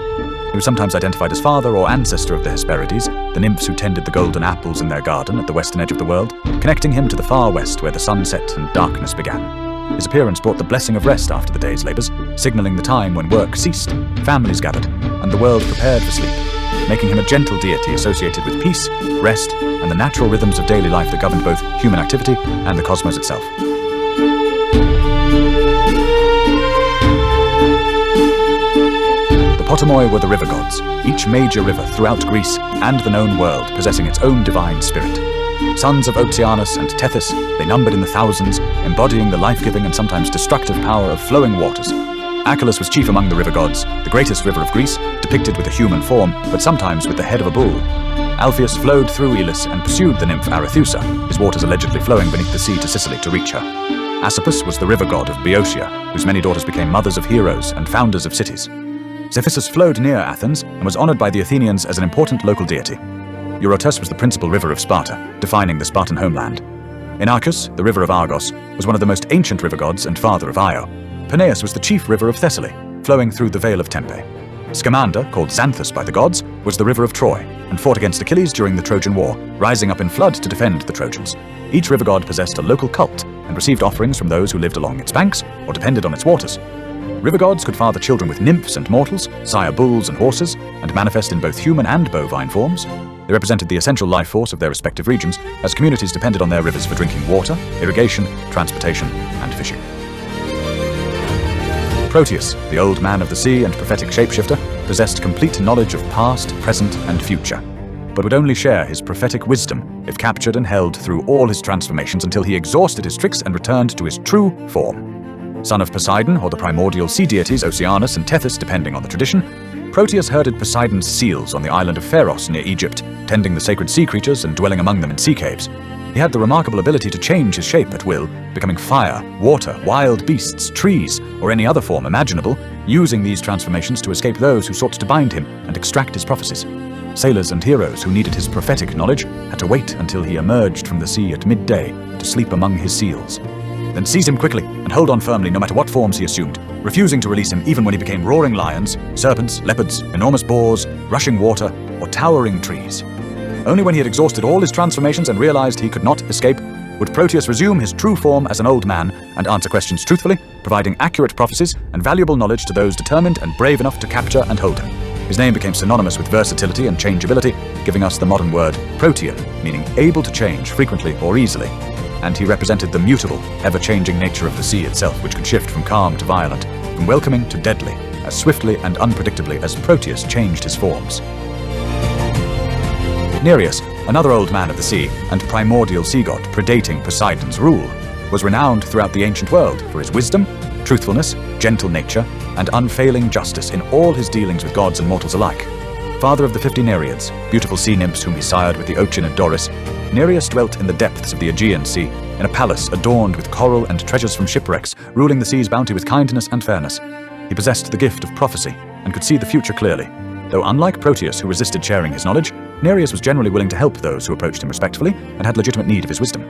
He was sometimes identified as father or ancestor of the Hesperides, the nymphs who tended the golden apples in their garden at the western edge of the world, connecting him to the far west where the sun set and darkness began. His appearance brought the blessing of rest after the day's labors, signaling the time when work ceased, families gathered, and the world prepared for sleep, making him a gentle deity associated with peace, rest, and the natural rhythms of daily life that governed both human activity and the cosmos itself. The Potamoi were the river gods, each major river throughout Greece and the known world possessing its own divine spirit. Sons of Oceanus and Tethys, they numbered in the thousands, embodying the life-giving and sometimes destructive power of flowing waters. Achelous was chief among the river gods, the greatest river of Greece, depicted with a human form, but sometimes with the head of a bull. Alpheus flowed through Elis and pursued the nymph Arethusa, his waters allegedly flowing beneath the sea to Sicily to reach her. Asopus was the river god of Boeotia, whose many daughters became mothers of heroes and founders of cities. Cephissus flowed near Athens and was honored by the Athenians as an important local deity. Eurotas was the principal river of Sparta, defining the Spartan homeland. Inachus, the river of Argos, was one of the most ancient river gods and father of Io. Peneus was the chief river of Thessaly, flowing through the Vale of Tempe. Scamander, called Xanthus by the gods, was the river of Troy, and fought against Achilles during the Trojan War, rising up in flood to defend the Trojans. Each river god possessed a local cult, and received offerings from those who lived along its banks or depended on its waters. River gods could father children with nymphs and mortals, sire bulls and horses, and manifest in both human and bovine forms. They represented the essential life force of their respective regions, as communities depended on their rivers for drinking water, irrigation, transportation, and fishing. Proteus, the old man of the sea and prophetic shapeshifter, possessed complete knowledge of past, present, and future, but would only share his prophetic wisdom if captured and held through all his transformations until he exhausted his tricks and returned to his true form. Son of Poseidon, or the primordial sea deities Oceanus and Tethys, depending on the tradition, Proteus herded Poseidon's seals on the island of Pharos near Egypt, tending the sacred sea creatures and dwelling among them in sea caves. He had the remarkable ability to change his shape at will, becoming fire, water, wild beasts, trees, or any other form imaginable, using these transformations to escape those who sought to bind him and extract his prophecies. Sailors and heroes who needed his prophetic knowledge had to wait until he emerged from the sea at midday to sleep among his seals. Then seize him quickly and hold on firmly no matter what forms he assumed, refusing to release him even when he became roaring lions, serpents, leopards, enormous boars, rushing water, or towering trees. Only when he had exhausted all his transformations and realized he could not escape, would Proteus resume his true form as an old man and answer questions truthfully, providing accurate prophecies and valuable knowledge to those determined and brave enough to capture and hold him. His name became synonymous with versatility and changeability, giving us the modern word protean, meaning able to change frequently or easily. And he represented the mutable, ever-changing nature of the sea itself, which could shift from calm to violent, from welcoming to deadly, as swiftly and unpredictably as Proteus changed his forms. Nereus, another old man of the sea and primordial sea god predating Poseidon's rule, was renowned throughout the ancient world for his wisdom, truthfulness, gentle nature, and unfailing justice in all his dealings with gods and mortals alike. Father of the 50 Nereids, beautiful sea nymphs whom he sired with the Oceanid Doris, Nereus dwelt in the depths of the Aegean Sea, in a palace adorned with coral and treasures from shipwrecks, ruling the sea's bounty with kindness and fairness. He possessed the gift of prophecy and could see the future clearly. Though unlike Proteus, who resisted sharing his knowledge, Nereus was generally willing to help those who approached him respectfully and had legitimate need of his wisdom.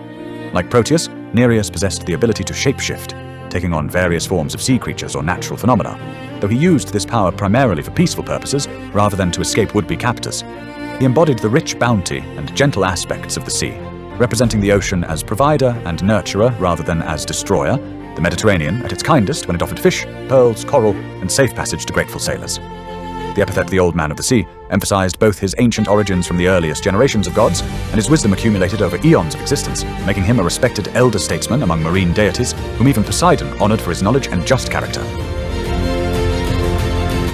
Like Proteus, Nereus possessed the ability to shapeshift, taking on various forms of sea creatures or natural phenomena, though he used this power primarily for peaceful purposes rather than to escape would-be captors. He embodied the rich bounty and gentle aspects of the sea, representing the ocean as provider and nurturer rather than as destroyer, the Mediterranean at its kindest when it offered fish, pearls, coral, and safe passage to grateful sailors. The epithet the Old Man of the Sea emphasized both his ancient origins from the earliest generations of gods and his wisdom accumulated over eons of existence, making him a respected elder statesman among marine deities, whom even Poseidon honored for his knowledge and just character.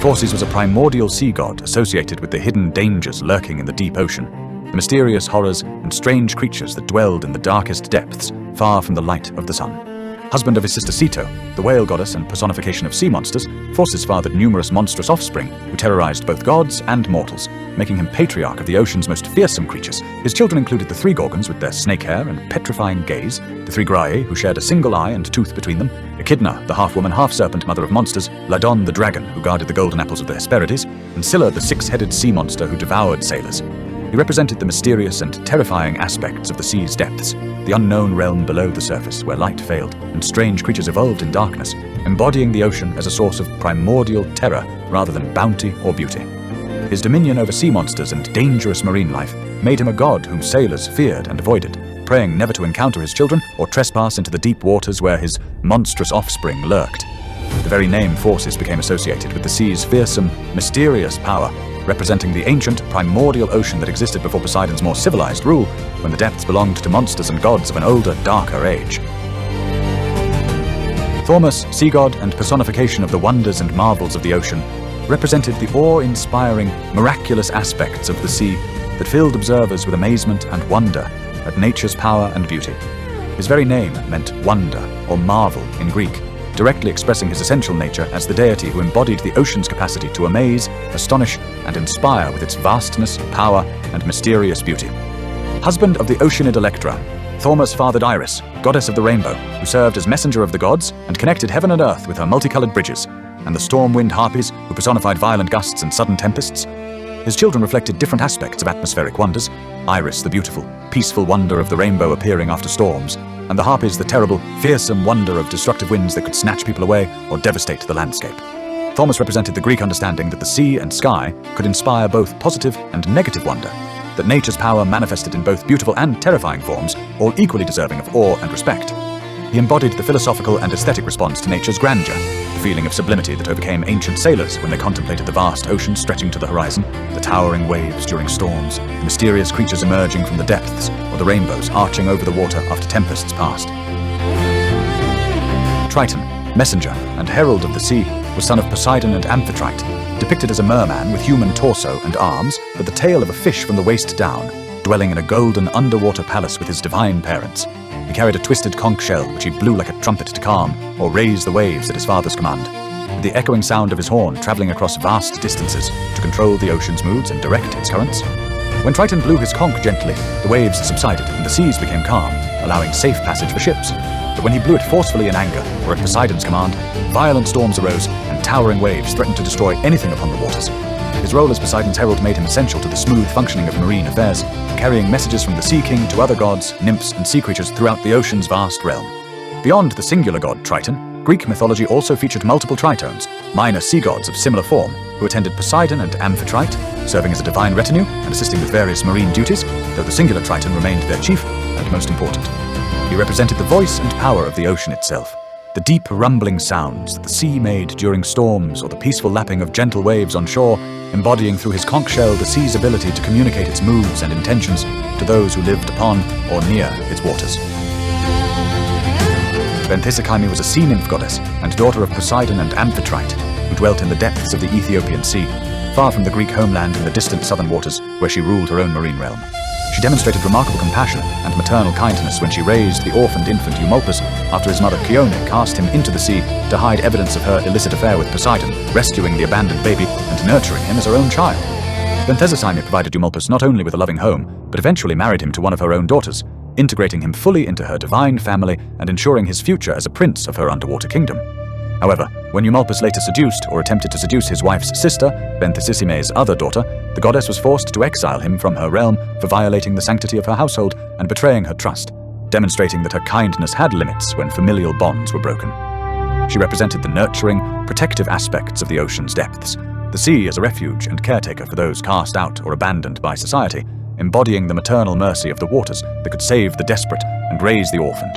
Phorcys was a primordial sea god associated with the hidden dangers lurking in the deep ocean, the mysterious horrors and strange creatures that dwelled in the darkest depths, far from the light of the sun. Husband of his sister Ceto, the whale goddess and personification of sea monsters, Phorcys fathered numerous monstrous offspring who terrorized both gods and mortals, making him patriarch of the ocean's most fearsome creatures. His children included the three Gorgons with their snake hair and petrifying gaze, the three Graiae who shared a single eye and tooth between them, Echidna, the half-woman, half-serpent mother of monsters, Ladon, the dragon who guarded the golden apples of the Hesperides, and Scylla, the six-headed sea monster who devoured sailors. He represented the mysterious and terrifying aspects of the sea's depths, the unknown realm below the surface where light failed and strange creatures evolved in darkness, embodying the ocean as a source of primordial terror rather than bounty or beauty. His dominion over sea monsters and dangerous marine life made him a god whom sailors feared and avoided, praying never to encounter his children or trespass into the deep waters where his monstrous offspring lurked. The very name Phorcys became associated with the sea's fearsome, mysterious power, representing the ancient, primordial ocean that existed before Poseidon's more civilized rule, when the depths belonged to monsters and gods of an older, darker age. Thaumas, sea god and personification of the wonders and marvels of the ocean, represented the awe-inspiring, miraculous aspects of the sea that filled observers with amazement and wonder at nature's power and beauty. His very name meant wonder or marvel in Greek, directly expressing his essential nature as the deity who embodied the ocean's capacity to amaze, astonish, and inspire with its vastness, power, and mysterious beauty. Husband of the Oceanid Electra, Thaumas fathered Iris, goddess of the rainbow, who served as messenger of the gods and connected heaven and earth with her multicolored bridges, and the storm-wind harpies, who personified violent gusts and sudden tempests. His children reflected different aspects of atmospheric wonders, Iris the beautiful, peaceful wonder of the rainbow appearing after storms, and the harpies the terrible, fearsome wonder of destructive winds that could snatch people away or devastate the landscape. Thaumas represented the Greek understanding that the sea and sky could inspire both positive and negative wonder, that nature's power manifested in both beautiful and terrifying forms, all equally deserving of awe and respect. He embodied the philosophical and aesthetic response to nature's grandeur, the feeling of sublimity that overcame ancient sailors when they contemplated the vast ocean stretching to the horizon, the towering waves during storms, the mysterious creatures emerging from the depths, or the rainbows arching over the water after tempests passed. Triton, messenger and herald of the sea, was son of Poseidon and Amphitrite, depicted as a merman with human torso and arms, but the tail of a fish from the waist down, dwelling in a golden underwater palace with his divine parents. He carried a twisted conch shell which he blew like a trumpet to calm or raise the waves at his father's command, with the echoing sound of his horn traveling across vast distances to control the ocean's moods and direct its currents. When Triton blew his conch gently, the waves subsided and the seas became calm, allowing safe passage for ships. But when he blew it forcefully in anger or at Poseidon's command, violent storms arose and towering waves threatened to destroy anything upon the waters. His role as Poseidon's herald made him essential to the smooth functioning of marine affairs, carrying messages from the Sea King to other gods, nymphs, and sea creatures throughout the ocean's vast realm. Beyond the singular god Triton, Greek mythology also featured multiple tritones, minor sea gods of similar form, who attended Poseidon and Amphitrite, serving as a divine retinue and assisting with various marine duties, though the singular Triton remained their chief and most important. He represented the voice and power of the ocean itself, the deep rumbling sounds that the sea made during storms or the peaceful lapping of gentle waves on shore, embodying through his conch shell the sea's ability to communicate its moods and intentions to those who lived upon or near its waters. Benthesicyme was a sea nymph goddess and daughter of Poseidon and Amphitrite, who dwelt in the depths of the Ethiopian Sea, far from the Greek homeland in the distant southern waters where she ruled her own marine realm. She demonstrated remarkable compassion and maternal kindness when she raised the orphaned infant Eumolpus after his mother Chione cast him into the sea to hide evidence of her illicit affair with Poseidon, rescuing the abandoned baby and nurturing him as her own child. Benthesicyme provided Eumolpus not only with a loving home, but eventually married him to one of her own daughters, integrating him fully into her divine family and ensuring his future as a prince of her underwater kingdom. However, when Eumolpus later seduced or attempted to seduce his wife's sister, Benthesissime's other daughter, the goddess was forced to exile him from her realm for violating the sanctity of her household and betraying her trust, demonstrating that her kindness had limits when familial bonds were broken. She represented the nurturing, protective aspects of the ocean's depths, the sea as a refuge and caretaker for those cast out or abandoned by society, embodying the maternal mercy of the waters that could save the desperate and raise the orphaned.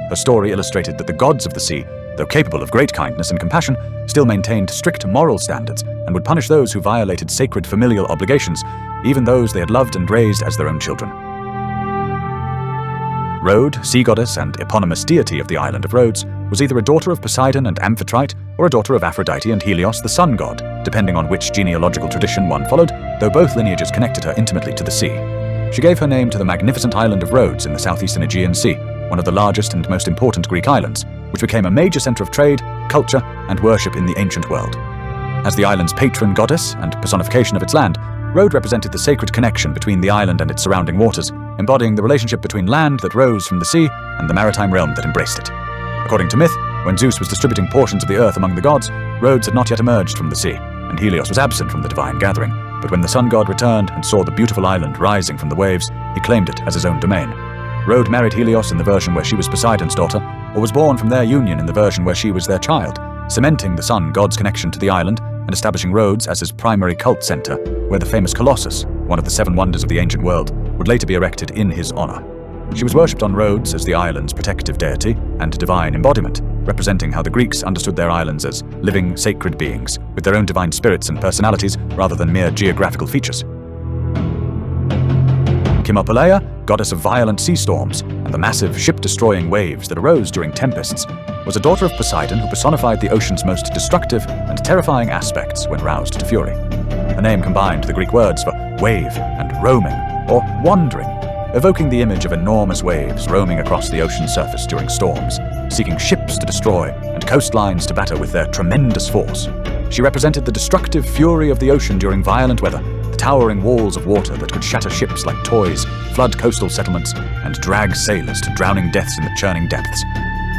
Her story illustrated that the gods of the sea, though capable of great kindness and compassion, still maintained strict moral standards and would punish those who violated sacred familial obligations, even those they had loved and raised as their own children. Rhode, sea goddess and eponymous deity of the island of Rhodes, was either a daughter of Poseidon and Amphitrite or a daughter of Aphrodite and Helios, the sun god, depending on which genealogical tradition one followed, though both lineages connected her intimately to the sea. She gave her name to the magnificent island of Rhodes in the southeastern Aegean Sea, one of the largest and most important Greek islands, which became a major center of trade, culture, and worship in the ancient world. As the island's patron goddess and personification of its land, Rhode represented the sacred connection between the island and its surrounding waters, embodying the relationship between land that rose from the sea and the maritime realm that embraced it. According to myth, when Zeus was distributing portions of the earth among the gods, Rhodes had not yet emerged from the sea, and Helios was absent from the divine gathering. But when the sun god returned and saw the beautiful island rising from the waves, he claimed it as his own domain. Rhode married Helios in the version where she was Poseidon's daughter, or was born from their union in the version where she was their child, cementing the sun god's connection to the island and establishing Rhodes as his primary cult center, where the famous Colossus, one of the 7 wonders of the ancient world, would later be erected in his honor. She was worshipped on Rhodes as the island's protective deity and divine embodiment, representing how the Greeks understood their islands as living, sacred beings, with their own divine spirits and personalities rather than mere geographical features. Cimopolea, goddess of violent sea storms and the massive ship-destroying waves that arose during tempests, was a daughter of Poseidon who personified the ocean's most destructive and terrifying aspects when roused to fury. Her name combined the Greek words for wave and roaming, or wandering, evoking the image of enormous waves roaming across the ocean surface during storms, seeking ships to destroy and coastlines to batter with their tremendous force. She represented the destructive fury of the ocean during violent weather, the towering walls of water that could shatter ships like toys, flood coastal settlements, and drag sailors to drowning deaths in the churning depths.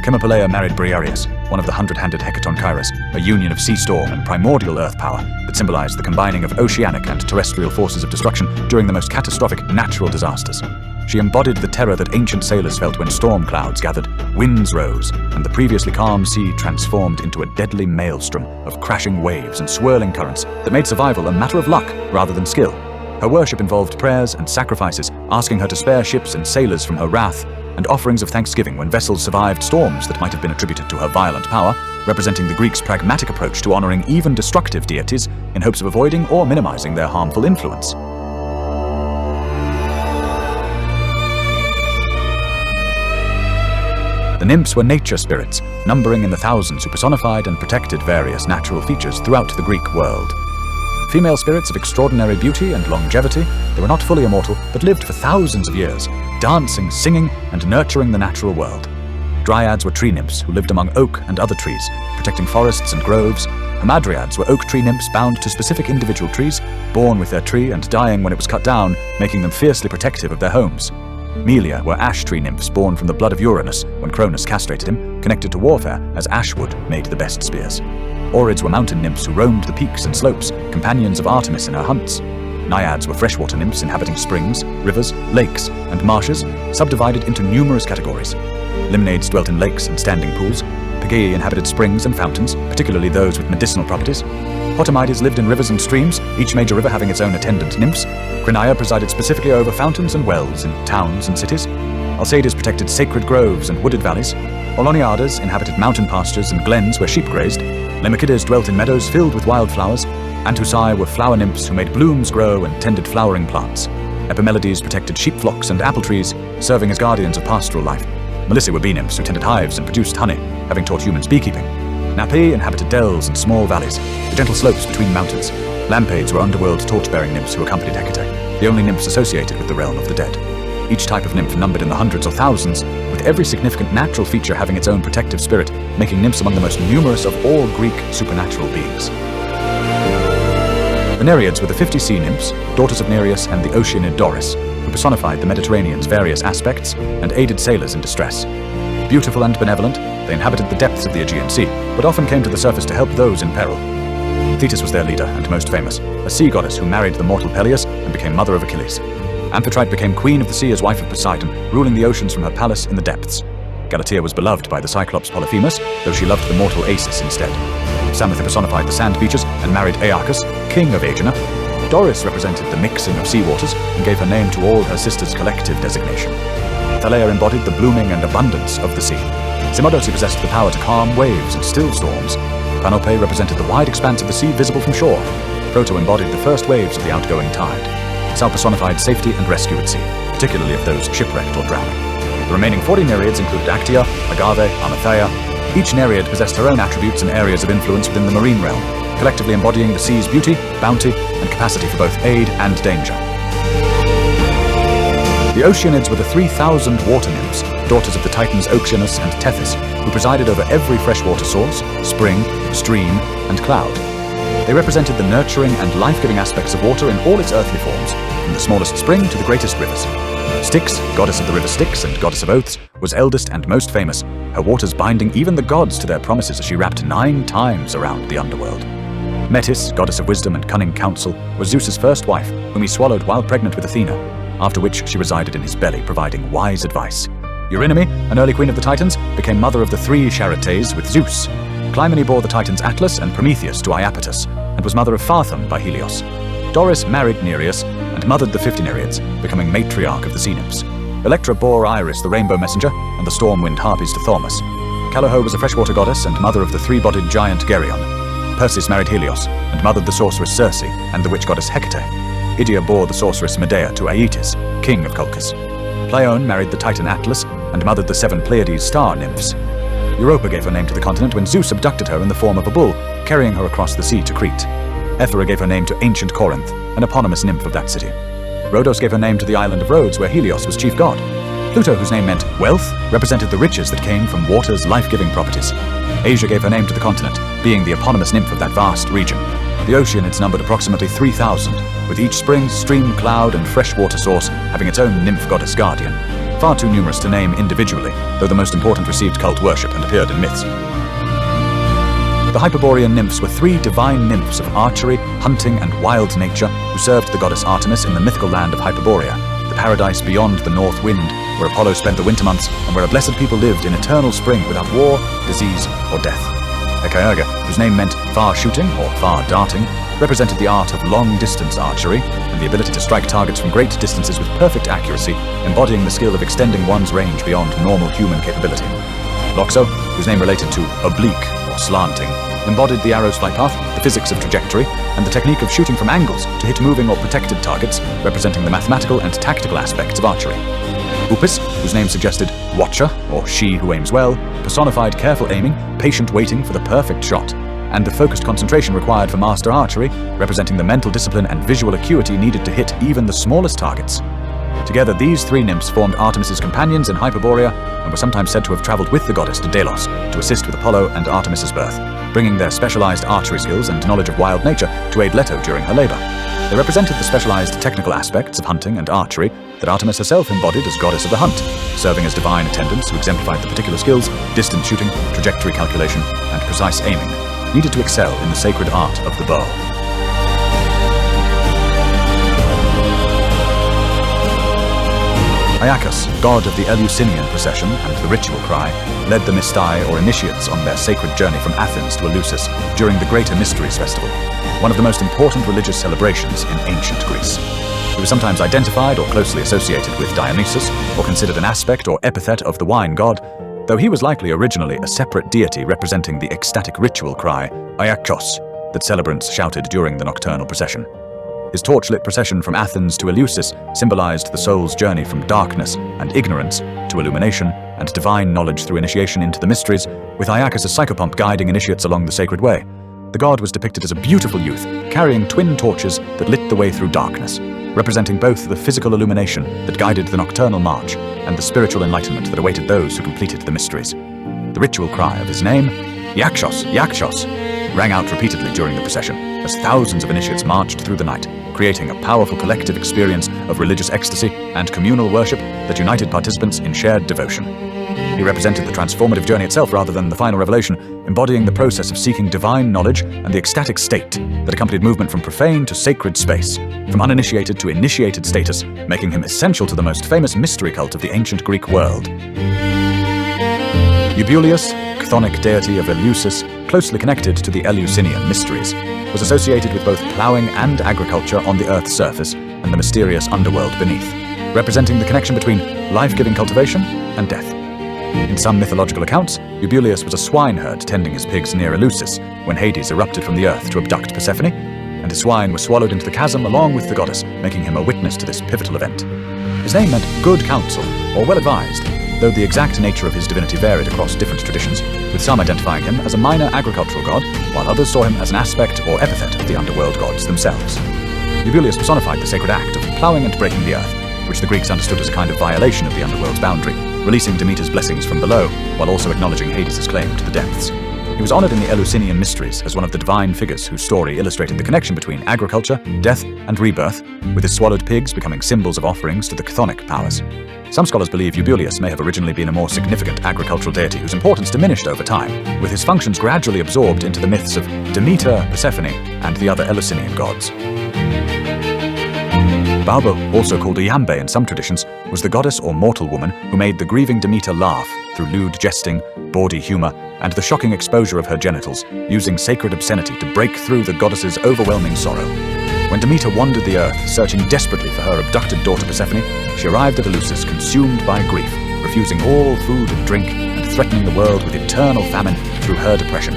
Cimopolea married Briareus, one of the 100-handed Hecatonchires, a union of sea storm and primordial earth power that symbolized the combining of oceanic and terrestrial forces of destruction during the most catastrophic natural disasters. She embodied the terror that ancient sailors felt when storm clouds gathered, winds rose, and the previously calm sea transformed into a deadly maelstrom of crashing waves and swirling currents that made survival a matter of luck rather than skill. Her worship involved prayers and sacrifices, asking her to spare ships and sailors from her wrath, and offerings of thanksgiving when vessels survived storms that might have been attributed to her violent power, representing the Greeks' pragmatic approach to honoring even destructive deities in hopes of avoiding or minimizing their harmful influence. The nymphs were nature spirits, numbering in the thousands, who personified and protected various natural features throughout the Greek world. Female spirits of extraordinary beauty and longevity, they were not fully immortal, but lived for thousands of years, dancing, singing, and nurturing the natural world. Dryads were tree nymphs who lived among oak and other trees, protecting forests and groves. Hamadryads were oak tree nymphs bound to specific individual trees, born with their tree and dying when it was cut down, making them fiercely protective of their homes. Melia were ash tree nymphs born from the blood of Uranus when Cronus castrated him, connected to warfare as ash wood made the best spears. Oryds were mountain nymphs who roamed the peaks and slopes, companions of Artemis in her hunts. Naiads were freshwater nymphs inhabiting springs, rivers, lakes, and marshes, subdivided into numerous categories. Limnades dwelt in lakes and standing pools. Pegae inhabited springs and fountains, particularly those with medicinal properties. Potamides lived in rivers and streams, each major river having its own attendant nymphs. Crinaia presided specifically over fountains and wells in towns and cities. Alcides protected sacred groves and wooded valleys. Oloniadas inhabited mountain pastures and glens where sheep grazed. Lemurcides dwelt in meadows filled with wildflowers. Anthusae were flower nymphs who made blooms grow and tended flowering plants. Epimelides protected sheep flocks and apple trees, serving as guardians of pastoral life. Melissae were bee nymphs who tended hives and produced honey, having taught humans beekeeping. Napae inhabited dells and small valleys, the gentle slopes between mountains. Lampades were underworld torch-bearing nymphs who accompanied Hecate, the only nymphs associated with the realm of the dead. Each type of nymph numbered in the hundreds or thousands, with every significant natural feature having its own protective spirit, making nymphs among the most numerous of all Greek supernatural beings. The Nereids were the 50 sea nymphs, daughters of Nereus and the Oceanid Doris, who personified the Mediterranean's various aspects and aided sailors in distress. Beautiful and benevolent, they inhabited the depths of the Aegean Sea, but often came to the surface to help those in peril. Thetis was their leader and most famous, a sea goddess who married the mortal Peleus and became mother of Achilles. Amphitrite became queen of the sea as wife of Poseidon, ruling the oceans from her palace in the depths. Galatea was beloved by the Cyclops Polyphemus, though she loved the mortal Acis instead. Samathe personified the sand beaches and married Aeacus, king of Aegina. Doris represented the mixing of sea waters and gave her name to all her sisters' collective designation. Thaleia embodied the blooming and abundance of the sea. Cimodocea possessed the power to calm waves and still storms. Panope represented the wide expanse of the sea visible from shore. Proto embodied the first waves of the outgoing tide. Sal personified safety and rescue at sea, particularly of those shipwrecked or drowning. The remaining 40 nereids included Actaea, Agave, Amatheia. Each nereid possessed her own attributes and areas of influence within the marine realm, collectively embodying the sea's beauty, bounty, and capacity for both aid and danger. The Oceanids were the 3,000 water nymphs, daughters of the titans Oceanus and Tethys, who presided over every freshwater source, spring, stream, and cloud. They represented the nurturing and life-giving aspects of water in all its earthly forms, from the smallest spring to the greatest rivers. Styx, goddess of the river Styx and goddess of oaths, was eldest and most famous, her waters binding even the gods to their promises as she wrapped 9 times around the underworld. Metis, goddess of wisdom and cunning counsel, was Zeus's first wife, whom he swallowed while pregnant with Athena, after which she resided in his belly, providing wise advice. Eurynome, an early queen of the Titans, became mother of the 3 Charites with Zeus. Clymene bore the Titans Atlas and Prometheus to Iapetus, and was mother of Phaethon by Helios. Doris married Nereus and mothered the 50 Nereids, becoming matriarch of the sea nymphs. Electra bore Iris, the rainbow messenger, and the storm-wind harpies to Thaumas. Calliope was a freshwater goddess and mother of the 3-bodied giant Geryon. Perseus married Helios and mothered the sorceress Circe and the witch goddess Hecate. Idia bore the sorceress Medea to Aeetes, king of Colchis. Pleione married the Titan Atlas and mothered the 7 Pleiades star nymphs. Europa gave her name to the continent when Zeus abducted her in the form of a bull, carrying her across the sea to Crete. Ethera gave her name to ancient Corinth, an eponymous nymph of that city. Rhodos gave her name to the island of Rhodes, where Helios was chief god. Pluto, whose name meant wealth, represented the riches that came from water's life-giving properties. Asia gave her name to the continent, being the eponymous nymph of that vast region. The Oceanids numbered approximately 3,000, with each spring, stream, cloud, and freshwater source having its own nymph goddess guardian. Far too numerous to name individually, though the most important received cult worship and appeared in myths. The Hyperborean nymphs were 3 divine nymphs of archery, hunting, and wild nature who served the goddess Artemis in the mythical land of Hyperborea, the paradise beyond the north wind, where Apollo spent the winter months and where a blessed people lived in eternal spring without war, disease, or death. Hecaerga, whose name meant far shooting or far darting, represented the art of long-distance archery and the ability to strike targets from great distances with perfect accuracy, embodying the skill of extending one's range beyond normal human capability. Loxo, whose name related to oblique or slanting, embodied the arrow's flight path, the physics of trajectory, and the technique of shooting from angles to hit moving or protected targets, representing the mathematical and tactical aspects of archery. Upis, whose name suggested watcher, or she who aims well, personified careful aiming, patient waiting for the perfect shot, and the focused concentration required for master archery, representing the mental discipline and visual acuity needed to hit even the smallest targets. Together, these 3 nymphs formed Artemis's companions in Hyperborea and were sometimes said to have traveled with the goddess to Delos to assist with Apollo and Artemis's birth, bringing their specialized archery skills and knowledge of wild nature to aid Leto during her labor. They represented the specialized technical aspects of hunting and archery that Artemis herself embodied as goddess of the hunt, serving as divine attendants who exemplified the particular skills, distance shooting, trajectory calculation, and precise aiming, needed to excel in the sacred art of the bow. Aeacus, god of the Eleusinian procession and the ritual cry, led the Mystae or initiates on their sacred journey from Athens to Eleusis during the Greater Mysteries Festival, one of the most important religious celebrations in ancient Greece. He was sometimes identified or closely associated with Dionysus, or considered an aspect or epithet of the wine god, though he was likely originally a separate deity representing the ecstatic ritual cry, Aiakchos, that celebrants shouted during the nocturnal procession. His torchlit procession from Athens to Eleusis symbolized the soul's journey from darkness and ignorance to illumination and divine knowledge through initiation into the mysteries, with Aeacus as psychopomp guiding initiates along the sacred way. The god was depicted as a beautiful youth, carrying twin torches that lit the way through darkness, representing both the physical illumination that guided the nocturnal march and the spiritual enlightenment that awaited those who completed the mysteries. The ritual cry of his name, Iakchos, Iakchos, rang out repeatedly during the procession as thousands of initiates marched through the night, creating a powerful collective experience of religious ecstasy and communal worship that united participants in shared devotion. He represented the transformative journey itself rather than the final revelation, embodying the process of seeking divine knowledge and the ecstatic state that accompanied movement from profane to sacred space, from uninitiated to initiated status, making him essential to the most famous mystery cult of the ancient Greek world. Eubuleus, chthonic deity of Eleusis, closely connected to the Eleusinian mysteries, was associated with both ploughing and agriculture on the Earth's surface and the mysterious underworld beneath, representing the connection between life-giving cultivation and death. In some mythological accounts, Eubuleus was a swineherd tending his pigs near Eleusis when Hades erupted from the earth to abduct Persephone, and his swine were swallowed into the chasm along with the goddess, making him a witness to this pivotal event. His name meant good counsel, or well-advised, though the exact nature of his divinity varied across different traditions, with some identifying him as a minor agricultural god, while others saw him as an aspect or epithet of the underworld gods themselves. Eubuleus personified the sacred act of ploughing and breaking the earth, which the Greeks understood as a kind of violation of the underworld's boundary, releasing Demeter's blessings from below, while also acknowledging Hades' claim to the depths. He was honored in the Eleusinian mysteries as one of the divine figures whose story illustrated the connection between agriculture, death, and rebirth, with his swallowed pigs becoming symbols of offerings to the chthonic powers. Some scholars believe Eubuleus may have originally been a more significant agricultural deity whose importance diminished over time, with his functions gradually absorbed into the myths of Demeter, Persephone, and the other Eleusinian gods. Baubo, also called Iambe in some traditions, was the goddess or mortal woman who made the grieving Demeter laugh through lewd jesting, bawdy humor, and the shocking exposure of her genitals, using sacred obscenity to break through the goddess's overwhelming sorrow. When Demeter wandered the earth, searching desperately for her abducted daughter Persephone, she arrived at Eleusis consumed by grief, refusing all food and drink, and threatening the world with eternal famine through her depression.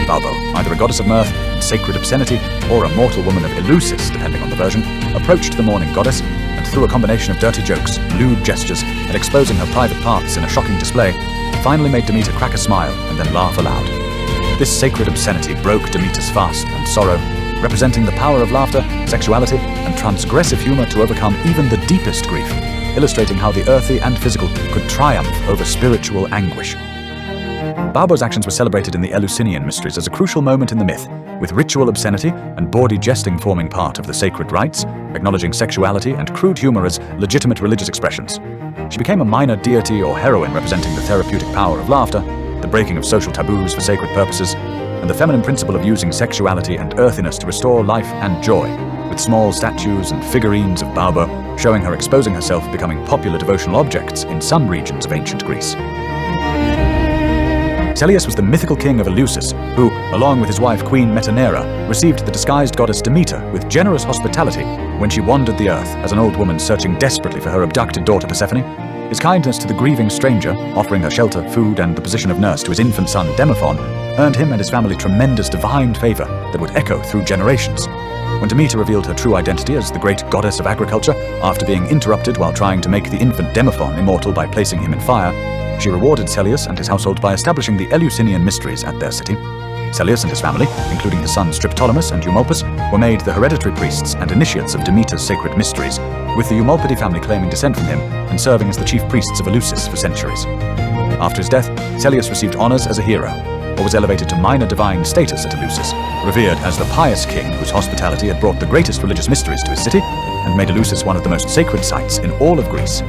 Baubo, either a goddess of mirth and sacred obscenity, or a mortal woman of Eleusis, depending on the version, approached the mourning goddess, and through a combination of dirty jokes, lewd gestures, and exposing her private parts in a shocking display, finally made Demeter crack a smile and then laugh aloud. This sacred obscenity broke Demeter's fast and sorrow, representing the power of laughter, sexuality, and transgressive humor to overcome even the deepest grief, illustrating how the earthy and physical could triumph over spiritual anguish. Baubo's actions were celebrated in the Eleusinian mysteries as a crucial moment in the myth, with ritual obscenity and bawdy jesting forming part of the sacred rites, acknowledging sexuality and crude humor as legitimate religious expressions. She became a minor deity or heroine representing the therapeutic power of laughter, the breaking of social taboos for sacred purposes, and the feminine principle of using sexuality and earthiness to restore life and joy, with small statues and figurines of Baubo showing her exposing herself becoming popular devotional objects in some regions of ancient Greece. Celeus was the mythical king of Eleusis, who, along with his wife Queen Metaneira, received the disguised goddess Demeter with generous hospitality when she wandered the earth as an old woman searching desperately for her abducted daughter Persephone. His kindness to the grieving stranger, offering her shelter, food, and the position of nurse to his infant son Demophon, earned him and his family tremendous divine favor that would echo through generations. When Demeter revealed her true identity as the great goddess of agriculture, after being interrupted while trying to make the infant Demophon immortal by placing him in fire, she rewarded Celeus and his household by establishing the Eleusinian mysteries at their city. Celeus and his family, including his sons Triptolemus and Eumolpus, were made the hereditary priests and initiates of Demeter's sacred mysteries, with the Eumolpidae family claiming descent from him and serving as the chief priests of Eleusis for centuries. After his death, Celeus received honors as a hero, or was elevated to minor divine status at Eleusis, revered as the pious king whose hospitality had brought the greatest religious mysteries to his city and made Eleusis one of the most sacred sites in all of Greece.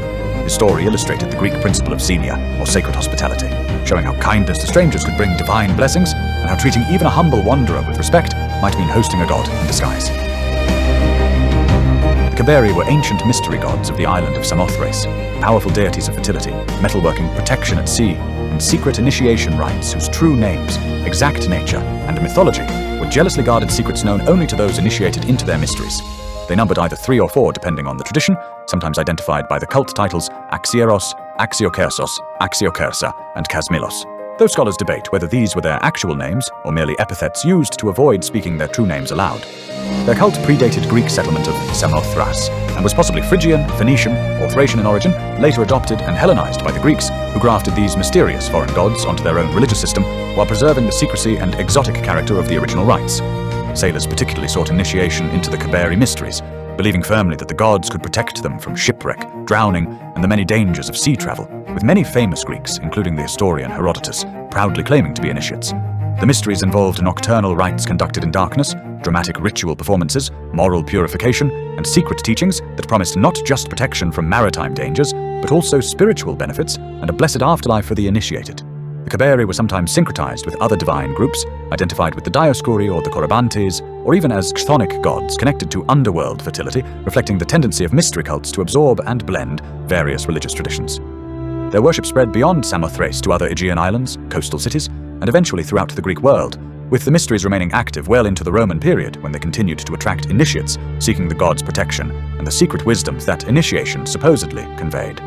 His story illustrated the Greek principle of xenia, or sacred hospitality, showing how kindness to strangers could bring divine blessings, and how treating even a humble wanderer with respect might mean hosting a god in disguise. The Kaberi were ancient mystery gods of the island of Samothrace, powerful deities of fertility, metalworking, protection at sea, and secret initiation rites whose true names, exact nature, and mythology were jealously guarded secrets known only to those initiated into their mysteries. They numbered either 3 or 4 depending on the tradition, sometimes identified by the cult titles Axieros, Axiokersos, Axiokersa, and Kasmilos. Though scholars debate whether these were their actual names or merely epithets used to avoid speaking their true names aloud. Their cult predated Greek settlement of Samothrace and was possibly Phrygian, Phoenician, or Thracian in origin, later adopted and Hellenized by the Greeks, who grafted these mysterious foreign gods onto their own religious system while preserving the secrecy and exotic character of the original rites. Sailors particularly sought initiation into the Kaberi mysteries, believing firmly that the gods could protect them from shipwreck, drowning, and the many dangers of sea travel, with many famous Greeks, including the historian Herodotus, proudly claiming to be initiates. The mysteries involved nocturnal rites conducted in darkness, dramatic ritual performances, moral purification, and secret teachings that promised not just protection from maritime dangers, but also spiritual benefits and a blessed afterlife for the initiated. The Kaberi were sometimes syncretized with other divine groups, identified with the Dioscuri or the Corybantes, or even as chthonic gods connected to underworld fertility, reflecting the tendency of mystery cults to absorb and blend various religious traditions. Their worship spread beyond Samothrace to other Aegean islands, coastal cities, and eventually throughout the Greek world, with the mysteries remaining active well into the Roman period when they continued to attract initiates seeking the gods' protection and the secret wisdoms that initiation supposedly conveyed.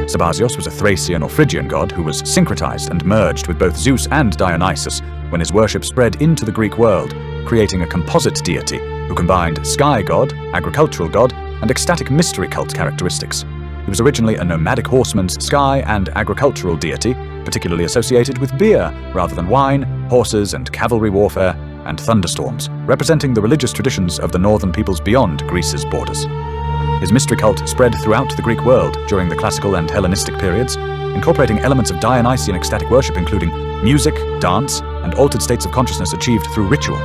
Sabazios was a Thracian or Phrygian god who was syncretized and merged with both Zeus and Dionysus when his worship spread into the Greek world, creating a composite deity who combined sky god, agricultural god, and ecstatic mystery cult characteristics. He was originally a nomadic horseman's sky and agricultural deity, particularly associated with beer rather than wine, horses and cavalry warfare, and thunderstorms, representing the religious traditions of the northern peoples beyond Greece's borders. His mystery cult spread throughout the Greek world during the classical and Hellenistic periods, incorporating elements of Dionysian ecstatic worship including music, dance, and altered states of consciousness achieved through ritual.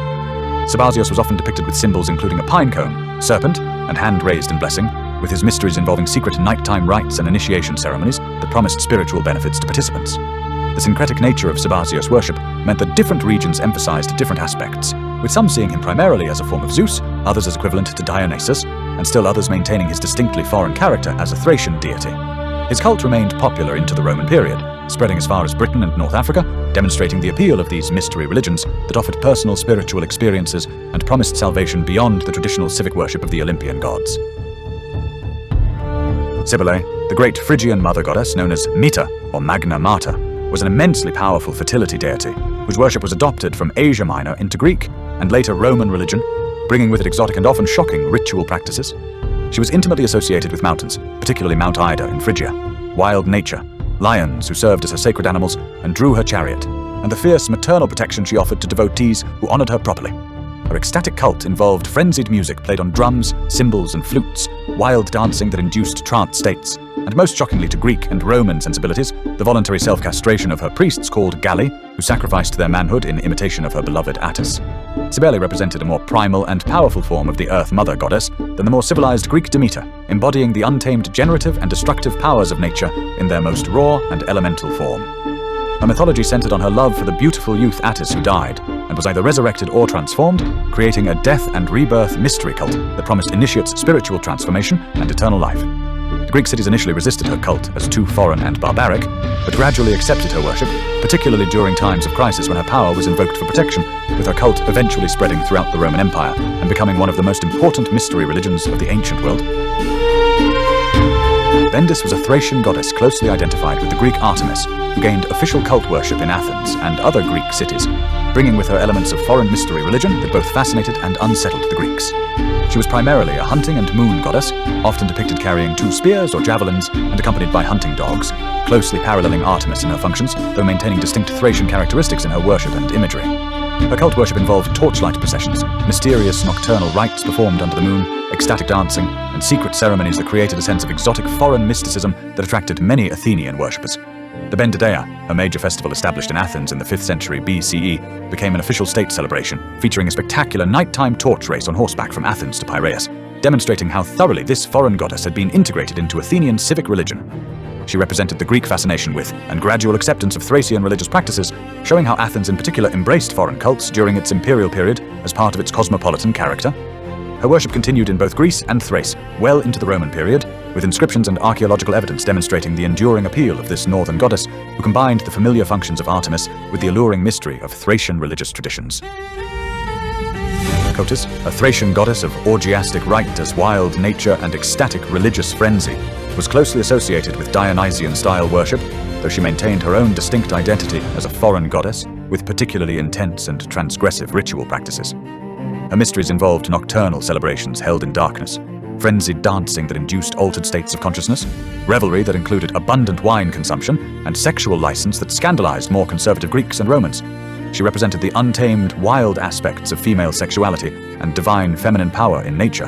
Sabazios was often depicted with symbols including a pine cone, serpent, and hand raised in blessing, with his mysteries involving secret nighttime rites and initiation ceremonies that promised spiritual benefits to participants. The syncretic nature of Sabazios worship meant that different regions emphasized different aspects, with some seeing him primarily as a form of Zeus, others as equivalent to Dionysus, and still others maintaining his distinctly foreign character as a Thracian deity. His cult remained popular into the Roman period, spreading as far as Britain and North Africa, demonstrating the appeal of these mystery religions that offered personal spiritual experiences and promised salvation beyond the traditional civic worship of the Olympian gods. Cybele, the great Phrygian mother goddess known as Meta or Magna Mater, was an immensely powerful fertility deity whose worship was adopted from Asia Minor into Greek and later Roman religion, bringing with it exotic and often shocking ritual practices. She was intimately associated with mountains, particularly Mount Ida in Phrygia, wild nature, lions who served as her sacred animals and drew her chariot, and the fierce maternal protection she offered to devotees who honored her properly. Her ecstatic cult involved frenzied music played on drums, cymbals, and flutes, wild dancing that induced trance states, and most shockingly to Greek and Roman sensibilities, the voluntary self-castration of her priests called Galli, who sacrificed their manhood in imitation of her beloved Attis. Cybele represented a more primal and powerful form of the Earth Mother goddess than the more civilized Greek Demeter, embodying the untamed generative and destructive powers of nature in their most raw and elemental form. Her mythology centered on her love for the beautiful youth Attis who died, and was either resurrected or transformed, creating a death and rebirth mystery cult that promised initiates spiritual transformation and eternal life. The Greek cities initially resisted her cult as too foreign and barbaric, but gradually accepted her worship, particularly during times of crisis when her power was invoked for protection, with her cult eventually spreading throughout the Roman Empire and becoming one of the most important mystery religions of the ancient world. Bendis was a Thracian goddess closely identified with the Greek Artemis, who gained official cult worship in Athens and other Greek cities, bringing with her elements of foreign mystery religion that both fascinated and unsettled the Greeks. She was primarily a hunting and moon goddess, often depicted carrying 2 spears or javelins and accompanied by hunting dogs, closely paralleling Artemis in her functions, though maintaining distinct Thracian characteristics in her worship and imagery. Her cult worship involved torchlight processions, mysterious nocturnal rites performed under the moon, ecstatic dancing, and secret ceremonies that created a sense of exotic foreign mysticism that attracted many Athenian worshippers. The Bendideia, a major festival established in Athens in the 5th century BCE, became an official state celebration, featuring a spectacular nighttime torch race on horseback from Athens to Piraeus, demonstrating how thoroughly this foreign goddess had been integrated into Athenian civic religion. She represented the Greek fascination with and gradual acceptance of Thracian religious practices, showing how Athens in particular embraced foreign cults during its imperial period as part of its cosmopolitan character. Her worship continued in both Greece and Thrace, well into the Roman period, with inscriptions and archaeological evidence demonstrating the enduring appeal of this northern goddess, who combined the familiar functions of Artemis with the alluring mystery of Thracian religious traditions. Cotys, a Thracian goddess of orgiastic rite as wild nature and ecstatic religious frenzy, was closely associated with Dionysian-style worship, though she maintained her own distinct identity as a foreign goddess with particularly intense and transgressive ritual practices. Her mysteries involved nocturnal celebrations held in darkness, frenzied dancing that induced altered states of consciousness, revelry that included abundant wine consumption, and sexual license that scandalized more conservative Greeks and Romans. She represented the untamed, wild aspects of female sexuality and divine feminine power in nature,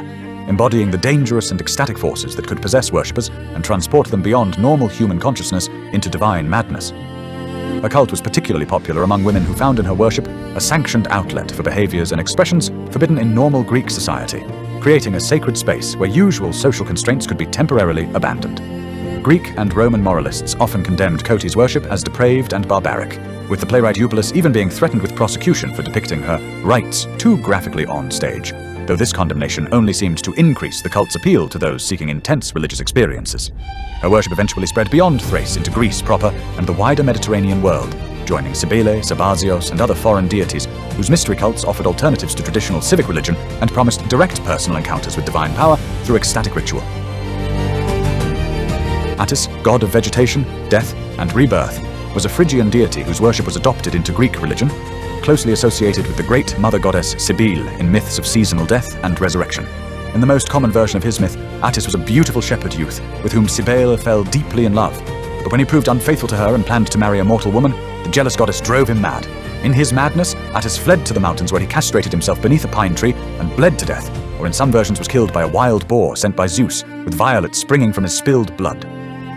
embodying the dangerous and ecstatic forces that could possess worshippers and transport them beyond normal human consciousness into divine madness. Her cult was particularly popular among women who found in her worship a sanctioned outlet for behaviors and expressions forbidden in normal Greek society, creating a sacred space where usual social constraints could be temporarily abandoned. Greek and Roman moralists often condemned Koti's worship as depraved and barbaric, with the playwright Eupolis even being threatened with prosecution for depicting her rites too graphically on stage, though this condemnation only seemed to increase the cult's appeal to those seeking intense religious experiences. Her worship eventually spread beyond Thrace into Greece proper and the wider Mediterranean world, joining Cybele, Sabazios, and other foreign deities whose mystery cults offered alternatives to traditional civic religion and promised direct personal encounters with divine power through ecstatic ritual. Attis, god of vegetation, death, and rebirth, was a Phrygian deity whose worship was adopted into Greek religion, closely associated with the great mother goddess Cybele in myths of seasonal death and resurrection. In the most common version of his myth, Attis was a beautiful shepherd youth with whom Cybele fell deeply in love. But when he proved unfaithful to her and planned to marry a mortal woman, the jealous goddess drove him mad. In his madness, Attis fled to the mountains where he castrated himself beneath a pine tree and bled to death, or in some versions was killed by a wild boar sent by Zeus, with violets springing from his spilled blood.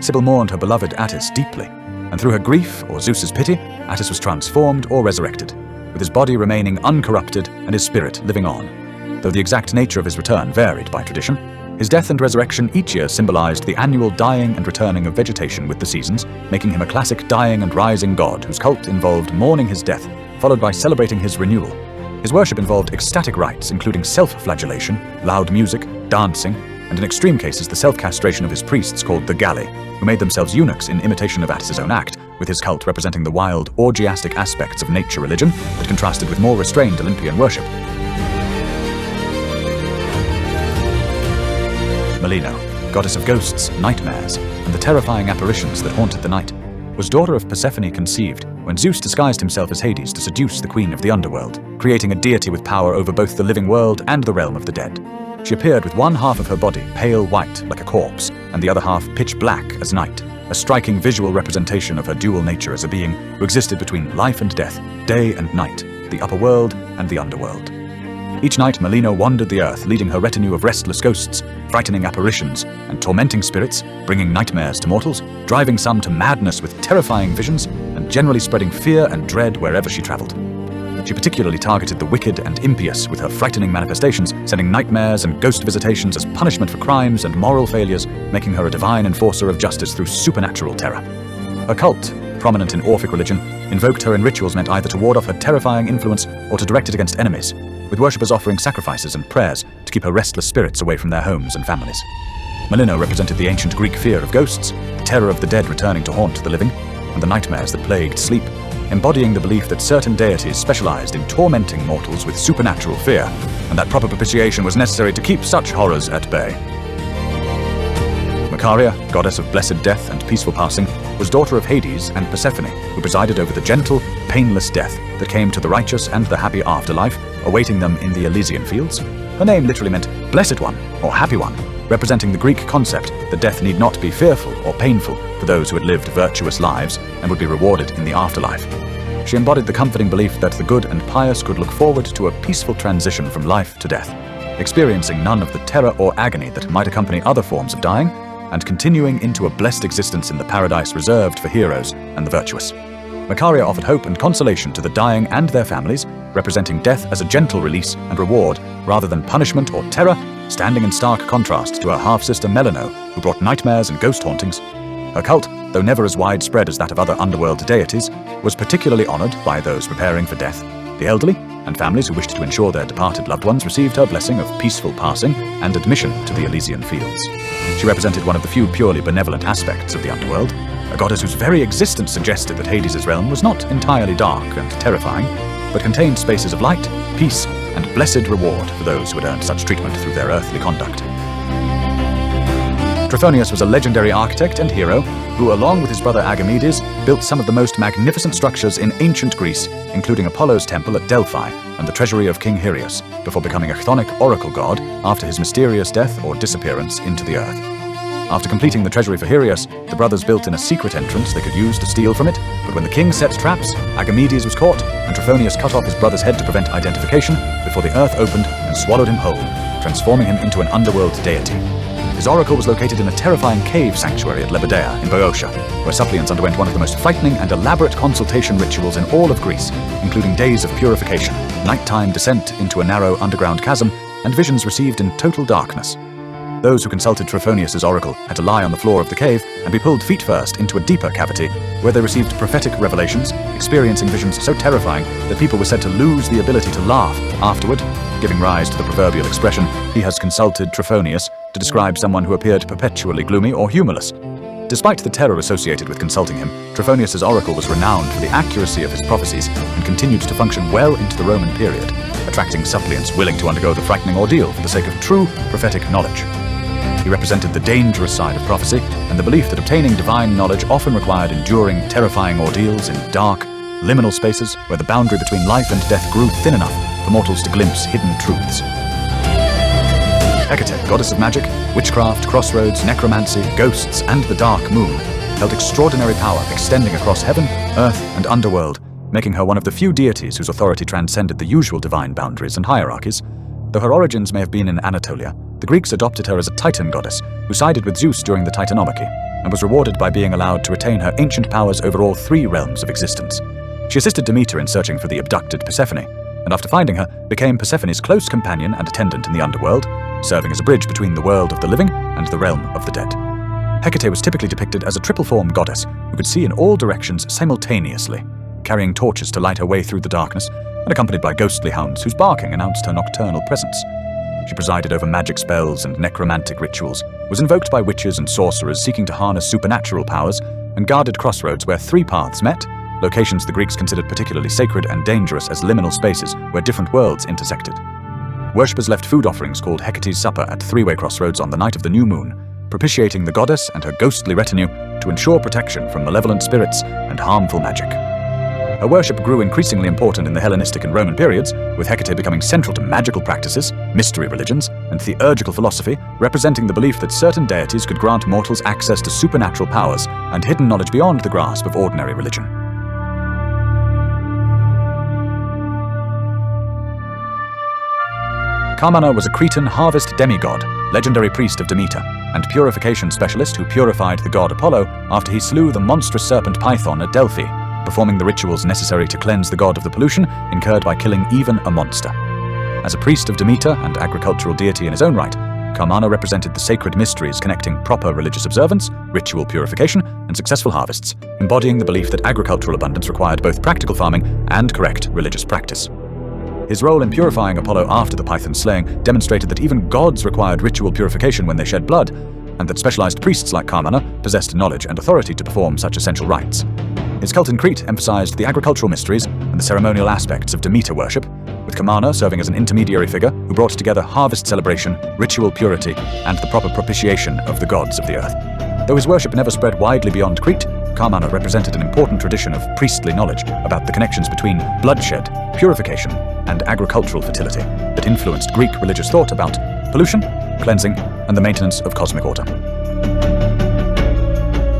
Cybele mourned her beloved Attis deeply, and through her grief, or Zeus's pity, Attis was transformed or resurrected, with his body remaining uncorrupted and his spirit living on. Though the exact nature of his return varied by tradition, his death and resurrection each year symbolized the annual dying and returning of vegetation with the seasons, making him a classic dying and rising god whose cult involved mourning his death, followed by celebrating his renewal. His worship involved ecstatic rites, including self-flagellation, loud music, dancing, and in extreme cases the self-castration of his priests called the Galli, who made themselves eunuchs in imitation of Attis's own act, with his cult representing the wild, orgiastic aspects of nature religion that contrasted with more restrained Olympian worship. Melino, goddess of ghosts, nightmares, and the terrifying apparitions that haunted the night, was daughter of Persephone conceived when Zeus disguised himself as Hades to seduce the queen of the underworld, creating a deity with power over both the living world and the realm of the dead. She appeared with one half of her body pale white like a corpse, and the other half pitch black as night, a striking visual representation of her dual nature as a being who existed between life and death, day and night, the upper world and the underworld. Each night Melino wandered the earth, leading her retinue of restless ghosts, frightening apparitions, and tormenting spirits, bringing nightmares to mortals, driving some to madness with terrifying visions, and generally spreading fear and dread wherever she traveled. She particularly targeted the wicked and impious with her frightening manifestations, sending nightmares and ghost visitations as punishment for crimes and moral failures, making her a divine enforcer of justice through supernatural terror. Her cult, prominent in Orphic religion, invoked her in rituals meant either to ward off her terrifying influence or to direct it against enemies, with worshippers offering sacrifices and prayers to keep her restless spirits away from their homes and families. Melino represented the ancient Greek fear of ghosts, the terror of the dead returning to haunt the living, and the nightmares that plagued sleep, embodying the belief that certain deities specialized in tormenting mortals with supernatural fear, and that proper propitiation was necessary to keep such horrors at bay. Macaria, goddess of blessed death and peaceful passing, was daughter of Hades and Persephone, who presided over the gentle, painless death that came to the righteous and the happy afterlife, awaiting them in the Elysian fields. Her name literally meant Blessed One or Happy One, representing the Greek concept that death need not be fearful or painful for those who had lived virtuous lives and would be rewarded in the afterlife. She embodied the comforting belief that the good and pious could look forward to a peaceful transition from life to death, experiencing none of the terror or agony that might accompany other forms of dying, and continuing into a blessed existence in the paradise reserved for heroes and the virtuous. Macaria offered hope and consolation to the dying and their families, representing death as a gentle release and reward rather than punishment or terror, standing in stark contrast to her half-sister Melino, who brought nightmares and ghost hauntings. Her cult, though never as widespread as that of other underworld deities, was particularly honored by those preparing for death, the elderly, and families who wished to ensure their departed loved ones received her blessing of peaceful passing and admission to the Elysian fields. She represented one of the few purely benevolent aspects of the underworld, a goddess whose very existence suggested that Hades' realm was not entirely dark and terrifying, but contained spaces of light, peace, and blessed reward for those who had earned such treatment through their earthly conduct. Trophonius was a legendary architect and hero who, along with his brother Agamedes, built some of the most magnificent structures in ancient Greece, including Apollo's temple at Delphi and the treasury of King Hyrieus, before becoming a chthonic oracle god after his mysterious death or disappearance into the earth. After completing the treasury for Hyrieus, the brothers built in a secret entrance they could use to steal from it, but when the king set traps, Agamedes was caught, and Trophonius cut off his brother's head to prevent identification before the earth opened and swallowed him whole, transforming him into an underworld deity. His oracle was located in a terrifying cave sanctuary at Lebedea in Boeotia, where suppliants underwent one of the most frightening and elaborate consultation rituals in all of Greece, including days of purification, nighttime descent into a narrow underground chasm, and visions received in total darkness. Those who consulted Trophonius' oracle had to lie on the floor of the cave and be pulled feet first into a deeper cavity, where they received prophetic revelations, experiencing visions so terrifying that people were said to lose the ability to laugh afterward, giving rise to the proverbial expression, "He has consulted Trophonius," to describe someone who appeared perpetually gloomy or humorless. Despite the terror associated with consulting him, Trophonius' oracle was renowned for the accuracy of his prophecies and continued to function well into the Roman period, attracting suppliants willing to undergo the frightening ordeal for the sake of true prophetic knowledge. He represented the dangerous side of prophecy and the belief that obtaining divine knowledge often required enduring terrifying ordeals in dark, liminal spaces where the boundary between life and death grew thin enough for mortals to glimpse hidden truths. Hecate, goddess of magic, witchcraft, crossroads, necromancy, ghosts, and the dark moon, held extraordinary power extending across heaven, earth, and underworld, making her one of the few deities whose authority transcended the usual divine boundaries and hierarchies. Though her origins may have been in Anatolia, the Greeks adopted her as a Titan goddess who sided with Zeus during the Titanomachy and was rewarded by being allowed to retain her ancient powers over all three realms of existence. She assisted Demeter in searching for the abducted Persephone, and after finding her, became Persephone's close companion and attendant in the underworld, serving as a bridge between the world of the living and the realm of the dead. Hecate was typically depicted as a triple-form goddess who could see in all directions simultaneously, carrying torches to light her way through the darkness, and accompanied by ghostly hounds whose barking announced her nocturnal presence. She presided over magic spells and necromantic rituals, was invoked by witches and sorcerers seeking to harness supernatural powers, and guarded crossroads where three paths met, locations the Greeks considered particularly sacred and dangerous as liminal spaces where different worlds intersected. Worshippers left food offerings called Hecate's Supper at three-way crossroads on the night of the new moon, propitiating the goddess and her ghostly retinue to ensure protection from malevolent spirits and harmful magic. Her worship grew increasingly important in the Hellenistic and Roman periods, with Hecate becoming central to magical practices, mystery religions, and theurgical philosophy, representing the belief that certain deities could grant mortals access to supernatural powers and hidden knowledge beyond the grasp of ordinary religion. Kamana was a Cretan harvest demigod, legendary priest of Demeter, and purification specialist who purified the god Apollo after he slew the monstrous serpent Python at Delphi, performing the rituals necessary to cleanse the god of the pollution incurred by killing even a monster. As a priest of Demeter and agricultural deity in his own right, Kamana represented the sacred mysteries connecting proper religious observance, ritual purification, and successful harvests, embodying the belief that agricultural abundance required both practical farming and correct religious practice. His role in purifying Apollo after the Python slaying demonstrated that even gods required ritual purification when they shed blood, and that specialized priests like Kamana possessed knowledge and authority to perform such essential rites. His cult in Crete emphasized the agricultural mysteries and the ceremonial aspects of Demeter worship, with Kamana serving as an intermediary figure who brought together harvest celebration, ritual purity, and the proper propitiation of the gods of the earth. Though his worship never spread widely beyond Crete, Kamana represented an important tradition of priestly knowledge about the connections between bloodshed, purification, and agricultural fertility that influenced Greek religious thought about pollution, cleansing, and the maintenance of cosmic order.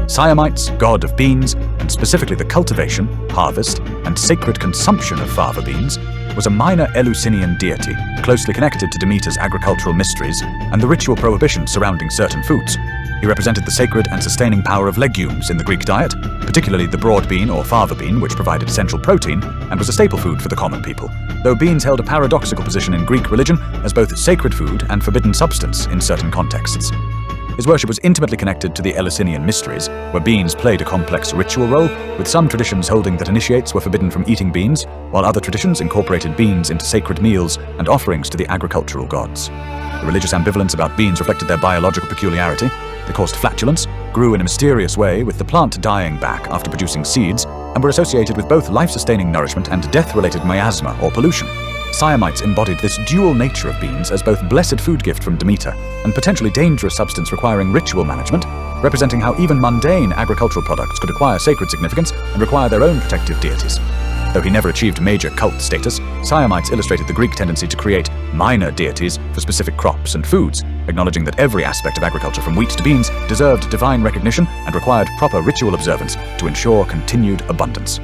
Siamites, god of beans, and specifically the cultivation, harvest, and sacred consumption of fava beans, was a minor Eleusinian deity closely connected to Demeter's agricultural mysteries and the ritual prohibitions surrounding certain foods. He represented the sacred and sustaining power of legumes in the Greek diet, particularly the broad bean or fava bean, which provided essential protein and was a staple food for the common people, though beans held a paradoxical position in Greek religion as both sacred food and forbidden substance in certain contexts. His worship was intimately connected to the Eleusinian mysteries, where beans played a complex ritual role, with some traditions holding that initiates were forbidden from eating beans, while other traditions incorporated beans into sacred meals and offerings to the agricultural gods. The religious ambivalence about beans reflected their biological peculiarity. They caused flatulence, grew in a mysterious way with the plant dying back after producing seeds, and were associated with both life-sustaining nourishment and death-related miasma or pollution. Siamites embodied this dual nature of beans as both blessed food gift from Demeter and potentially dangerous substance requiring ritual management, representing how even mundane agricultural products could acquire sacred significance and require their own protective deities. Though he never achieved major cult status, Siamites illustrated the Greek tendency to create minor deities for specific crops and foods, acknowledging that every aspect of agriculture from wheat to beans deserved divine recognition and required proper ritual observance to ensure continued abundance.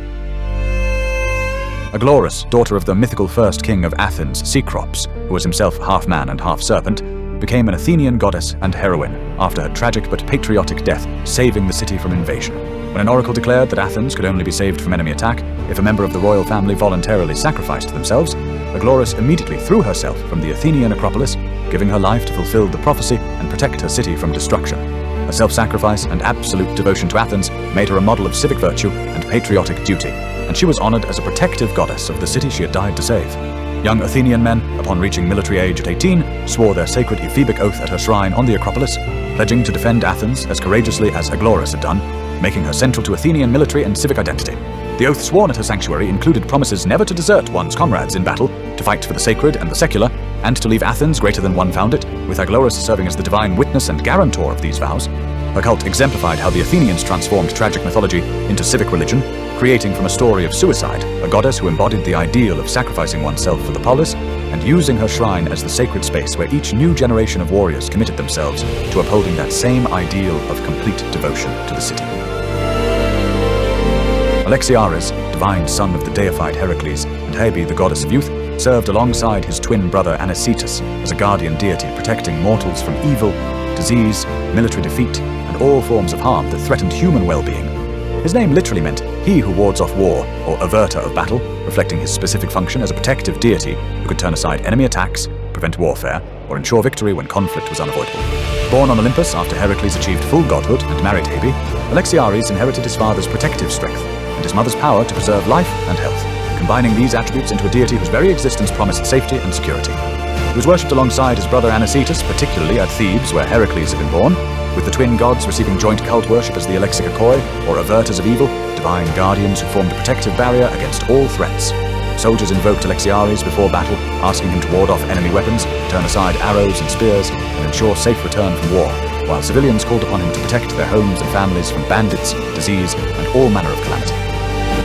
Aglaurus, daughter of the mythical first king of Athens, Cecrops, who was himself half man and half serpent, became an Athenian goddess and heroine after her tragic but patriotic death, saving the city from invasion. When an oracle declared that Athens could only be saved from enemy attack if a member of the royal family voluntarily sacrificed themselves, Aglaurus immediately threw herself from the Athenian Acropolis, giving her life to fulfill the prophecy and protect her city from destruction. Her self-sacrifice and absolute devotion to Athens made her a model of civic virtue and patriotic duty, and she was honored as a protective goddess of the city she had died to save. Young Athenian men, upon reaching military age at 18, swore their sacred Ephebic oath at her shrine on the Acropolis, pledging to defend Athens as courageously as Aglaurus had done, making her central to Athenian military and civic identity. The oath sworn at her sanctuary included promises never to desert one's comrades in battle, to fight for the sacred and the secular, and to leave Athens greater than one found it, with Aglaurus serving as the divine witness and guarantor of these vows. Her cult exemplified how the Athenians transformed tragic mythology into civic religion, creating from a story of suicide a goddess who embodied the ideal of sacrificing oneself for the polis, and using her shrine as the sacred space where each new generation of warriors committed themselves to upholding that same ideal of complete devotion to the city. Alexiares, divine son of the deified Heracles, and Hebe, the goddess of youth, served alongside his twin brother Anicetus as a guardian deity protecting mortals from evil, disease, military defeat, and all forms of harm that threatened human well-being. His name literally meant he who wards off war, or averter of battle, reflecting his specific function as a protective deity who could turn aside enemy attacks, prevent warfare, or ensure victory when conflict was unavoidable. Born on Olympus after Heracles achieved full godhood and married Hebe, Alexiares inherited his father's protective strength and his mother's power to preserve life and health, combining these attributes into a deity whose very existence promised safety and security. He was worshipped alongside his brother Anicetus, particularly at Thebes, where Heracles had been born, with the twin gods receiving joint cult worship as the Alexikakoi, or averters of evil, divine guardians who formed a protective barrier against all threats. Soldiers invoked Alexiares before battle, asking him to ward off enemy weapons, turn aside arrows and spears, and ensure safe return from war, while civilians called upon him to protect their homes and families from bandits, disease, and all manner of calamity.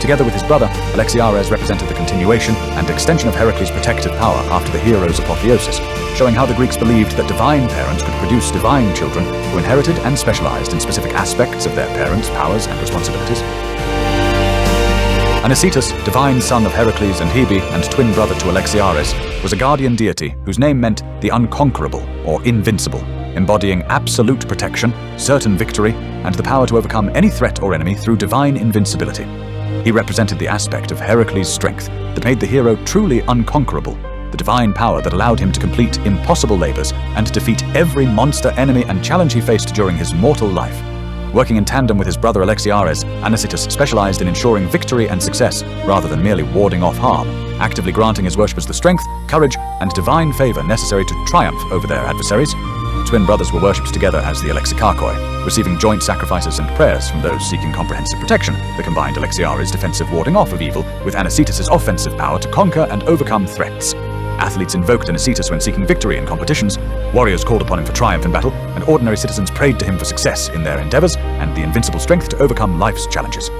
Together with his brother, Alexiares represented the continuation and extension of Heracles' protective power after the hero's apotheosis, showing how the Greeks believed that divine parents could produce divine children who inherited and specialized in specific aspects of their parents' powers and responsibilities. Anicetus, divine son of Heracles and Hebe and twin brother to Alexiares, was a guardian deity whose name meant the unconquerable or invincible, embodying absolute protection, certain victory, and the power to overcome any threat or enemy through divine invincibility. He represented the aspect of Heracles' strength that made the hero truly unconquerable, the divine power that allowed him to complete impossible labors and defeat every monster, enemy, and challenge he faced during his mortal life. Working in tandem with his brother Alexiares, Anicetus specialized in ensuring victory and success rather than merely warding off harm, actively granting his worshippers the strength, courage, and divine favor necessary to triumph over their adversaries. Twin brothers were worshipped together as the Alexikakoi, receiving joint sacrifices and prayers from those seeking comprehensive protection. They combined Alexiares' defensive warding off of evil with Anicetus' offensive power to conquer and overcome threats. Athletes invoked Anicetus when seeking victory in competitions, warriors called upon him for triumph in battle, and ordinary citizens prayed to him for success in their endeavors and the invincible strength to overcome life's challenges.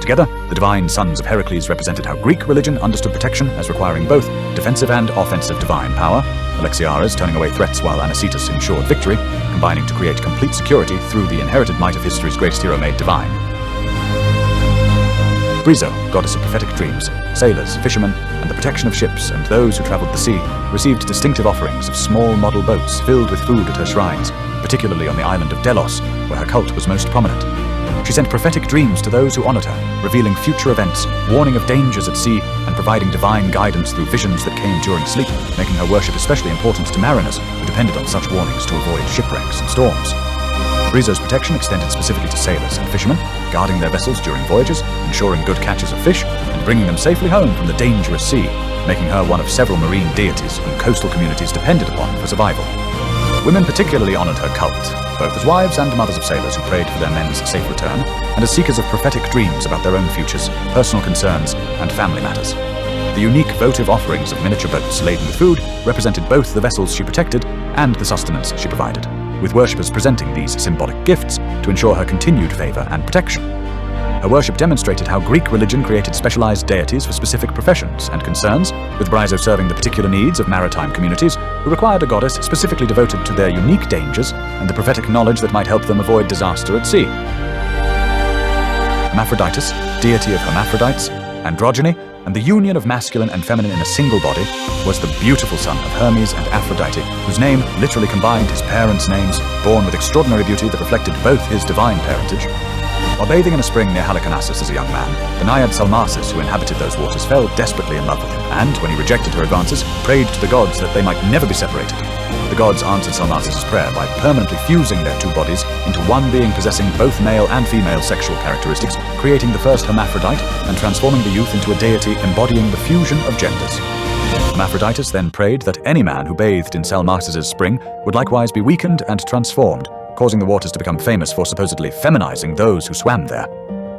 Together, the divine sons of Heracles represented how Greek religion understood protection as requiring both defensive and offensive divine power, Alexiares turning away threats while Anicetus ensured victory, combining to create complete security through the inherited might of history's greatest hero made divine. Brizo, goddess of prophetic dreams, sailors, fishermen, and the protection of ships and those who traveled the sea, received distinctive offerings of small model boats filled with food at her shrines, particularly on the island of Delos, where her cult was most prominent. She sent prophetic dreams to those who honored her, revealing future events, warning of dangers at sea, and providing divine guidance through visions that came during sleep, making her worship especially important to mariners who depended on such warnings to avoid shipwrecks and storms. Brizo's protection extended specifically to sailors and fishermen, guarding their vessels during voyages, ensuring good catches of fish, and bringing them safely home from the dangerous sea, making her one of several marine deities whom coastal communities depended upon for survival. Women particularly honored her cult, both as wives and mothers of sailors who prayed for their men's safe return, and as seekers of prophetic dreams about their own futures, personal concerns, and family matters. The unique votive offerings of miniature boats laden with food represented both the vessels she protected and the sustenance she provided, with worshippers presenting these symbolic gifts to ensure her continued favor and protection. Her worship demonstrated how Greek religion created specialized deities for specific professions and concerns, with Brizo serving the particular needs of maritime communities who required a goddess specifically devoted to their unique dangers and the prophetic knowledge that might help them avoid disaster at sea. Hermaphroditus, deity of hermaphrodites, androgyny, and the union of masculine and feminine in a single body, was the beautiful son of Hermes and Aphrodite, whose name literally combined his parents' names, born with extraordinary beauty that reflected both his divine parentage. While bathing in a spring near Halicarnassus as a young man, the naiad Salmacis, who inhabited those waters, fell desperately in love with him, and, when he rejected her advances, prayed to the gods that they might never be separated. The gods answered Salmacis' prayer by permanently fusing their two bodies into one being possessing both male and female sexual characteristics, creating the first hermaphrodite and transforming the youth into a deity embodying the fusion of genders. Hermaphroditus then prayed that any man who bathed in Salmacis' spring would likewise be weakened and transformed, causing the waters to become famous for supposedly feminizing those who swam there.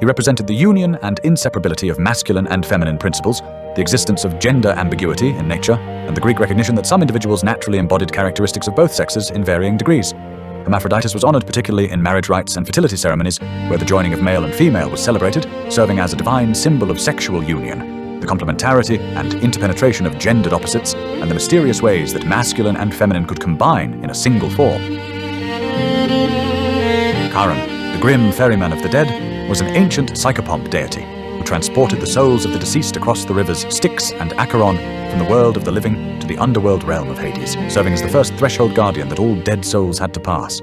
He represented the union and inseparability of masculine and feminine principles, the existence of gender ambiguity in nature, and the Greek recognition that some individuals naturally embodied characteristics of both sexes in varying degrees. Hermaphroditus was honored particularly in marriage rites and fertility ceremonies, where the joining of male and female was celebrated, serving as a divine symbol of sexual union, the complementarity and interpenetration of gendered opposites, and the mysterious ways that masculine and feminine could combine in a single form. Charon, the grim ferryman of the dead, was an ancient psychopomp deity who transported the souls of the deceased across the rivers Styx and Acheron from the world of the living to the underworld realm of Hades, serving as the first threshold guardian that all dead souls had to pass.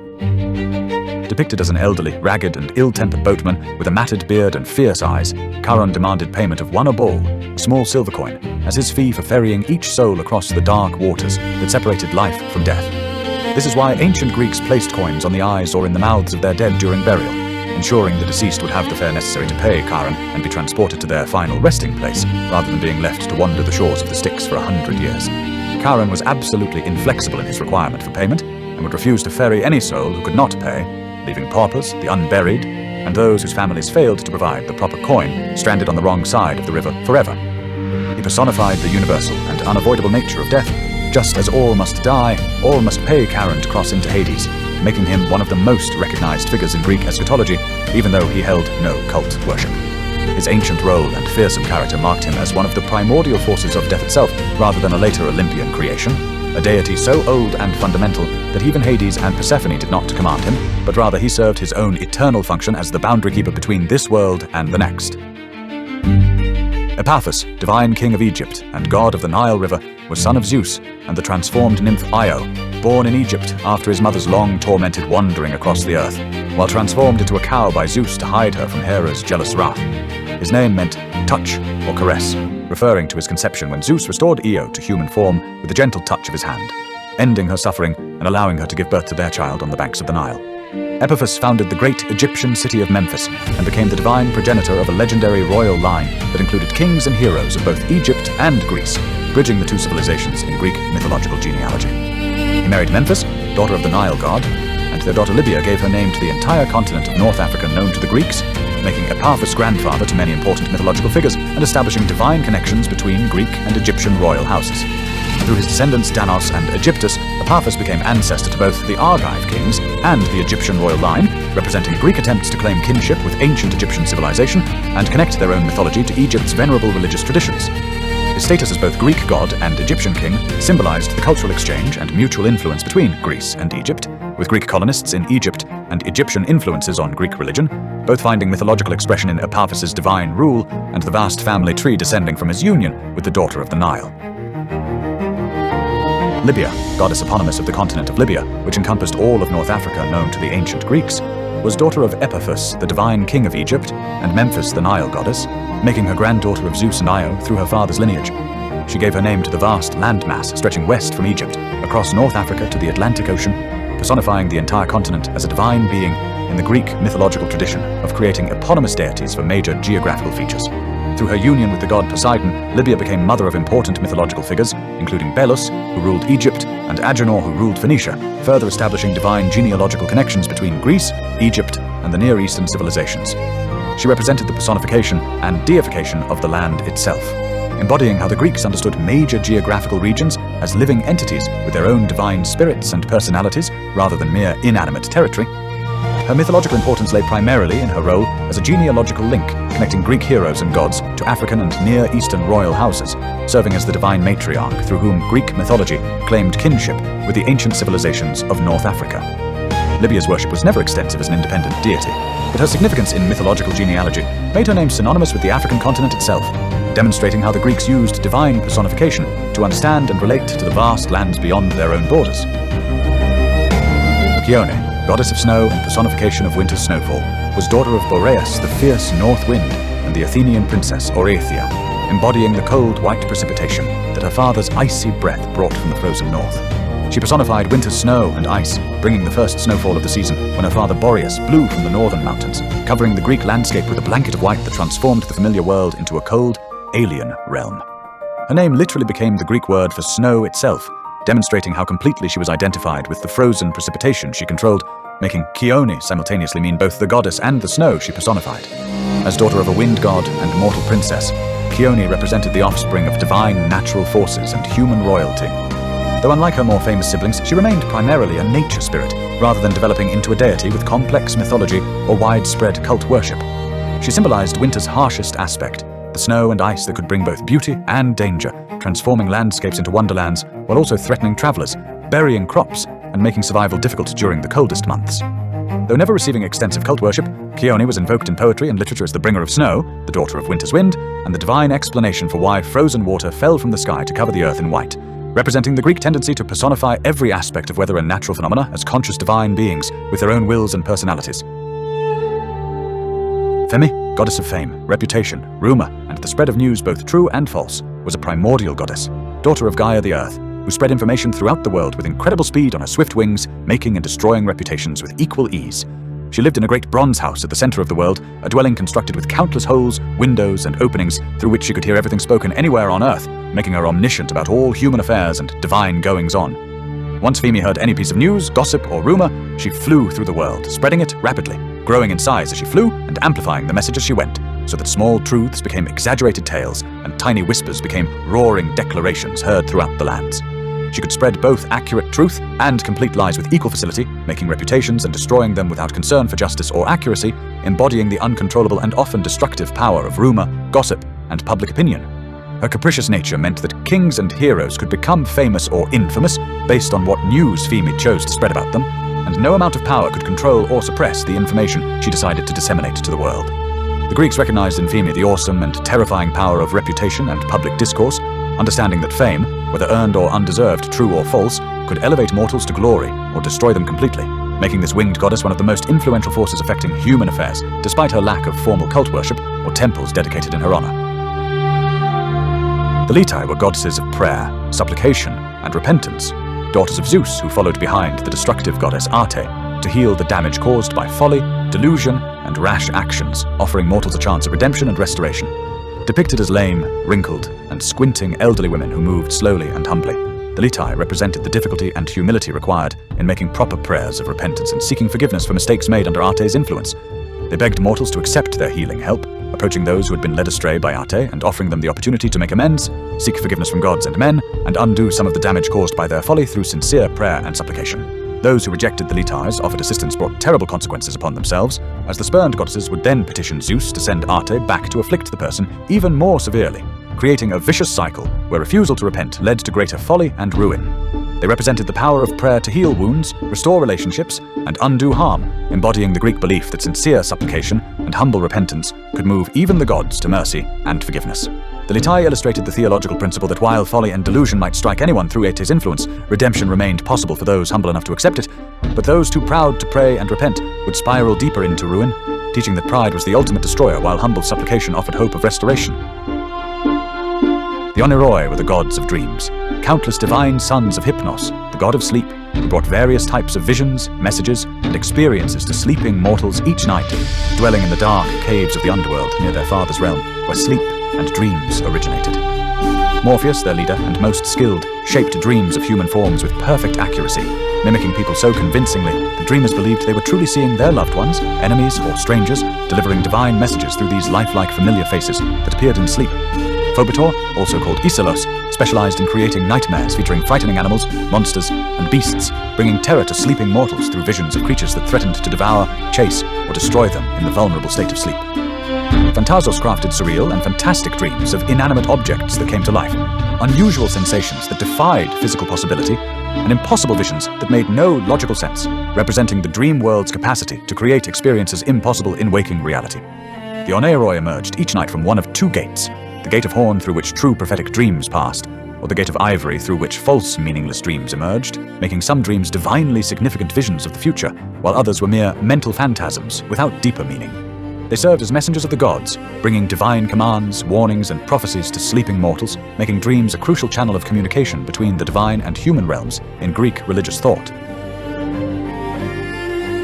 Depicted as an elderly, ragged and ill-tempered boatman with a matted beard and fierce eyes, Charon demanded payment of one obol, a small silver coin, as his fee for ferrying each soul across the dark waters that separated life from death. This is why ancient Greeks placed coins on the eyes or in the mouths of their dead during burial, ensuring the deceased would have the fare necessary to pay Charon and be transported to their final resting place, rather than being left to wander the shores of the Styx for 100 years. Charon was absolutely inflexible in his requirement for payment, and would refuse to ferry any soul who could not pay, leaving paupers, the unburied, and those whose families failed to provide the proper coin, stranded on the wrong side of the river forever. He personified the universal and unavoidable nature of death. Just as all must die, all must pay Charon to cross into Hades, making him one of the most recognized figures in Greek eschatology, even though he held no cult worship. His ancient role and fearsome character marked him as one of the primordial forces of death itself, rather than a later Olympian creation, a deity so old and fundamental that even Hades and Persephone did not command him, but rather he served his own eternal function as the boundary keeper between this world and the next. Epaphus, divine king of Egypt and god of the Nile River, was son of Zeus and the transformed nymph Io, born in Egypt after his mother's long tormented wandering across the earth, while transformed into a cow by Zeus to hide her from Hera's jealous wrath. His name meant touch or caress, referring to his conception when Zeus restored Io to human form with a gentle touch of his hand, ending her suffering and allowing her to give birth to their child on the banks of the Nile. Epaphus founded the great Egyptian city of Memphis and became the divine progenitor of a legendary royal line that included kings and heroes of both Egypt and Greece, bridging the two civilizations in Greek mythological genealogy. He married Memphis, daughter of the Nile god, and their daughter Libya gave her name to the entire continent of North Africa known to the Greeks, making Epaphus grandfather to many important mythological figures and establishing divine connections between Greek and Egyptian royal houses. Through his descendants Danos and Aegyptus, Epaphus became ancestor to both the Argive kings and the Egyptian royal line, representing Greek attempts to claim kinship with ancient Egyptian civilization and connect their own mythology to Egypt's venerable religious traditions. His status as both Greek god and Egyptian king symbolized the cultural exchange and mutual influence between Greece and Egypt, with Greek colonists in Egypt and Egyptian influences on Greek religion, both finding mythological expression in Epaphus's divine rule and the vast family tree descending from his union with the daughter of the Nile. Libya, goddess eponymous of the continent of Libya, which encompassed all of North Africa known to the ancient Greeks, was daughter of Epaphus, the divine king of Egypt, and Memphis, the Nile goddess, making her granddaughter of Zeus and Io through her father's lineage. She gave her name to the vast landmass stretching west from Egypt, across North Africa to the Atlantic Ocean, personifying the entire continent as a divine being in the Greek mythological tradition of creating eponymous deities for major geographical features. Through her union with the god Poseidon, Libya became mother of important mythological figures, including Belus, who ruled Egypt, and Agenor, who ruled Phoenicia, further establishing divine genealogical connections between Greece, Egypt, and the Near Eastern civilizations. She represented the personification and deification of the land itself, embodying how the Greeks understood major geographical regions as living entities with their own divine spirits and personalities, rather than mere inanimate territory. Her mythological importance lay primarily in her role as a genealogical link connecting Greek heroes and gods to African and Near Eastern royal houses, serving as the divine matriarch through whom Greek mythology claimed kinship with the ancient civilizations of North Africa. Libya's worship was never extensive as an independent deity, but her significance in mythological genealogy made her name synonymous with the African continent itself, demonstrating how the Greeks used divine personification to understand and relate to the vast lands beyond their own borders. Chione, goddess of snow and personification of winter's snowfall, was daughter of Boreas, the fierce north wind, and the Athenian princess Oreithia, embodying the cold white precipitation that her father's icy breath brought from the frozen north. She personified winter's snow and ice, bringing the first snowfall of the season when her father Boreas blew from the northern mountains, covering the Greek landscape with a blanket of white that transformed the familiar world into a cold, alien realm. Her name literally became the Greek word for snow itself, demonstrating how completely she was identified with the frozen precipitation she controlled, making Chione simultaneously mean both the goddess and the snow she personified. As daughter of a wind god and mortal princess, Chione represented the offspring of divine natural forces and human royalty. Though unlike her more famous siblings, she remained primarily a nature spirit, rather than developing into a deity with complex mythology or widespread cult worship. She symbolized winter's harshest aspect, the snow and ice that could bring both beauty and danger, transforming landscapes into wonderlands while also threatening travelers, burying crops, and making survival difficult during the coldest months. Though never receiving extensive cult worship, Chione was invoked in poetry and literature as the bringer of snow, the daughter of winter's wind, and the divine explanation for why frozen water fell from the sky to cover the earth in white, representing the Greek tendency to personify every aspect of weather and natural phenomena as conscious divine beings with their own wills and personalities. Femi, goddess of fame, reputation, rumor, and the spread of news both true and false, was a primordial goddess, daughter of Gaia the Earth, who spread information throughout the world with incredible speed on her swift wings, making and destroying reputations with equal ease. She lived in a great bronze house at the center of the world, a dwelling constructed with countless holes, windows, and openings through which she could hear everything spoken anywhere on Earth, making her omniscient about all human affairs and divine goings-on. Once Femi heard any piece of news, gossip, or rumor, she flew through the world, spreading it rapidly, growing in size as she flew and amplifying the message as she went, so that small truths became exaggerated tales and tiny whispers became roaring declarations heard throughout the lands. She could spread both accurate truth and complete lies with equal facility, making reputations and destroying them without concern for justice or accuracy, embodying the uncontrollable and often destructive power of rumor, gossip, and public opinion. Her capricious nature meant that kings and heroes could become famous or infamous based on what news Femi chose to spread about them, and no amount of power could control or suppress the information she decided to disseminate to the world. The Greeks recognized in Femi the awesome and terrifying power of reputation and public discourse, understanding that fame, whether earned or undeserved, true or false, could elevate mortals to glory or destroy them completely, making this winged goddess one of the most influential forces affecting human affairs, despite her lack of formal cult worship or temples dedicated in her honor. The Letae were goddesses of prayer, supplication, and repentance, daughters of Zeus who followed behind the destructive goddess Ate to heal the damage caused by folly, delusion, and rash actions, offering mortals a chance of redemption and restoration. Depicted as lame, wrinkled, and squinting elderly women who moved slowly and humbly, the Letae represented the difficulty and humility required in making proper prayers of repentance and seeking forgiveness for mistakes made under Ate's influence. They begged mortals to accept their healing help, approaching those who had been led astray by Ate and offering them the opportunity to make amends, seek forgiveness from gods and men, and undo some of the damage caused by their folly through sincere prayer and supplication. Those who rejected the Letaes offered assistance brought terrible consequences upon themselves, as the spurned goddesses would then petition Zeus to send Ate back to afflict the person even more severely, creating a vicious cycle where refusal to repent led to greater folly and ruin. They represented the power of prayer to heal wounds, restore relationships, and undo harm, embodying the Greek belief that sincere supplication and humble repentance could move even the gods to mercy and forgiveness. The Letae illustrated the theological principle that while folly and delusion might strike anyone through Ate's influence, redemption remained possible for those humble enough to accept it, but those too proud to pray and repent would spiral deeper into ruin, teaching that pride was the ultimate destroyer while humble supplication offered hope of restoration. The Oneiroi were the gods of dreams, countless divine sons of Hypnos, the god of sleep, who brought various types of visions, messages, and experiences to sleeping mortals each night, dwelling in the dark caves of the Underworld near their father's realm, where sleep and dreams originated. Morpheus, their leader and most skilled, shaped dreams of human forms with perfect accuracy, mimicking people so convincingly that dreamers believed they were truly seeing their loved ones, enemies, or strangers, delivering divine messages through these lifelike familiar faces that appeared in sleep. Phobetor, also called Iselos, specialized in creating nightmares featuring frightening animals, monsters, and beasts, bringing terror to sleeping mortals through visions of creatures that threatened to devour, chase, or destroy them in the vulnerable state of sleep. Phantasos crafted surreal and fantastic dreams of inanimate objects that came to life, unusual sensations that defied physical possibility, and impossible visions that made no logical sense, representing the dream world's capacity to create experiences impossible in waking reality. The Oneiroi emerged each night from one of two gates, the gate of horn through which true prophetic dreams passed, or the gate of ivory through which false, meaningless dreams emerged, making some dreams divinely significant visions of the future, while others were mere mental phantasms without deeper meaning. They served as messengers of the gods, bringing divine commands, warnings, and prophecies to sleeping mortals, making dreams a crucial channel of communication between the divine and human realms in Greek religious thought.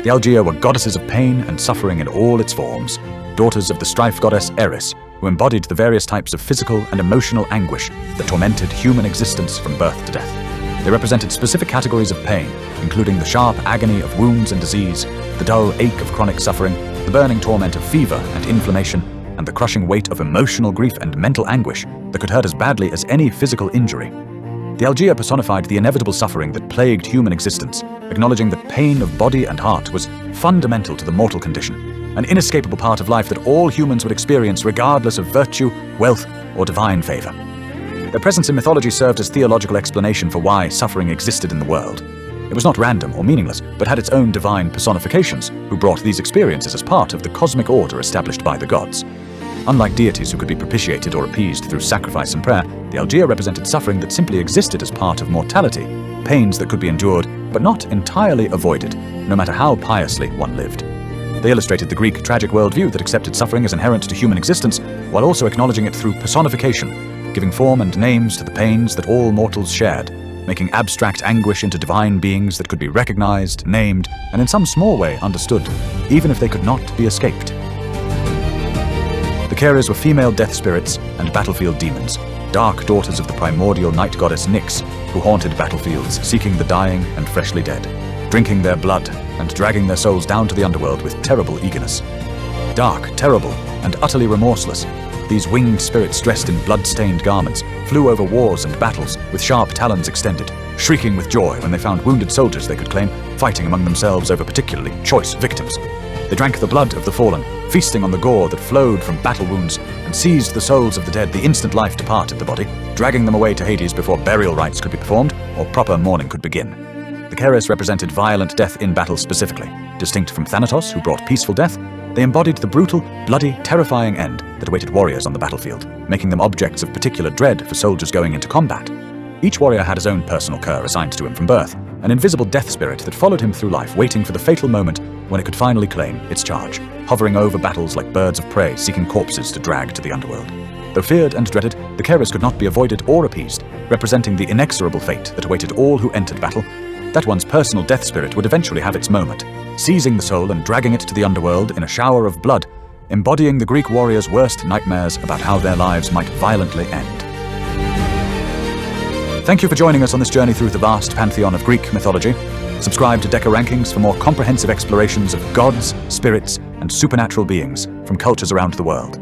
The Algae were goddesses of pain and suffering in all its forms, daughters of the strife goddess Eris, who embodied the various types of physical and emotional anguish that tormented human existence from birth to death. They represented specific categories of pain, including the sharp agony of wounds and disease, the dull ache of chronic suffering, the burning torment of fever and inflammation, and the crushing weight of emotional grief and mental anguish that could hurt as badly as any physical injury. The Algae personified the inevitable suffering that plagued human existence, acknowledging that pain of body and heart was fundamental to the mortal condition, an inescapable part of life that all humans would experience regardless of virtue, wealth, or divine favor. Their presence in mythology served as theological explanation for why suffering existed in the world. It was not random or meaningless, but had its own divine personifications, who brought these experiences as part of the cosmic order established by the gods. Unlike deities who could be propitiated or appeased through sacrifice and prayer, the Algae represented suffering that simply existed as part of mortality, pains that could be endured, but not entirely avoided, no matter how piously one lived. They illustrated the Greek tragic worldview that accepted suffering as inherent to human existence, while also acknowledging it through personification, giving form and names to the pains that all mortals shared, making abstract anguish into divine beings that could be recognized, named, and in some small way understood, even if they could not be escaped. The Keres were female death spirits and battlefield demons, dark daughters of the primordial night goddess Nyx, who haunted battlefields seeking the dying and freshly dead, drinking their blood and dragging their souls down to the underworld with terrible eagerness. Dark, terrible, and utterly remorseless, these winged spirits dressed in blood-stained garments flew over wars and battles with sharp talons extended, shrieking with joy when they found wounded soldiers they could claim, fighting among themselves over particularly choice victims. They drank the blood of the fallen, feasting on the gore that flowed from battle wounds, and seized the souls of the dead the instant life departed the body, dragging them away to Hades before burial rites could be performed or proper mourning could begin. The Keres represented violent death in battle specifically. Distinct from Thanatos, who brought peaceful death, they embodied the brutal, bloody, terrifying end that awaited warriors on the battlefield, making them objects of particular dread for soldiers going into combat. Each warrior had his own personal cur assigned to him from birth, an invisible death spirit that followed him through life, waiting for the fatal moment when it could finally claim its charge, hovering over battles like birds of prey seeking corpses to drag to the underworld. Though feared and dreaded, the Keres could not be avoided or appeased, representing the inexorable fate that awaited all who entered battle. That one's personal death spirit would eventually have its moment, seizing the soul and dragging it to the underworld in a shower of blood, embodying the Greek warriors' worst nightmares about how their lives might violently end. Thank you for joining us on this journey through the vast pantheon of Greek mythology. Subscribe to Decca Rankings for more comprehensive explorations of gods, spirits, and supernatural beings from cultures around the world.